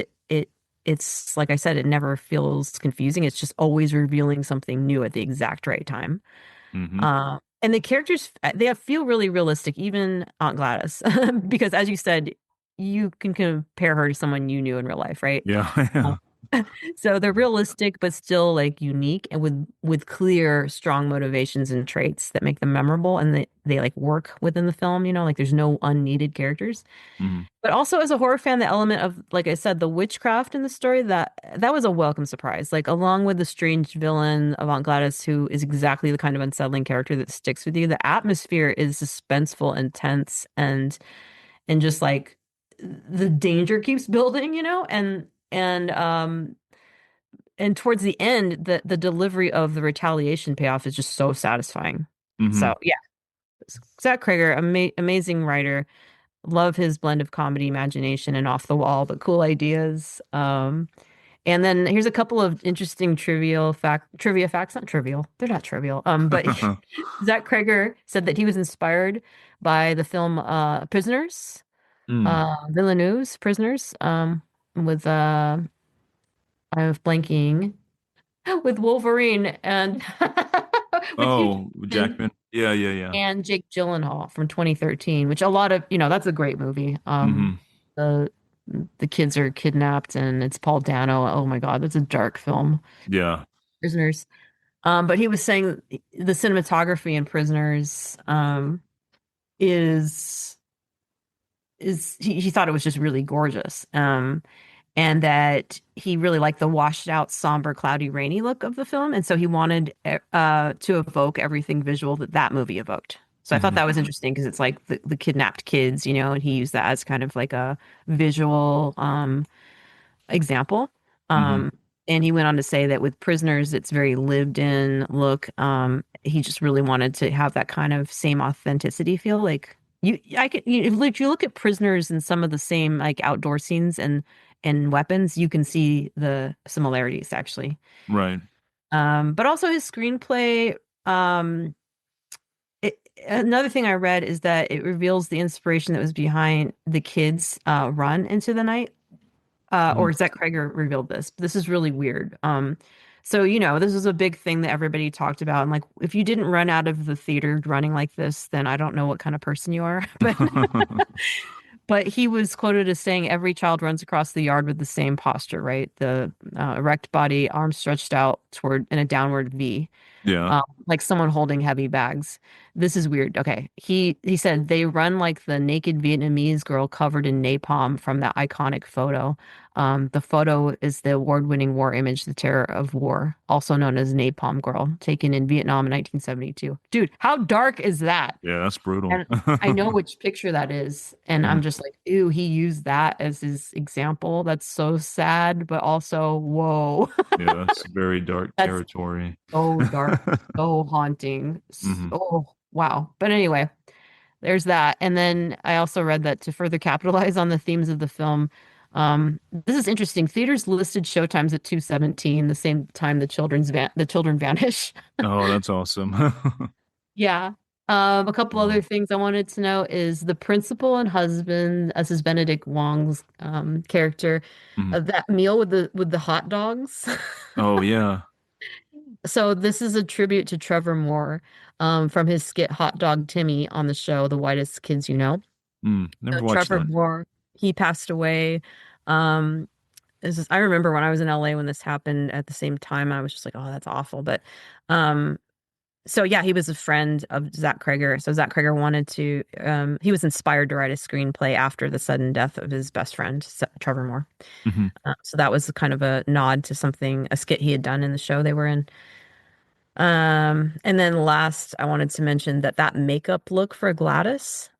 it's like I said, it never feels confusing. It's just always revealing something new at the exact right time. Mm-hmm. And the characters, feel really realistic, even Aunt Gladys, because as you said, you can compare her to someone you knew in real life, right? Yeah. Uh, Yeah. So they're realistic, but still like unique and with clear, strong motivations and traits that make them memorable, and they like work within the film, like there's no unneeded characters. Mm-hmm. But also as a horror fan, the element of, like I said, the witchcraft in the story, that was a welcome surprise. Like along with the strange villain of Aunt Gladys, who is exactly the kind of unsettling character that sticks with you, the atmosphere is suspenseful, intense, and just like the danger keeps building, and towards the end, the delivery of the retaliation payoff is just so satisfying. Mm-hmm. So yeah, Zach Krager, amazing writer. Love his blend of comedy, imagination, and off the wall but cool ideas. And then here's a couple of interesting trivia facts. Not trivial. They're not trivial. But Zach Krager said that he was inspired by the film Prisoners, Mm. Villeneuve's Prisoners, with I'm blanking with Wolverine and with Hugh Oh, Jackman Jackman. Yeah, yeah, yeah. and Jake Gyllenhaal from 2013, which a lot of, that's a great movie. Mm-hmm. The the kids are kidnapped and it's Paul Dano. Oh my God, that's a dark film. Yeah. Prisoners. But he was saying the cinematography in Prisoners is he thought it was just really gorgeous. And that he really liked the washed out, somber, cloudy, rainy look of the film. And so he wanted to evoke everything visual that movie evoked. So I thought Mm-hmm. that was interesting because it's like the kidnapped kids, and he used that as kind of like a visual example. Mm-hmm. Um, and he went on to say that with Prisoners, it's very lived in look. He just really wanted to have that kind of same authenticity feel. Like if you look at Prisoners and some of the same like outdoor scenes and weapons, you can see the similarities actually. Right. But also his screenplay. Um, Another thing I read is that it reveals the inspiration that was behind the kids' run into the night, Mm-hmm. or Zach Kreger revealed this. This is really weird. So this was a big thing that everybody talked about. And like, if you didn't run out of the theater running like this, then I don't know what kind of person you are. But he was quoted as saying, "Every child runs across the yard with the same posture, right? The erect body, arms stretched out toward in a downward V." Yeah. Like someone holding heavy bags. This is weird. Okay. He said they run like the naked Vietnamese girl covered in napalm from that iconic photo. The photo is the award-winning war image, The Terror of War, also known as Napalm Girl, taken in Vietnam in 1972. Dude, how dark is that? Yeah, that's brutal. And I know which picture that is, and I'm Mhm. just like, ew, he used that as his example. That's so sad, but also, whoa. Yeah, that's very dark That's territory. so dark, so haunting. Hmm. Oh, wow. But anyway, there's that. And then I also read that to further capitalize on the themes of the film, this is interesting. Theaters listed showtimes at 2:17, the same time the children vanish. Oh, that's awesome. Yeah. A couple other Wow. things I wanted to know is the principal and husband, as is Benedict Wong's character, Mhm. that meal with the hot dogs. Oh, yeah. So this is a tribute to Trevor Moore, from his skit Hot Dog Timmy on the show The Whitest Kids You Know. So Never watched Trevor that. Moore, he passed away. Um, I remember when I was in LA when this happened at the same time, I was just like, oh, that's awful. But um, so yeah, he was a friend of Zach Kreger. So Zach Kreger wanted to, he was inspired to write a screenplay after the sudden death of his best friend, Trevor Moore. Hmm. So that was kind of a nod to a skit he had done in the show they were in. And then last, I wanted to mention that makeup look for Gladys,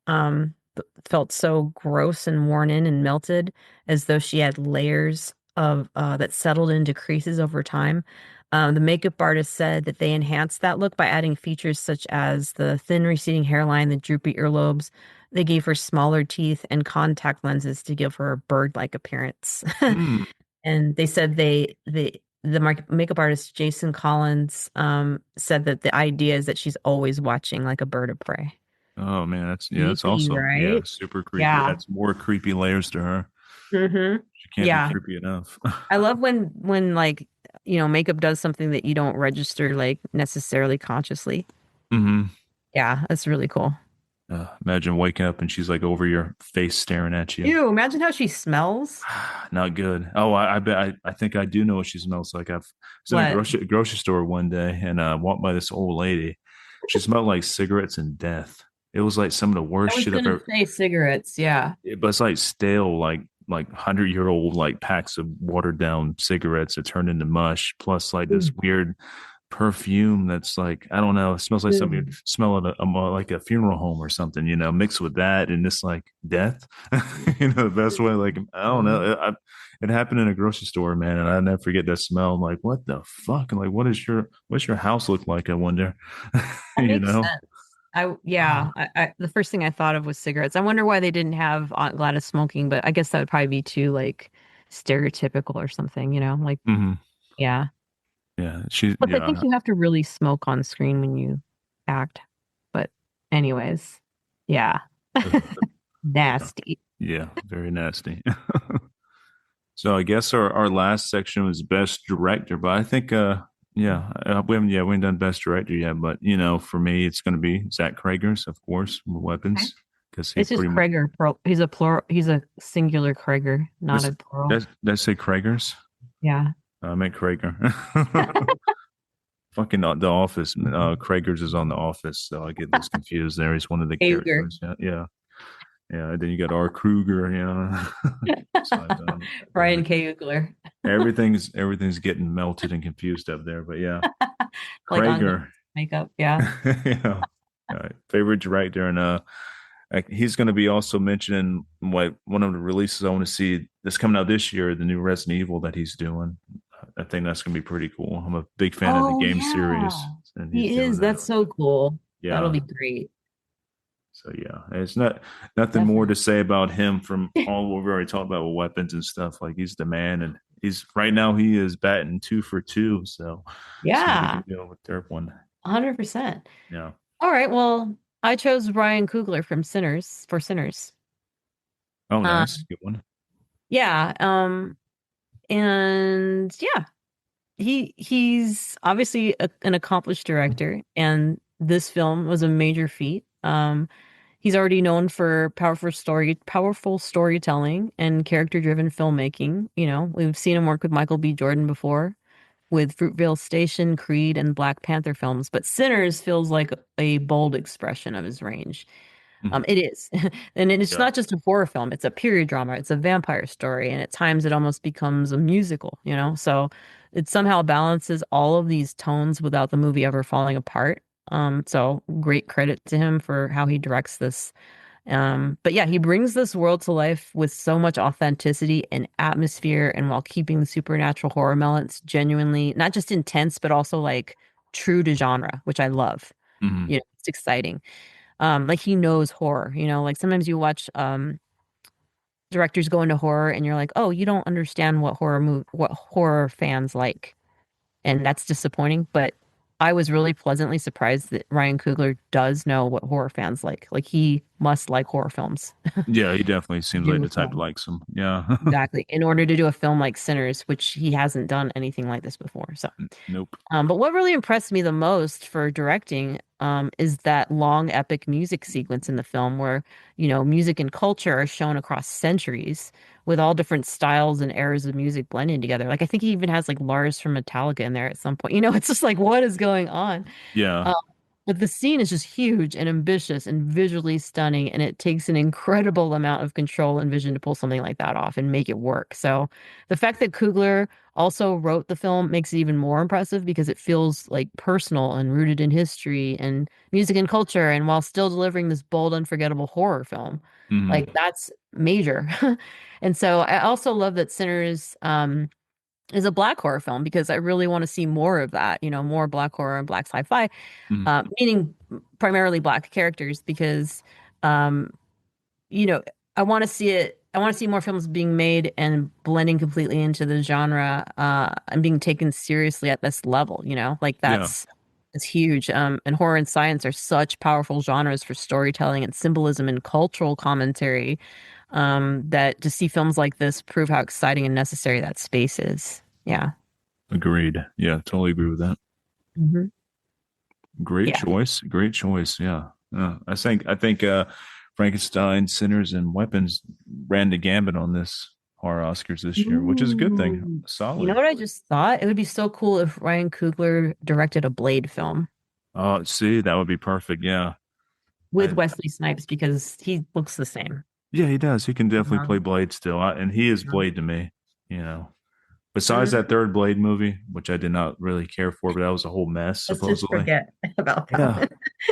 felt so gross and worn in and melted, as though she had layers of that settled into creases over time. The makeup artist said that they enhanced that look by adding features such as the thin receding hairline, the droopy earlobes. They gave her smaller teeth and contact lenses to give her a bird-like appearance. Mm. And they said makeup artist Jason Collins said that the idea is that she's always watching like a bird of prey. Oh man, that's yeah, that's Creepy, also yeah, right? super creepy. Yeah. That's more creepy layers to her. hmm She can't be Yeah. creepy enough. I love when like, makeup does something that you don't register like necessarily consciously. hmm Yeah, that's really cool. Imagine waking up and she's like over your face staring at you. Ew, imagine how she smells. Not good. Oh, I bet I think I do know what she smells like. I was in a What? grocery store one day and walked by this old lady. She smelled like cigarettes and death. It was like some of the I worst was shit I've gonna ever. say cigarettes, yeah. But it's like stale, like 100-year-old like packs of watered down cigarettes that turned into mush, plus like this Mm. weird perfume that's like I don't know. It smells like something you'd Mm. smell at like a funeral home or something, mixed with that and this like death. The best way. Like I don't know. It happened in a grocery store, man, and I never forget that smell. I'm like, what the fuck? And like, what's your house look like? I wonder. That you makes know. sense. The first thing I thought of was cigarettes. I wonder why they didn't have Aunt Gladys smoking, but I guess that would probably be too like stereotypical or something, like hmm yeah. Yeah, she. Plus, I think Yeah, you have to really smoke on screen when you act. But anyways, yeah. yeah, Nasty. yeah. Very nasty. So I guess our last section was best director, but I think we haven't done best director yet, but for me it's going to be Zach Kragers, of course, with Okay. Weapons, because he It's just pretty much Krager. He's a plural. He's a singular Krager, not that's a plural. that's say Kragers. Yeah. I meant Krager. Fucking The Office. Kragers is on The Office, so I get those confused. There, he's one of the Krager. characters. Yeah, yeah, yeah. And then you got R. Kruger. So Brian K. Ugler. everything's getting melted and confused up there. But yeah, Like on Krager. makeup. Yeah. Yeah. Favorite director, and he's going to be also mentioning what one of the releases I want to see that's coming out this year, the new Resident Evil that he's doing. I think that's going to be pretty cool. I'm a big fan of the Oh game yeah. series, and he's He doing is. that. That's so cool. That'll Yeah. be great. So yeah, it's nothing more Definitely. to say about him from all what we already talked about with weapons and stuff. Like he's the man, and he's right now he is batting 2 for 2. So somebody Yeah. could go with their one. 100%. Yeah. All right. Well, I chose Ryan Coogler from Sinners for Sinners. Oh, nice, Um, good one. yeah. And yeah, he's obviously an accomplished director, and this film was a major feat. He's already known for powerful storytelling and character-driven filmmaking. We've seen him work with Michael B. Jordan before, with Fruitvale Station, Creed, and Black Panther films, but Sinners feels like a bold expression of his range. Mhm. It is. And it's Yeah. not just a horror film, it's a period drama, it's a vampire story, and at times it almost becomes a musical. So it somehow balances all of these tones without the movie ever falling apart. So great credit to him for how he directs this. But yeah, he brings this world to life with so much authenticity and atmosphere, and while keeping the supernatural horror elements genuinely not just intense, but also like true to genre, which I love. hmm It's exciting. Like he knows horror, like sometimes you watch directors go into horror and you're like, oh, you don't understand what horror fans like. And that's disappointing. But I was really pleasantly surprised that Ryan Coogler does know what horror fans like. Like he must like horror films. Yeah, he definitely To seems like do a the type that film. likes him. Yeah. Exactly. In order to do a film like Sinners, which he hasn't done anything like this before. So Nope. but what really impressed me the most for directing is that long epic music sequence in the film where, music and culture are shown across centuries with all different styles and eras of music blending together. Like I think he even has like Lars from Metallica in there at some point. It's just like what is going on? Yeah. Um, But the scene is just huge and ambitious and visually stunning, and it takes an incredible amount of control and vision to pull something like that off and make it work. So the fact that Coogler also wrote the film makes it even more impressive because it feels like personal and rooted in history and music and culture, and while still delivering this bold, unforgettable horror film. Hmm. Like that's major. And so I also love that Sinners is a black horror film because I really want to see more of that, more black horror and black sci-fi, Hmm. meaning primarily black characters because, um, you know, I want to see it. I want to see more films being made and blending completely into the genre, and being taken seriously at this level, like Yeah, it's huge. And horror and science are such powerful genres for storytelling and symbolism and cultural commentary, that to see films like this prove how exciting and necessary that space is. Yeah. agreed. Yeah, totally agree with that. Hmm. Great Yeah. choice. Great choice. Yeah. I think Frankenstein, Sinners, and Weapons ran the gambit on this horror Oscars this year, which is a good thing. Ooh. You know Solid. what I just thought? It would be so cool if Ryan Coogler directed a Blade film Oh, see, that would be perfect. Yeah. with I Wesley Snipes because he looks the same. Yeah, he does. He can definitely Uh-huh. play Blade still, and he is Yeah. Blade to me. You know, besides that Mhm. third Blade movie, which I did not really care for, but that was a whole mess Let's just supposedly. forget about that Yeah, one.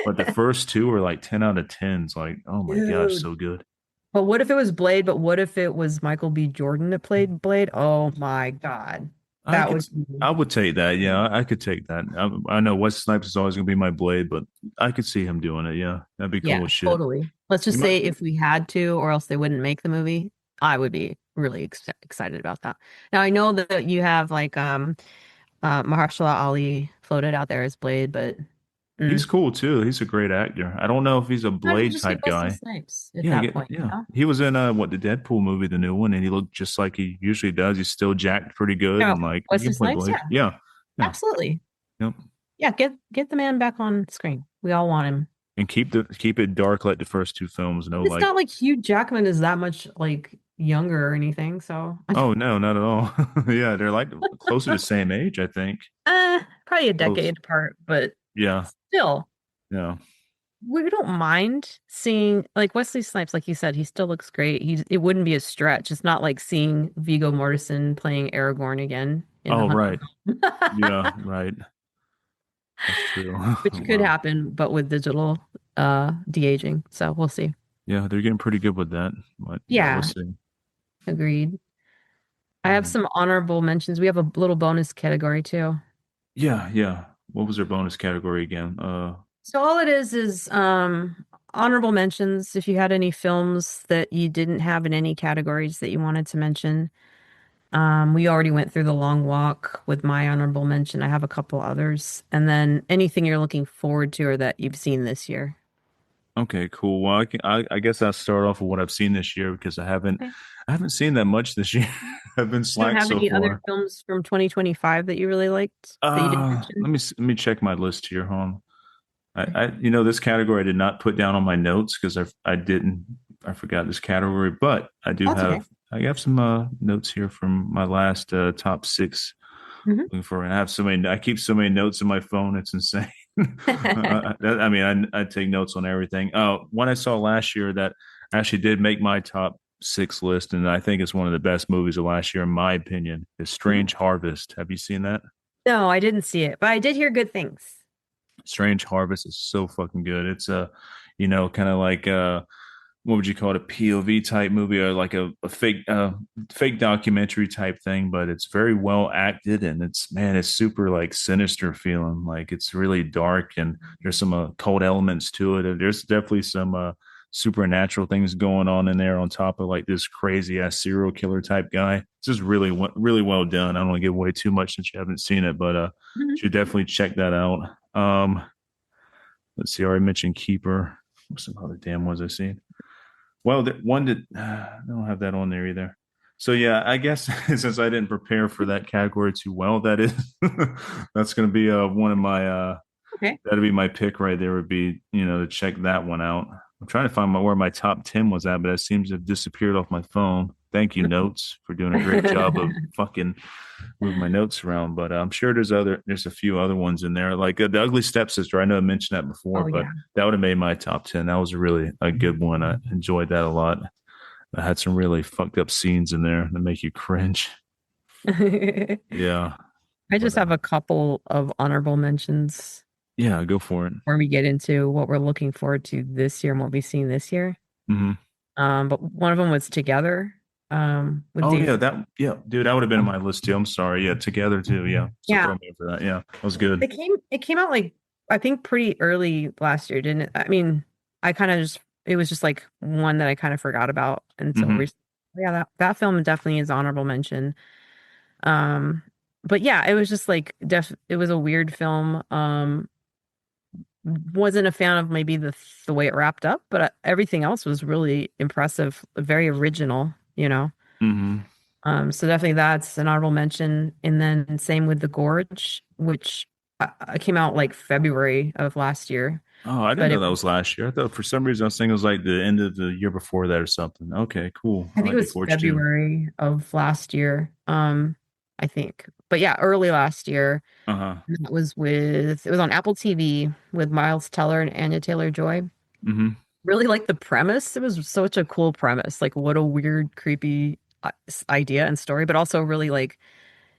but the first two were like 10 out of 10s. Like, oh my gosh, Dude. so good. But what if it was Blade, but what if it was Michael B. Jordan that played Blade? Oh my God. I That could, would be I would take that. Yeah, I could take that. I know Wes Snipes is always gonna be my Blade, but I could see him doing it. Yeah, that'd be yeah, cool as shit. totally. Let's You just might. say if we had to, or else they wouldn't make the movie, I would be really excited about that. Now I know that you have like Mahershala Ali floated out there as Blade, but He's mm. cool too. He's a great actor. I don't know if he's a Might as well Blade just get type Wesley guy. Snipes at Yeah, that point, you yeah. know? He was in what the Deadpool movie, the new one, and he looked just like he usually does. He's still jacked pretty good, No, and like he Wesley can play Snipes, Blade. yeah, Yeah, yeah, absolutely. yep. Yeah, get the man back on screen. We all want him. And keep it dark like the first two films. No, It's like, not like Hugh Jackman is that much like younger or anything, so oh no, not at all. Yeah, they're like closer to the same age, I think. probably a Close. decade apart, but Yeah, still, yeah. we don't mind seeing like Wesley Snipes, like you said, he still looks great. It wouldn't be a stretch. It's not like seeing Viggo Mortensen playing Aragorn again in The Oh Hunt right. for Yeah, Blood. right. That's true. Which could Wow. happen, but with digital de-aging. So we'll see. Yeah, they're getting pretty good with that. But yeah, we'll Yeah, see. agreed. I have Um, some honorable mentions. We have a little bonus category too. yeah, yeah. What was their bonus category again? So all it is honorable mentions if you had any films that you didn't have in any categories that you wanted to mention. We already went through The Long Walk with my honorable mention. I have a couple others. And then anything you're looking forward to or that you've seen this year. Okay, cool. Well, I guess I'll start off with what I've seen this year because Okay. I haven't seen that much this year. I've been You don't slack have so any other far. films from 2025 that you really liked that you didn't mention? Let me check my list here. Hold on. You know, this category I did not put down on my notes because I didn't, I forgot this category, but That's okay. I have some notes here from my last top six Hmm. looking for, and I keep so many notes in my phone. It's insane. I mean, I take notes on everything. One I saw last year that actually did make my top six list, and I think it's one of the best movies of last year, in my opinion, is Mhm. Strange Harvest. Have you seen that? No, I didn't see it, but I did hear good things. Strange Harvest is so fucking good. It's a, you know, kind of like what would you call it, a POV type movie or like a fake documentary type thing, but it's very well acted and it's man, it's super like sinister feeling. Like it's really dark and there's some cold elements to it. And there's definitely some supernatural things going on in there on top of like this crazy ass serial killer type guy. It's just really well done. I don't want to give away too much since you haven't seen it, but Mhm. should definitely check that out. Let's see. I already mentioned Keeper. What's some other damn ones I've seen? Well, the one that I don't have that on there either. So yeah, I guess since I didn't prepare for that category too well, that is that's going to be one of my Okay. that'd be my pick right there. Would be to check that one out. I'm trying to find where my top 10 was at, but it seems to have disappeared off my phone. Thank you, notes, for doing a great job of fucking moving my notes around. But I'm sure there's a few other ones in there, like the Ugly Stepsister. I know I mentioned that before, Oh but yeah. that would have made my top 10. That was really a good one. I enjoyed that a lot. I had some really fucked up scenes in there that make you cringe. I Yeah, but just have a couple of honorable mentions yeah, go for it. before we get into what we're looking forward to this year and what we've seen this year. Hmm. But one of them was Together, with Oh Dave. yeah, dude, that would have been on my list too. I'm sorry. Yeah, Together too. Yeah, so throw Yeah, me in for that. Yeah, that was good. it came out like I think pretty early last year, didn't it? I mean, I kind of just it was just like one that I kind of forgot about until Hmm. recently. Yeah, that film definitely is honorable mention. Um, but yeah, it was just like it was a weird film. Wasn't a fan of maybe the way it wrapped up, but everything else was really impressive, very original, you know. Hmm. So definitely that's an honorable mention. And then same with The Gorge, which came out like February of last year, Oh, I didn't but know that was last year. I thought for some reason I was thinking it was like the end of the year before that or something. Okay, cool. I I think it like the was Gorge too. February of last year. I think, but yeah, early last year. Uh huh. And it was on Apple TV with Miles Teller and Anya Taylor-Joy. Hmm. Really like the premise. It was such a cool premise. Like what a weird, creepy idea and story, but also really like,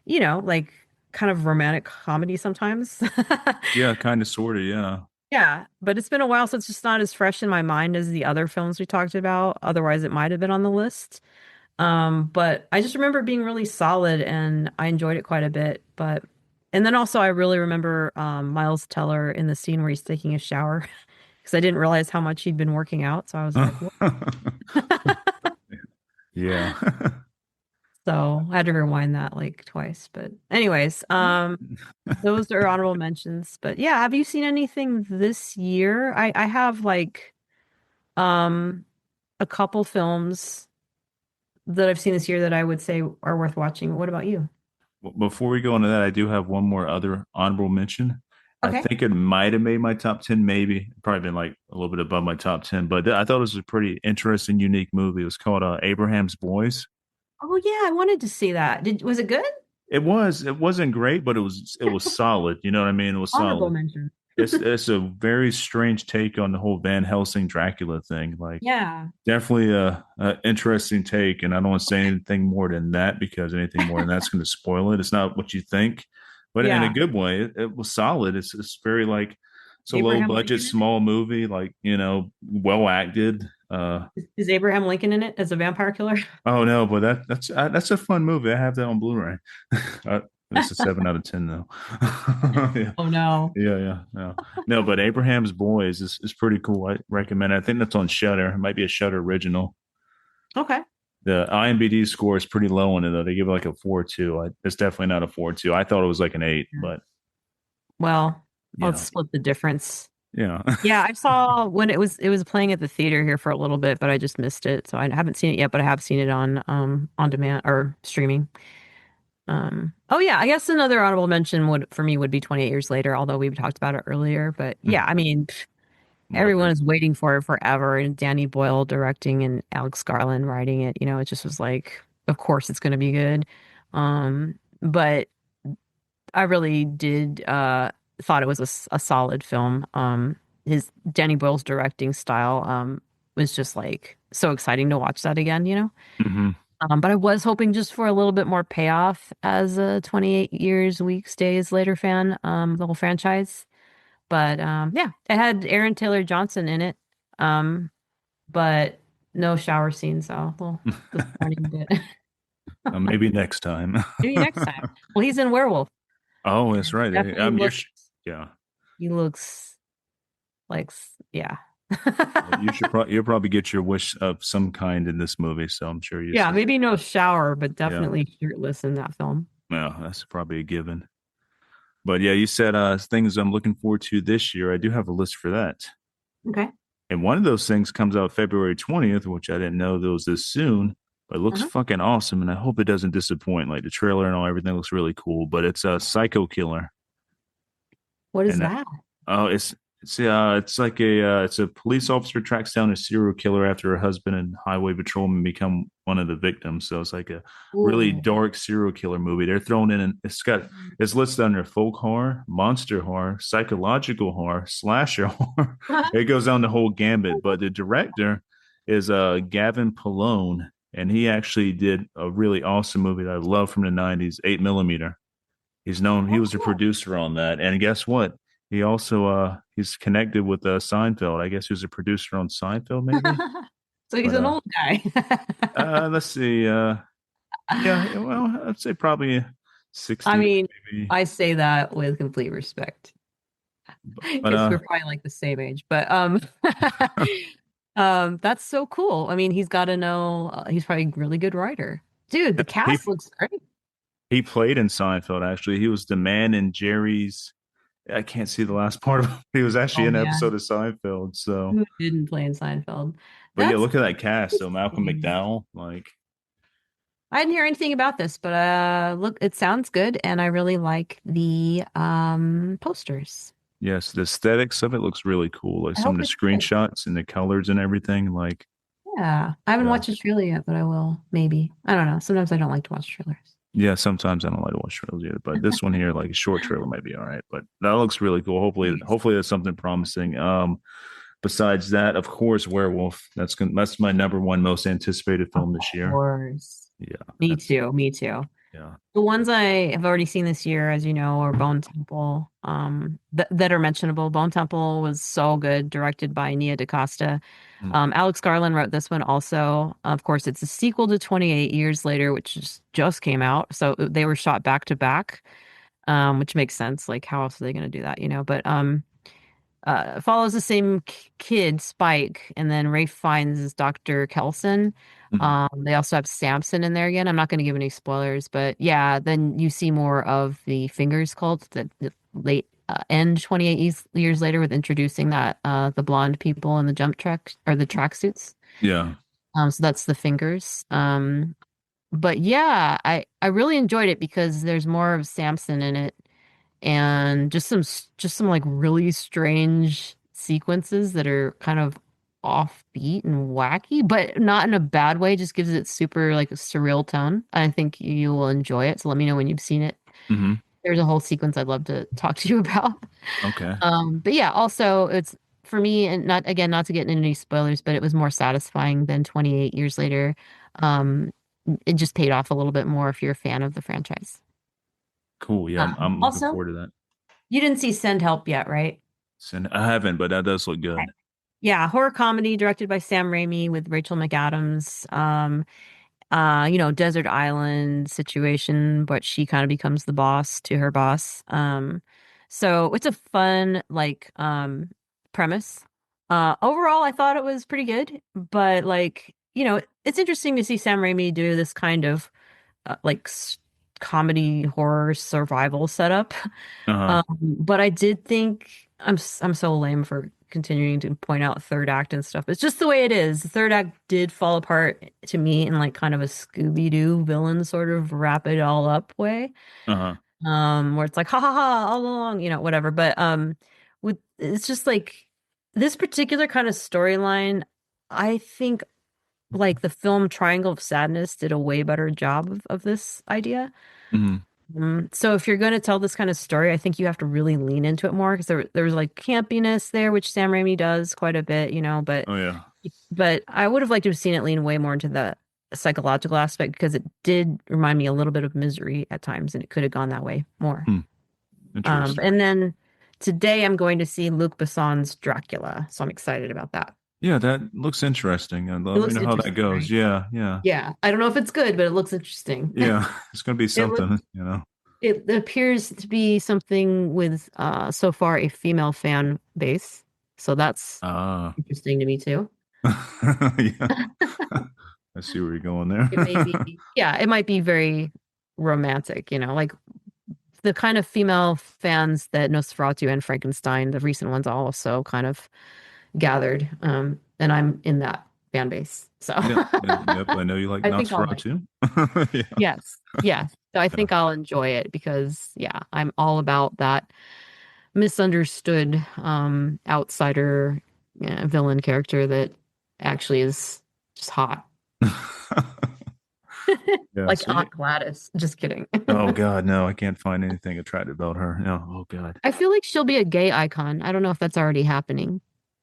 like kind of romantic comedy sometimes. Yeah, kind of, sort of. Yeah. Yeah, but it's been a while, so it's just not as fresh in my mind as the other films we talked about. Otherwise, it might have been on the list. But I just remember it being really solid and I enjoyed it quite a bit. And then also I really remember Miles Teller in the scene where he's taking a shower because I didn't realize how much he'd been working out. So I was like, what? Yeah. So I had to rewind that like twice. But anyways, those are honorable mentions. But yeah, have you seen anything this year? I have like um a couple films that I've seen this year that I would say are worth watching. What about you? Before we go into that, I do have one more other honorable mention. I Okay. think it might have made my top 10, maybe. Probably been like a little bit above my top 10, but I thought it was a pretty interesting, unique movie. It was called Abraham's Boys. Oh yeah, I wanted to see that. Was it good? It wasn't great, but it was solid. You know what I mean? It was Honorable solid. mention. It's a very strange take on the whole Van Helsing Dracula thing. Like Yeah. definitely a interesting take, and I don't want to say anything more than that because anything more than that's going to spoil it. It's not what you think, but in a Yeah. good way. It was solid. It's very like it's a low Abraham budget Lincoln in it? small movie, like well acted. Is Abraham Lincoln in it as a vampire killer? Oh no, but that's a fun movie. I have that on Blu-ray. uh, it's a 7 out of 10 though. Yeah. Oh no. Yeah, no, no, but Abraham's Boys is pretty cool. I recommend it. I think that's on Shutter. It might be a Shutter original. Okay. The IMDb score is pretty low on it though. They give it like a 4.2. It's definitely not a 4.2. I thought it was like an 8, Yeah. but Well, let's yeah, split the difference. yeah. Yeah, I saw when it was playing at the theater here for a little bit, but I just missed it. So I haven't seen it yet, but I have seen it on demand or streaming. Oh yeah, I guess another honorable mention would for me would be 28 Years Later, although we talked about it earlier. But yeah, I mean, Love everyone that. is waiting for it forever, and Danny Boyle directing and Alex Garland writing it. It just was like, of course it's going to be good. But I really did thought it was a solid film. His Danny Boyle's directing style was just like so exciting to watch that again. Hmm. But I was hoping just for a little bit more payoff as a 28 years, weeks, days later fan, the whole franchise. But yeah, it had Aaron Taylor Johnson in it, um, but no shower scene, so a little disappointing. But Maybe next time. maybe next time. Well, he's in Werewolf. Oh, that's right. Definitely Yeah. he looks like, yeah. You'll probably get your wish of some kind in this movie, so I'm sure you Yeah, see. maybe no shower, but Yeah, definitely shirtless in that film. yeah, that's probably a given. But yeah, you said things I'm looking forward to this year. I do have a list for that. Okay. And one of those things comes out February 20th, which I didn't know that was this soon, but it looks Uh-huh. fucking awesome. And I hope it doesn't disappoint. Like the trailer and all, everything looks really cool. But it's a Psycho Killer. What is And that? oh, it's It's like it's a police officer tracks down a serial killer after her husband and highway patrolman become one of the victims. So it's like a really Ooh. dark serial killer movie. They're thrown in, and it's listed under folk horror, monster horror, psychological horror, slasher horror. It goes down the whole gambit. But the director is Gavin Polone, and he actually did a really awesome movie that I love from the '90s, 8 millimeter. He was a Oh. producer on that. And guess what? He also he's connected with Seinfeld. I guess he was a producer on Seinfeld, maybe. So he's But an old guy. let's see. Yeah, well, I'd say probably I 60s, mean, maybe. I say that with complete respect But because we're probably like the same age. But that's so cool. I mean, he's got to know. He's probably a really good writer. Dude, the he cast looks great. he played in Seinfeld actually. He was the man in Jerry's. I can't see the last part of it. He was actually Oh in an episode man, of Seinfeld. So, who didn't play in Seinfeld? but yeah, That's look at that cast. So Malcolm interesting. McDowell, like I didn't hear anything about this, but look, it sounds good, and I really like the posters. yes, the aesthetics of it looks really cool. Like I some hope of the it's good. screenshots and the colors and everything. Like, Yeah, I haven't yeah, watched the trailer yet, but I will maybe. I don't know. Sometimes I don't like to watch trailers. yeah. Sometimes I don't like to watch trailers either, but this one here, like a short trailer, might be all right. But that looks really cool. Yes. Hopefully, that's something promising. Besides that, of course, Werewolf. That's my number one most anticipated Of film this year. course. Yeah, Me that's too. Me too. yeah. The ones I have already seen this year, as you know, are Bone Temple, that are mentionable. Bone Temple was so good, directed by Nia DaCosta. Mm, Alex Garland wrote this one also. Of course, it's a sequel to 28 Years Later, which just came out. So they were shot back to back, which makes sense. Like, how else are they going to do that, you know? But follows the same kid, Spike, and then Rafe finds Dr. Kelson. mm, They also have Samson in there again. I'm not going to give any spoilers, but yeah, then you see more of the Fingers cult that late end 28 years later with introducing that the blonde people in the jump track or the tracksuits. yeah. So that's the Fingers. But yeah, I really enjoyed it because there's more of Samson in it and just some like really strange sequences that are kind of offbeat and wacky, but not in a bad way, just gives it super like a surreal tone. I think you will enjoy it. So let me know when you've seen it. Hmm. There's a whole sequence I'd love to talk to you about. Okay. But yeah, also it's for me, and not again, not to get into any spoilers, but it was more satisfying than 28 years later. Um, it just paid off a little bit more if you're a fan of the franchise. Cool. Yeah, I'm looking Also, forward to that. you didn't see Send Help yet, right? I haven't, but that does look Okay. good. Yeah, horror comedy directed by Sam Raimi with Rachel McAdams. Desert island situation, but she kind of becomes the boss to her boss. So it's a fun like premise. Overall, I thought it was pretty good, but like, it's interesting to see Sam Raimi do this kind of like comedy horror survival setup. Uh-huh. But I did think I'm so lame for continuing to point out third act and stuff. It's just the way it is. The third act did fall apart to me in like kind of a Scooby-Doo villain sort of wrap it all up way. Uh-huh. Where it's like ha ha ha all along, whatever. But with it's just like this particular kind of storyline, I think like the film Triangle of Sadness did a way better job of this idea. Hmm. So if you're going to tell this kind of story, I think you have to really lean into it more because there's like campiness there, which Sam Raimi does quite a bit, but Oh yeah. I would have liked to have seen it lean way more into the psychological aspect because it did remind me a little bit of Misery at times, and it could have gone that way more. Hmm. Interesting. And then today I'm going to see Luc Besson's Dracula, so I'm excited about that. Yeah, that looks interesting. It Let me looks know how that interesting, goes. right? Yeah, yeah. Yeah, I don't know if it's good, but it looks interesting. Yeah. It's gonna be It looks something, you know. It appears to be something with so far a female fan base. So that's Ah. interesting to me too. Yeah. I see where you're going It may there. be, yeah, it might be very romantic, like the kind of female fans that Nosferatu and Frankenstein, the recent ones also kind of gathered. And I'm in that fan base. So Yep, yep, yep. I know you like I think I'll like Nosferatu. Yeah, yes. Yes. So I yeah. think I'll enjoy it because yeah, I'm all about that misunderstood outsider villain character that actually is just hot. Yeah, Like see? Aunt Gladys. Just kidding. Oh God, no, I can't find anything attractive about her. No, oh God. I feel like she'll be a gay icon. I don't know if that's already happening.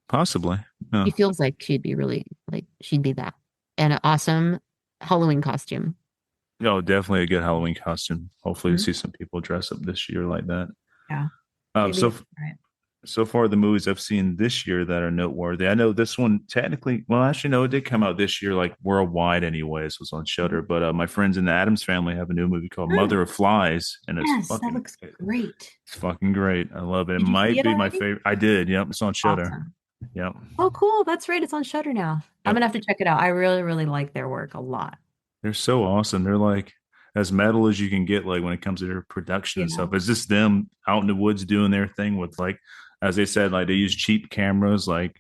Possibly. She No. feels like she'd be really like she'd be that. And an awesome Halloween costume. Oh, definitely a good Halloween costume. Hopefully we Mhm. see some people dress up this year like that. Yeah. Um, She'd be so right. so far the movies I've seen this year that are noteworthy. I know this one technically, well, actually, no, it did come out this year, like worldwide, anyways. Was on Shudder. Mhm. But my friends in the Adams family have a new movie called Mother of Flies, and Yes, that looks great. it's fucking great. I love it. It Did you see might it be my already? favorite. I did. Yep, it's on Shudder. Awesome. Yep, Oh, cool. That's right. It's on Shutter now. I'm yep. gonna have to check it out. I really, really like their work a lot. They're so awesome. They're like as metal as you can get, like when it comes to their production and Yeah. stuff. It's just them out in the woods doing their thing with like, as they said, like they use cheap cameras, like,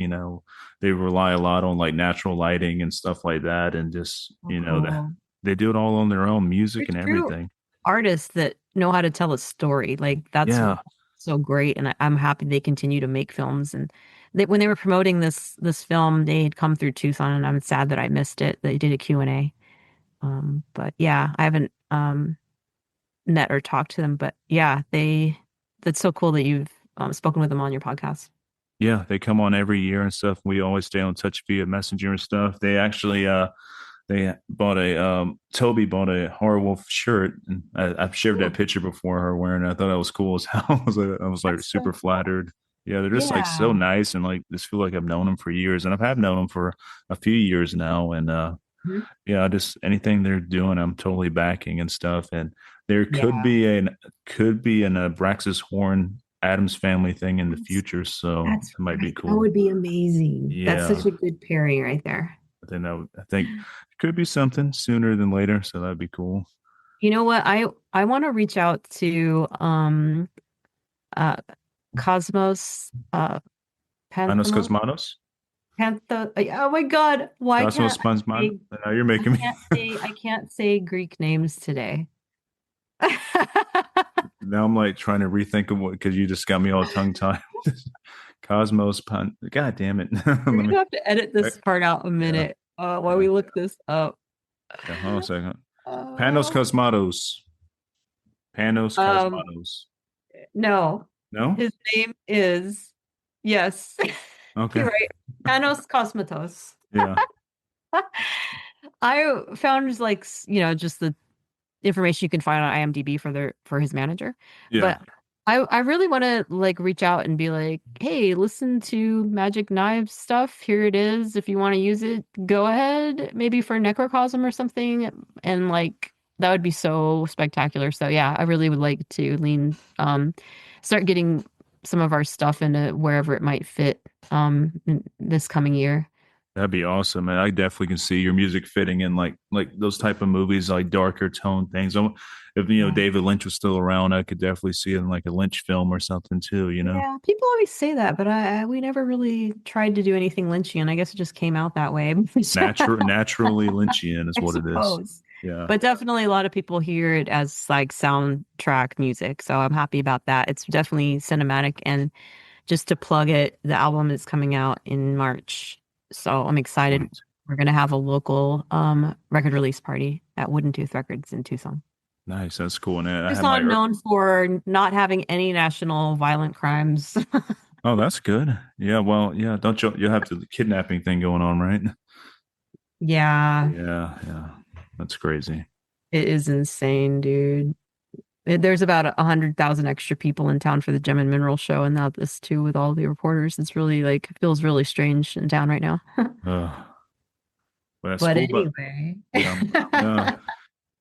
they rely a lot on like natural lighting and stuff like that. And just, Oh, cool. they do it all on their own They're music and true everything. artists that know how to tell a story. Like that's Yeah. so great, and I'm happy they continue to make films. And when they were promoting this film, they had come through Tucson, and I'm sad that I missed it. They did a Q&A. But yeah, I haven't met or talked to them. But yeah, they that's so cool that you've spoken with them on your podcast. Yeah. They come on every year and stuff. We always stay on touch via messenger and stuff. They actually, they bought Toby bought a Horror Wolf shirt, and I've shared that Cool. picture before her wearing it. I thought that was cool as hell. I was like That's super so cool. flattered. Yeah, they're just like so Yeah. nice, and like just feel like I've known them for years, and I've had known them for a few years now. And Mhm. yeah, just anything they're doing, I'm totally backing and stuff. And there Yeah. could be an Abraxas Horn Adams family thing in the future, so That's it might be right. That cool. would be amazing. That's such Yeah, a good pairing right there. I think it could be something sooner than later, so that'd be cool. You know what? I want to reach out to uh Cosmos Manos Panthamos Cosmanos? Pantho oh my God, why Cosmos can't I Pansman? say Now you're making me. I can't say Greek names today. Now I'm like trying to rethink of what, because you just got me all tongue tied. Cosmos Pan. God damn it. Let We're me. gonna have to edit this part out a Yeah. minute while Yeah. we look this up. Yeah. Hold on a second. Panos Uh, Cosmatos. Panos um, Cosmatos. no, No? his name is yes, Okay. you're right. Panos Cosmatos. Yeah. I found like just the information you can find on IMDb for his manager. Yeah. But I really want to like reach out and be like, hey, listen to Magic Knives stuff. Here it is. If you want to use it, go ahead. Maybe for Necrocosm or something. And like that would be so spectacular. So yeah, I really would like to start getting some of our stuff into wherever it might fit this coming year. That'd be awesome. And I definitely can see your music fitting in like those type of movies, like darker tone things. If Yeah. David Lynch was still around, I could definitely see it in like a Lynch film or something too. Yeah, people always say that, but we never really tried to do anything Lynchian. I guess it just came out that way. Naturally Lynchian is I what it is. suppose. Yeah. But definitely a lot of people hear it as like soundtrack music. So I'm happy about that. It's definitely cinematic. And just to plug it, the album is coming out in March. So I'm excited. Sweet. We're gonna have a local record release party at Wooden Tooth Records in Tucson. Nice. That's cool. And I have Tucson known for not having any national violent crimes. oh, that's good. Yeah. Well, yeah. Don't you'll have the kidnapping thing going on, right? Yeah, Yeah. Yeah. That's crazy. it is insane, dude. There's about 100,000 extra people in town for the Gem and Mineral Show, and now this too with all the reporters. It's really like feels really strange in town right now. Well, that's But cool. But anyway, yeah, yeah.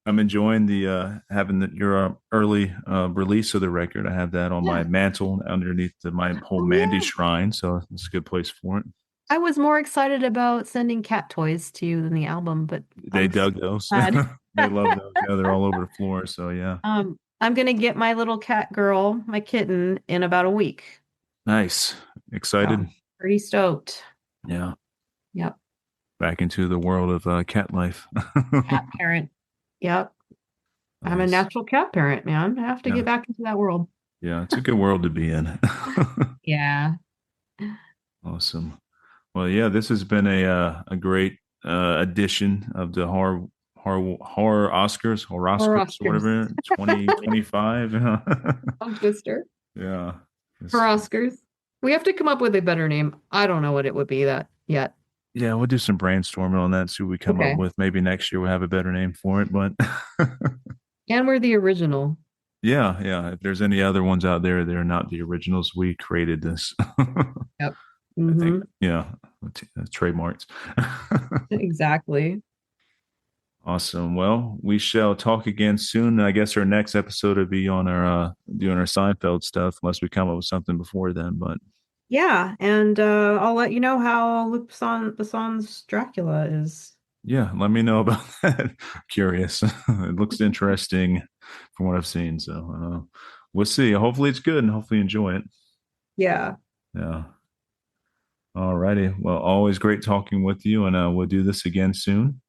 I'm enjoying the having your early release of the record. I have that on my yeah. mantle underneath my whole Oh Mandy yeah. shrine, so it's a good place for it. I was more excited about sending cat toys to you than the album, but They I'm dug those. sad. They love those. Yeah, they're all over the floor. So yeah, I'm gonna get my little cat girl, my kitten, in about a week. nice. So Excited. pretty stoked. Yeah, Yep. back into the world of cat life. Cat parent. Yep. I'm a Nice. natural cat parent, man. I have to Yeah, get back into that world. Yeah, it's a good world to be in. Yeah. Awesome. Well, yeah, this has been a great edition of the horror Or Oscars, or Oscars. whatever, 2025. Tongue twister. Yeah. For It's- Oscars. We have to come up with a better name. I don't know what it would be that yet. yeah, we'll do some brainstorming on that, see what we come up Okay. with. Maybe next year we'll have a better name for it, but And we're the original. yeah, yeah. If there's any other ones out there, they're not the originals. We created this. Yep. I think, Mm-hmm. yeah, trademarks. Exactly. Awesome. Well, we shall talk again soon. I guess our next episode will be on our doing our Seinfeld stuff, unless we come up with something before then. But Yeah, and I'll let you know how Luc Besson's Dracula is. yeah, let me know about that. Curious. It looks interesting from what I've seen. So we'll see. Hopefully it's good and hopefully you enjoy it. Yeah. Yeah. All righty. Well, always great talking with you, and we'll do this again soon.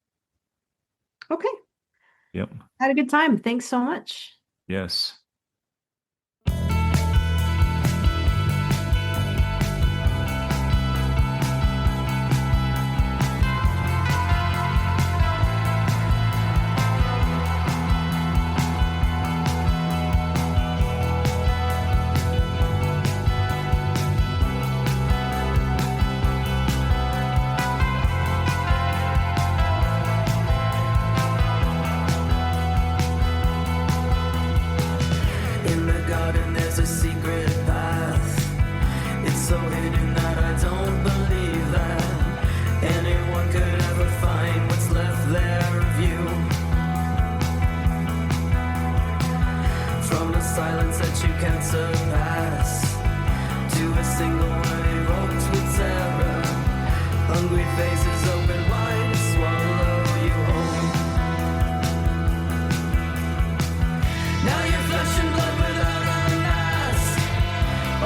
Okay. Yep. Had a good time. Thanks so much. Yes. In the garden there's a secret path. It's so hidden that I don't believe that anyone could ever find what's left there of you. From the silence that you can't surpass to a single word evoked with terror. Hungry faces open wide to swallow you whole. Now you're flesh and blood without a mask.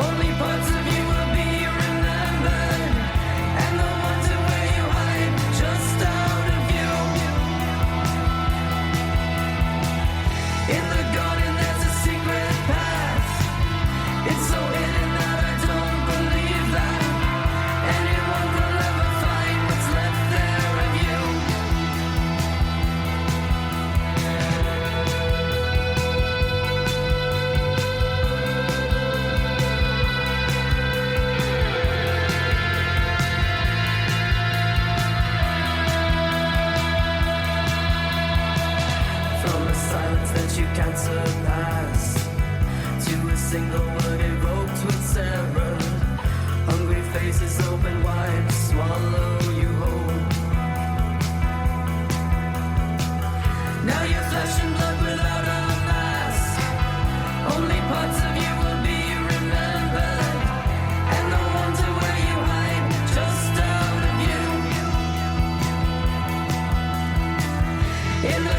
Only parts of you will be remembered, and the ones where you hide just out of view. In the garden there's a secret path. It's so hidden that I don't believe that anyone will ever find what's left there of you. From the silence that you can't surpass to a single word evoked with terror. Hungry faces open wide to swallow you whole. Now you're flesh and blood without a mask. Only parts of you will be remembered, and the ones where you hide just out of view. In the